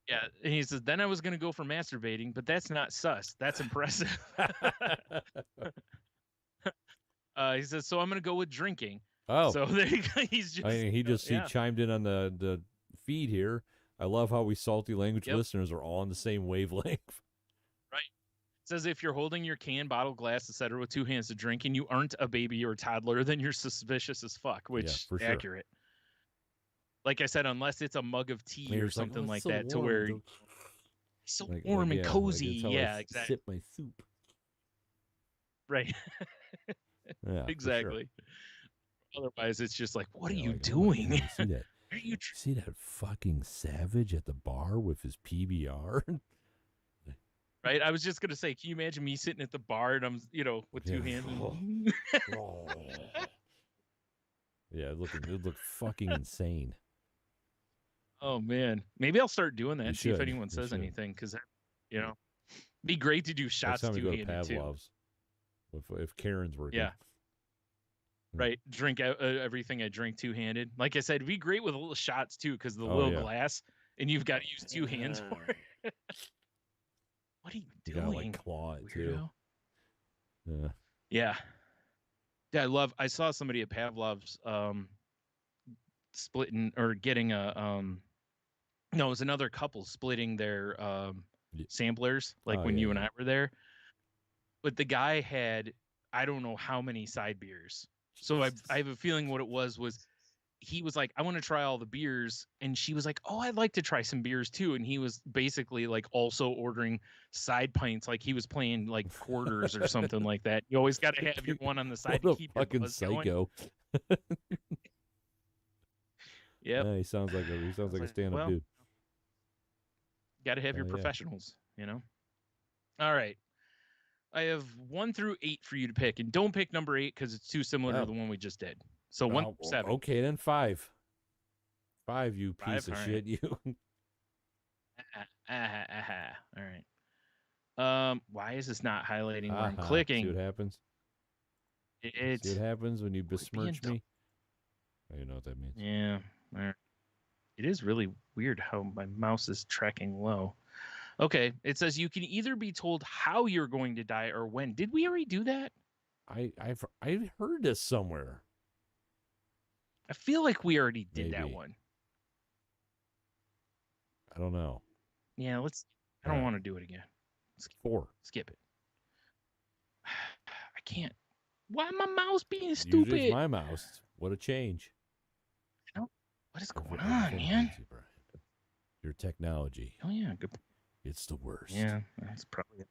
Yeah, and he says, "Then I was gonna go for masturbating, but that's not sus. That's impressive." He says, "So I'm gonna go with drinking." Oh, so there you go. He's just he chimed in on the feed here. I love how we salty language listeners are all on the same wavelength. Right. It says if you're holding your can, bottle, glass, etc. with two hands to drink, and you aren't a baby or toddler, then you're suspicious as fuck. Which for accurate. Sure. Like I said, unless it's a mug of tea or something like that, to where it's so warm and cozy. Yeah, exactly. Sip my soup. Right. Yeah, exactly. Sure. Otherwise, it's just like, what are you doing? You see that? See that fucking savage at the bar with his PBR? Right. I was just gonna say, can you imagine me sitting at the bar and I'm, with two hands? Yeah, it looked fucking insane. Oh man, maybe I'll start doing that and see if anyone says anything, because be great to do shots two-handed too. If Karen's working. Yeah. Right. Drink everything I drink two-handed. Like I said, it'd be great with little shots too, because the little glass, and you've got to use two hands for it. What are you doing? You gotta, like, claw it too. Yeah. Yeah. I saw somebody at Pavlov's splitting or getting a no, it was another couple splitting their samplers, like when you and I were there. But the guy had, I don't know how many side beers. So I have a feeling what it was he was like, I want to try all the beers. And she was like, oh, I'd like to try some beers too. And he was basically like also ordering side pints, like he was playing like quarters or something like that. You always got to have your one on the side to keep your buzz psycho. Yeah, he sounds like a stand-up dude. Got to have your professionals, All right. I have 1 through 8 for you to pick, and don't pick number 8 because it's too similar to the one we just did. So 1 through 7. Okay, then 5. 5, you piece of shit, you. All right. Why is this not highlighting where I'm clicking? See what happens? See what happens when you besmirch me? I don't even know what that means. Yeah. It is really weird how my mouse is tracking low. Okay. It says you can either be told how you're going to die or when. Did we already do that? I've heard this somewhere. I feel like we already did that Maybe. one. I don't know. Yeah, let's. I don't want to do it again. Skip it. I can't. Why my mouse being stupid? Usually it's my mouse. What a change. What is going on, man? Your technology. Oh yeah, good. It's the worst. Yeah, that's probably it.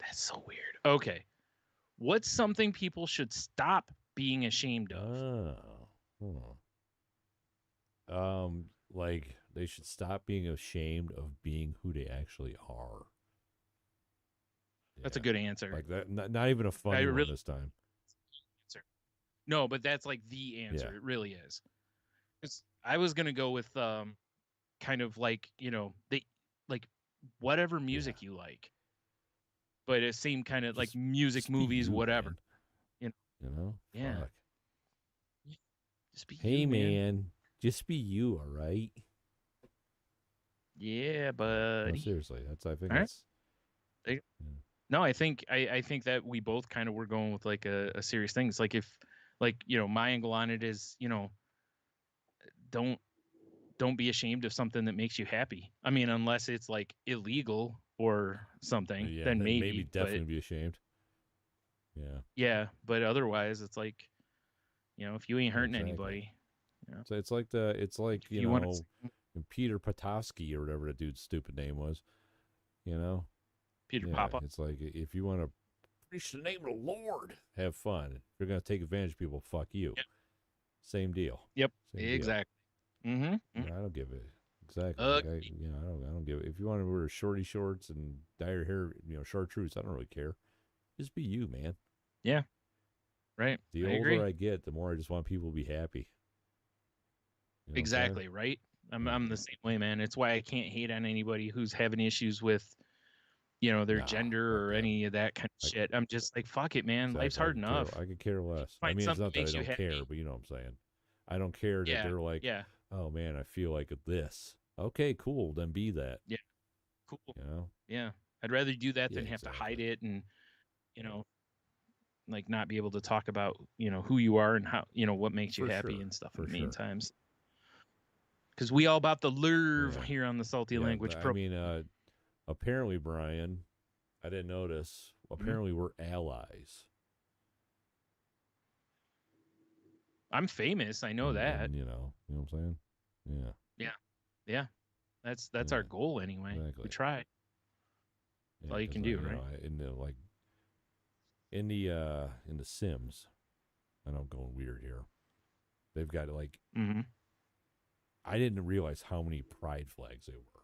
That's so weird. Okay, what's something people should stop being ashamed of? Like they should stop being ashamed of being who they actually are. That's a good answer. Like that, not even a funny one this time. No, but that's like the answer. Yeah. It really is. I was gonna go with kind of like, you know, like whatever music you like, but it seemed kind of like music, movies, whatever. Man. You know? Yeah. Fuck. Just be hey you, man. Just be you, all right? Yeah, buddy. No, seriously, I think that's. Right? No, I think that we both kind of were going with like a serious thing. It's like if, like, you know, my angle on it is, you know, don't be ashamed of something that makes you happy. I mean, unless it's like illegal or something, then maybe definitely be ashamed. Yeah. Yeah, but otherwise, it's like, you know, if you ain't hurting anybody. You know? So it's like you know, Peter Potofsky or whatever the dude's stupid name was. You know, Peter Popoff. It's like if you want to preach the name of the Lord, have fun. If you're gonna take advantage of people, fuck you. Yep. Same deal. Yep. Exactly. Mm-hmm. I don't give it. Exactly. Like I don't give it. If you want to wear shorty shorts and dye your hair, you know, chartreuse, I don't really care. Just be you, man. Yeah. Right. The older I get, the more I just want people to be happy. You know exactly. Right. I'm the same way, man. It's why I can't hate on anybody who's having issues with, you know, their gender or any of that kind of shit. I'm just like, fuck it, man. Life's hard enough. I could care less. I mean, it's not that I don't care, but you know what I'm saying. I don't care that they're like, oh man, I feel like this. Okay, cool. Then be that. Yeah. Cool. You know? Yeah. I'd rather do that than have to hide it and, you know, like not be able to talk about, you know, who you are and how, you know, what makes you happy and stuff in the meantime. Because we all about the lurve here on the Salty Language Pro. I mean, apparently, Brian, I didn't notice. Apparently, we're allies. I'm famous. I know that. And, you know what I'm saying? Yeah. Yeah. That's our goal anyway. Exactly. We try. That's all you can do, right? In the Sims, and I'm going weird here. They've got like. Mm-hmm. I didn't realize how many pride flags there were.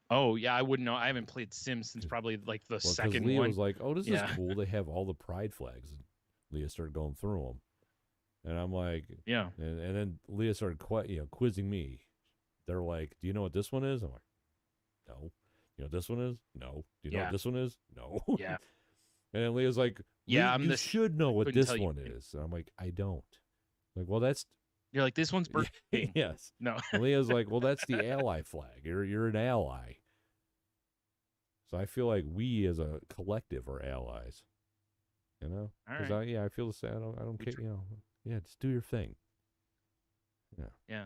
Oh yeah, I wouldn't know. I haven't played Sims since probably like the second Leah one. Was like, "Oh, this is cool. They have all the pride flags." And Leah started going through them, and I'm like, "Yeah." And then Leah started quizzing me. They're like, "Do you know what this one is?" I'm like, "No." You know what this one is? No. Do you know what this one is? No. Yeah. And then Leah's like, "Yeah, you should know what this one is." And I'm like, "I don't." Like, well, that's. You're like, this one's Burger King. Yes. No. Leah's like, well, that's the ally flag. You're an ally. So I feel like we as a collective are allies. You know? All right. I feel the same. I don't care. You know? Yeah, just do your thing. Yeah. Yeah.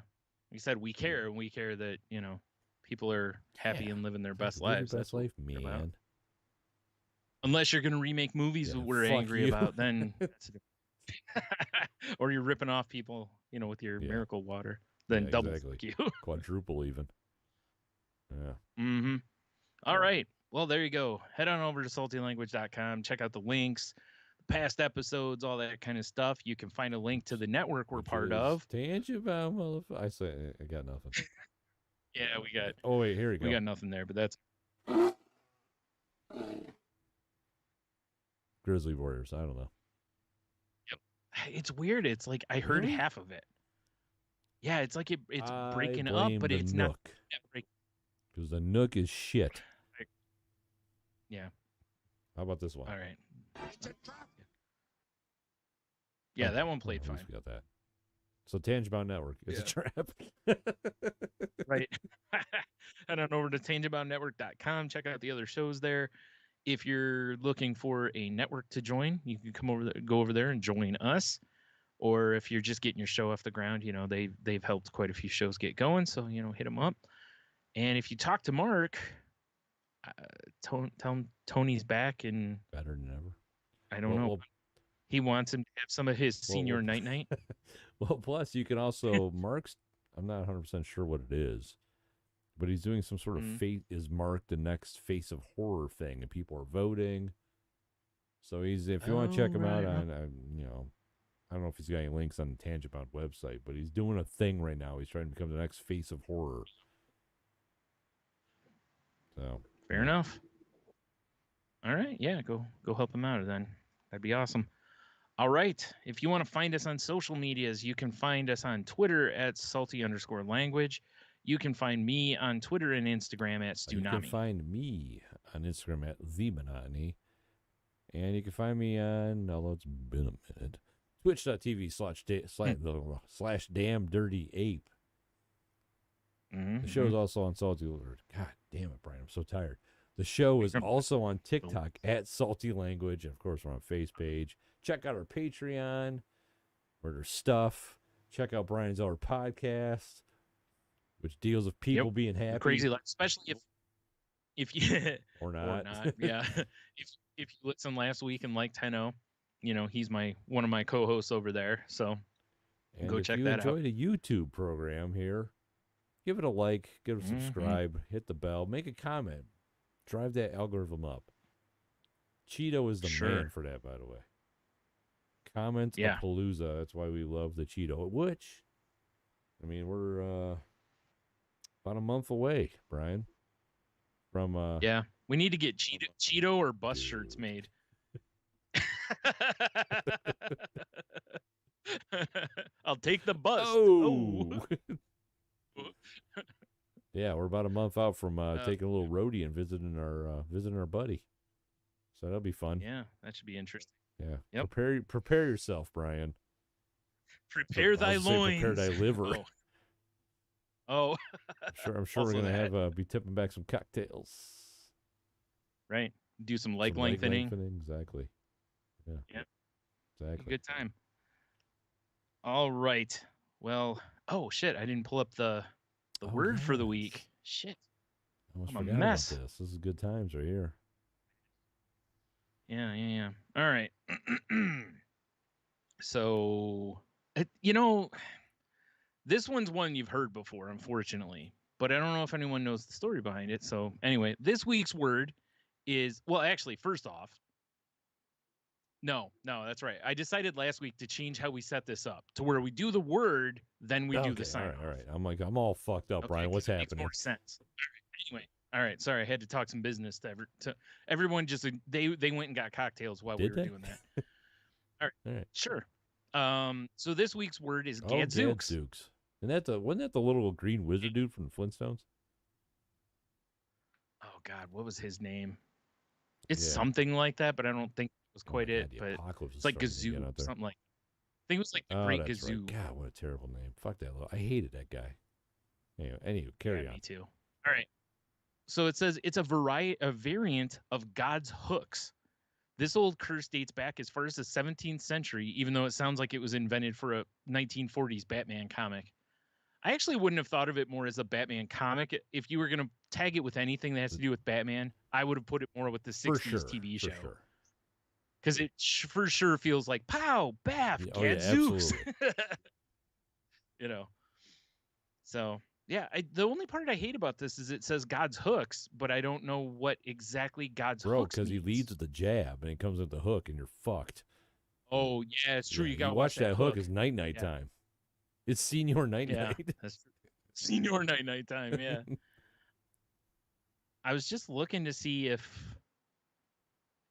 We said we care, and we care that, you know, people are happy and living their best lives. Best life, man. Unless you're gonna remake movies that we're angry about, then. Or you're ripping off people, you know, with your miracle water. Then double fuck you. Quadruple even. Yeah. Mm-hmm. All right. Well, there you go. Head on over to saltylanguage.com. Check out the links, past episodes, all that kind of stuff. You can find a link to the network we're part of. Tangible, motherfucker. I say I got nothing. Yeah, we got. Oh wait, here we go. We got nothing there, but that's. Grizzly Warriors. I don't know. It's weird. It's like I heard half of it. Yeah, it's like it's breaking up, but it's not. Because the Nook is shit. Yeah. How about this one? All right. Yeah, that one played at fine. least we got that. So Tangentbound Network, it's a trap. Right. Head on over to tangentboundnetwork.com. Check out the other shows there. If you're looking for a network to join, you can go over there and join us. Or if you're just getting your show off the ground, they've helped quite a few shows get going. So, hit them up. And if you talk to Mark, tell him Tony's back and better than ever. I don't know. He wants him to have some of his Senor Night. Well, plus you can also Mark's. I'm not 100% sure what it is, but he's doing some sort of fate is Mark the next face of horror thing, and people are voting. So if you want to check him out on, I don't know if he's got any links on the Tangentbound website, but he's doing a thing right now. He's trying to become the next face of horror. So fair enough. All right, yeah, go help him out then. That'd be awesome. All right. If you want to find us on social medias, you can find us on Twitter at salty_language. You can find me on Twitter and Instagram at Stunami. You can find me on Instagram at TheMonotony. And you can find me on, although it's been a minute, twitch.tv/slash damn dirty ape. The show is also on Salty. God damn it, Brian. I'm so tired. The show is also on TikTok at Salty Language. And of course, we're on Face page. Check out our Patreon where there's stuff. Check out Brian's other podcast, which deals with people being happy. The crazy life, especially if you or not. Yeah. If you listened last week and liked Tenno, he's one of my co-hosts over there. So go check that out. If you enjoyed a YouTube program here, give it a like, give it a subscribe, hit the bell, make a comment. Drive that algorithm up. Cheeto is the man for that, by the way. Comment a palooza. That's why we love the Cheeto. Which, we're about a month away, Brian. From we need to get Cheeto or bus shirts made. I'll take the bus. Oh. Yeah, we're about a month out from taking a little roadie and visiting our buddy. So that'll be fun. Yeah, that should be interesting. Yeah. Yep. Prepare yourself, Brian. Prepare thy loins. Prepare thy liver. Oh. I'm sure we're gonna be tipping back some cocktails. Right. Do some leg lengthening. Exactly. Yeah. Yep. Exactly. Good time. All right. Well, oh shit! I didn't pull up the word for the week. Shit. I'm a mess. About this. This is good times right here. Yeah. All right. So, this one's one you've heard before, unfortunately, but I don't know if anyone knows the story behind it. So anyway, this week's word is, well, actually, first off, no, that's right. I decided last week to change how we set this up to where we do the word, then we do the sign. All right. I'm all fucked up, Brian. What's happening? Makes more sense. Anyway, all right. Sorry, I had to talk some business to everyone. Just they went and got cocktails while we were doing that. All right. Sure. So this week's word is gadzooks. Gadzooks. Wasn't that the little green wizard dude from the Flintstones? Oh God, what was his name? It's something like that, but I don't think it was quite it. But it's like Gazoo, something like. I think it was like the Great Gazoo. Right. God, what a terrible name! Fuck that. I hated that guy. Anyway, carry on. Me too. All right. So it says it's a variant of God's hooks. This old curse dates back as far as the 17th century, even though it sounds like it was invented for a 1940s Batman comic. I actually wouldn't have thought of it more as a Batman comic. If you were going to tag it with anything that has to do with Batman, I would have put it more with the 60s TV show. Because it for sure feels like, pow, baff, gadzooks. So, yeah, the only part I hate about this is it says God's hooks, but I don't know what exactly God's hooks because he leads with the jab, and he comes with the hook, and you're fucked. Oh, yeah, it's true. You got to watch that hook. It's night time. It's Senor Night. That's true. Senor Night time, yeah. I was just looking to see if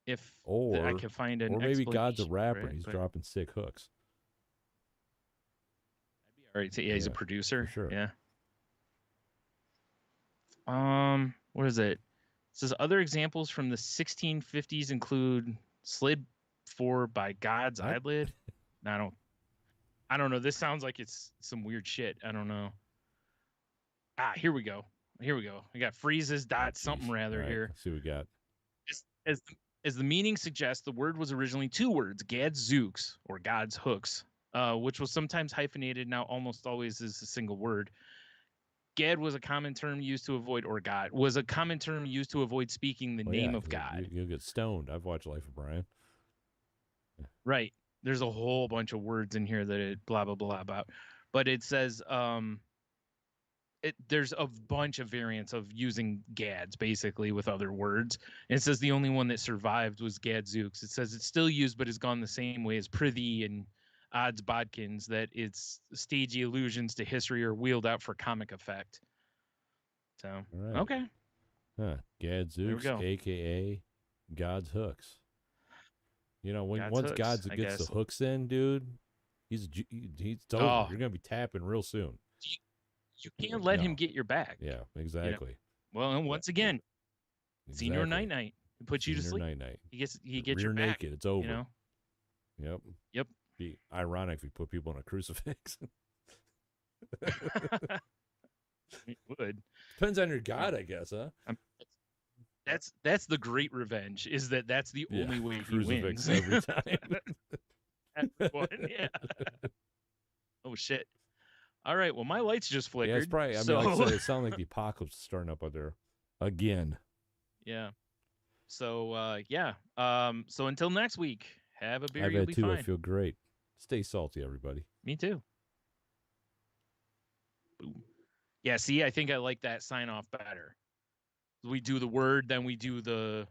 I could find an or maybe God's a rapper and he's dropping sick hooks. That'd be all right. So, he's a producer. For sure. Yeah. What is it? It says other examples from the 1650s include slid for by God's eyelid. I don't know. This sounds like it's some weird shit. I don't know. Here we go. Here we go. I got freezes dot something rather right, here. let's see what we got. As the meaning suggests, the word was originally two words, gadzooks, or God's hooks, which was sometimes hyphenated, now almost always is a single word. Gad was a common term used to avoid, or God was a common term used to avoid speaking the name of God. You'll get stoned. I've watched Life of Brian. Right. There's a whole bunch of words in here that it blah blah blah about, but it says there's a bunch of variants of using gads basically with other words. And it says the only one that survived was gadzooks. It says it's still used, but has gone the same way as prithee and odds bodkins, that its stagey allusions to history are wheeled out for comic effect. So, right. Okay. Gadzooks, aka God's hooks. You know, once God's gets the hooks in, dude, he's over. Oh. You're gonna be tapping real soon. You can't let him get your back. Yeah, exactly. You know? Well, and once again, Senor Night Night. He puts you to sleep. Night. He gets your back. Naked. It's over. You know? Yep. Be ironic if you put people in a crucifix. It would. Depends on your God, I guess, huh? That's the great revenge. Is that's the only way he wins every time. Everyone, yeah. Oh shit. All right. Well, my lights just flickered. Yeah, it's probably. I mean, like I said, it sounds like the apocalypse is starting up out there again. Yeah. So yeah. So until next week, have a beer. I've you'll had be two. fine. I feel great. Stay salty, everybody. Me too. Boom. Yeah. See, I think I like that sign off better. We do the word, then we do the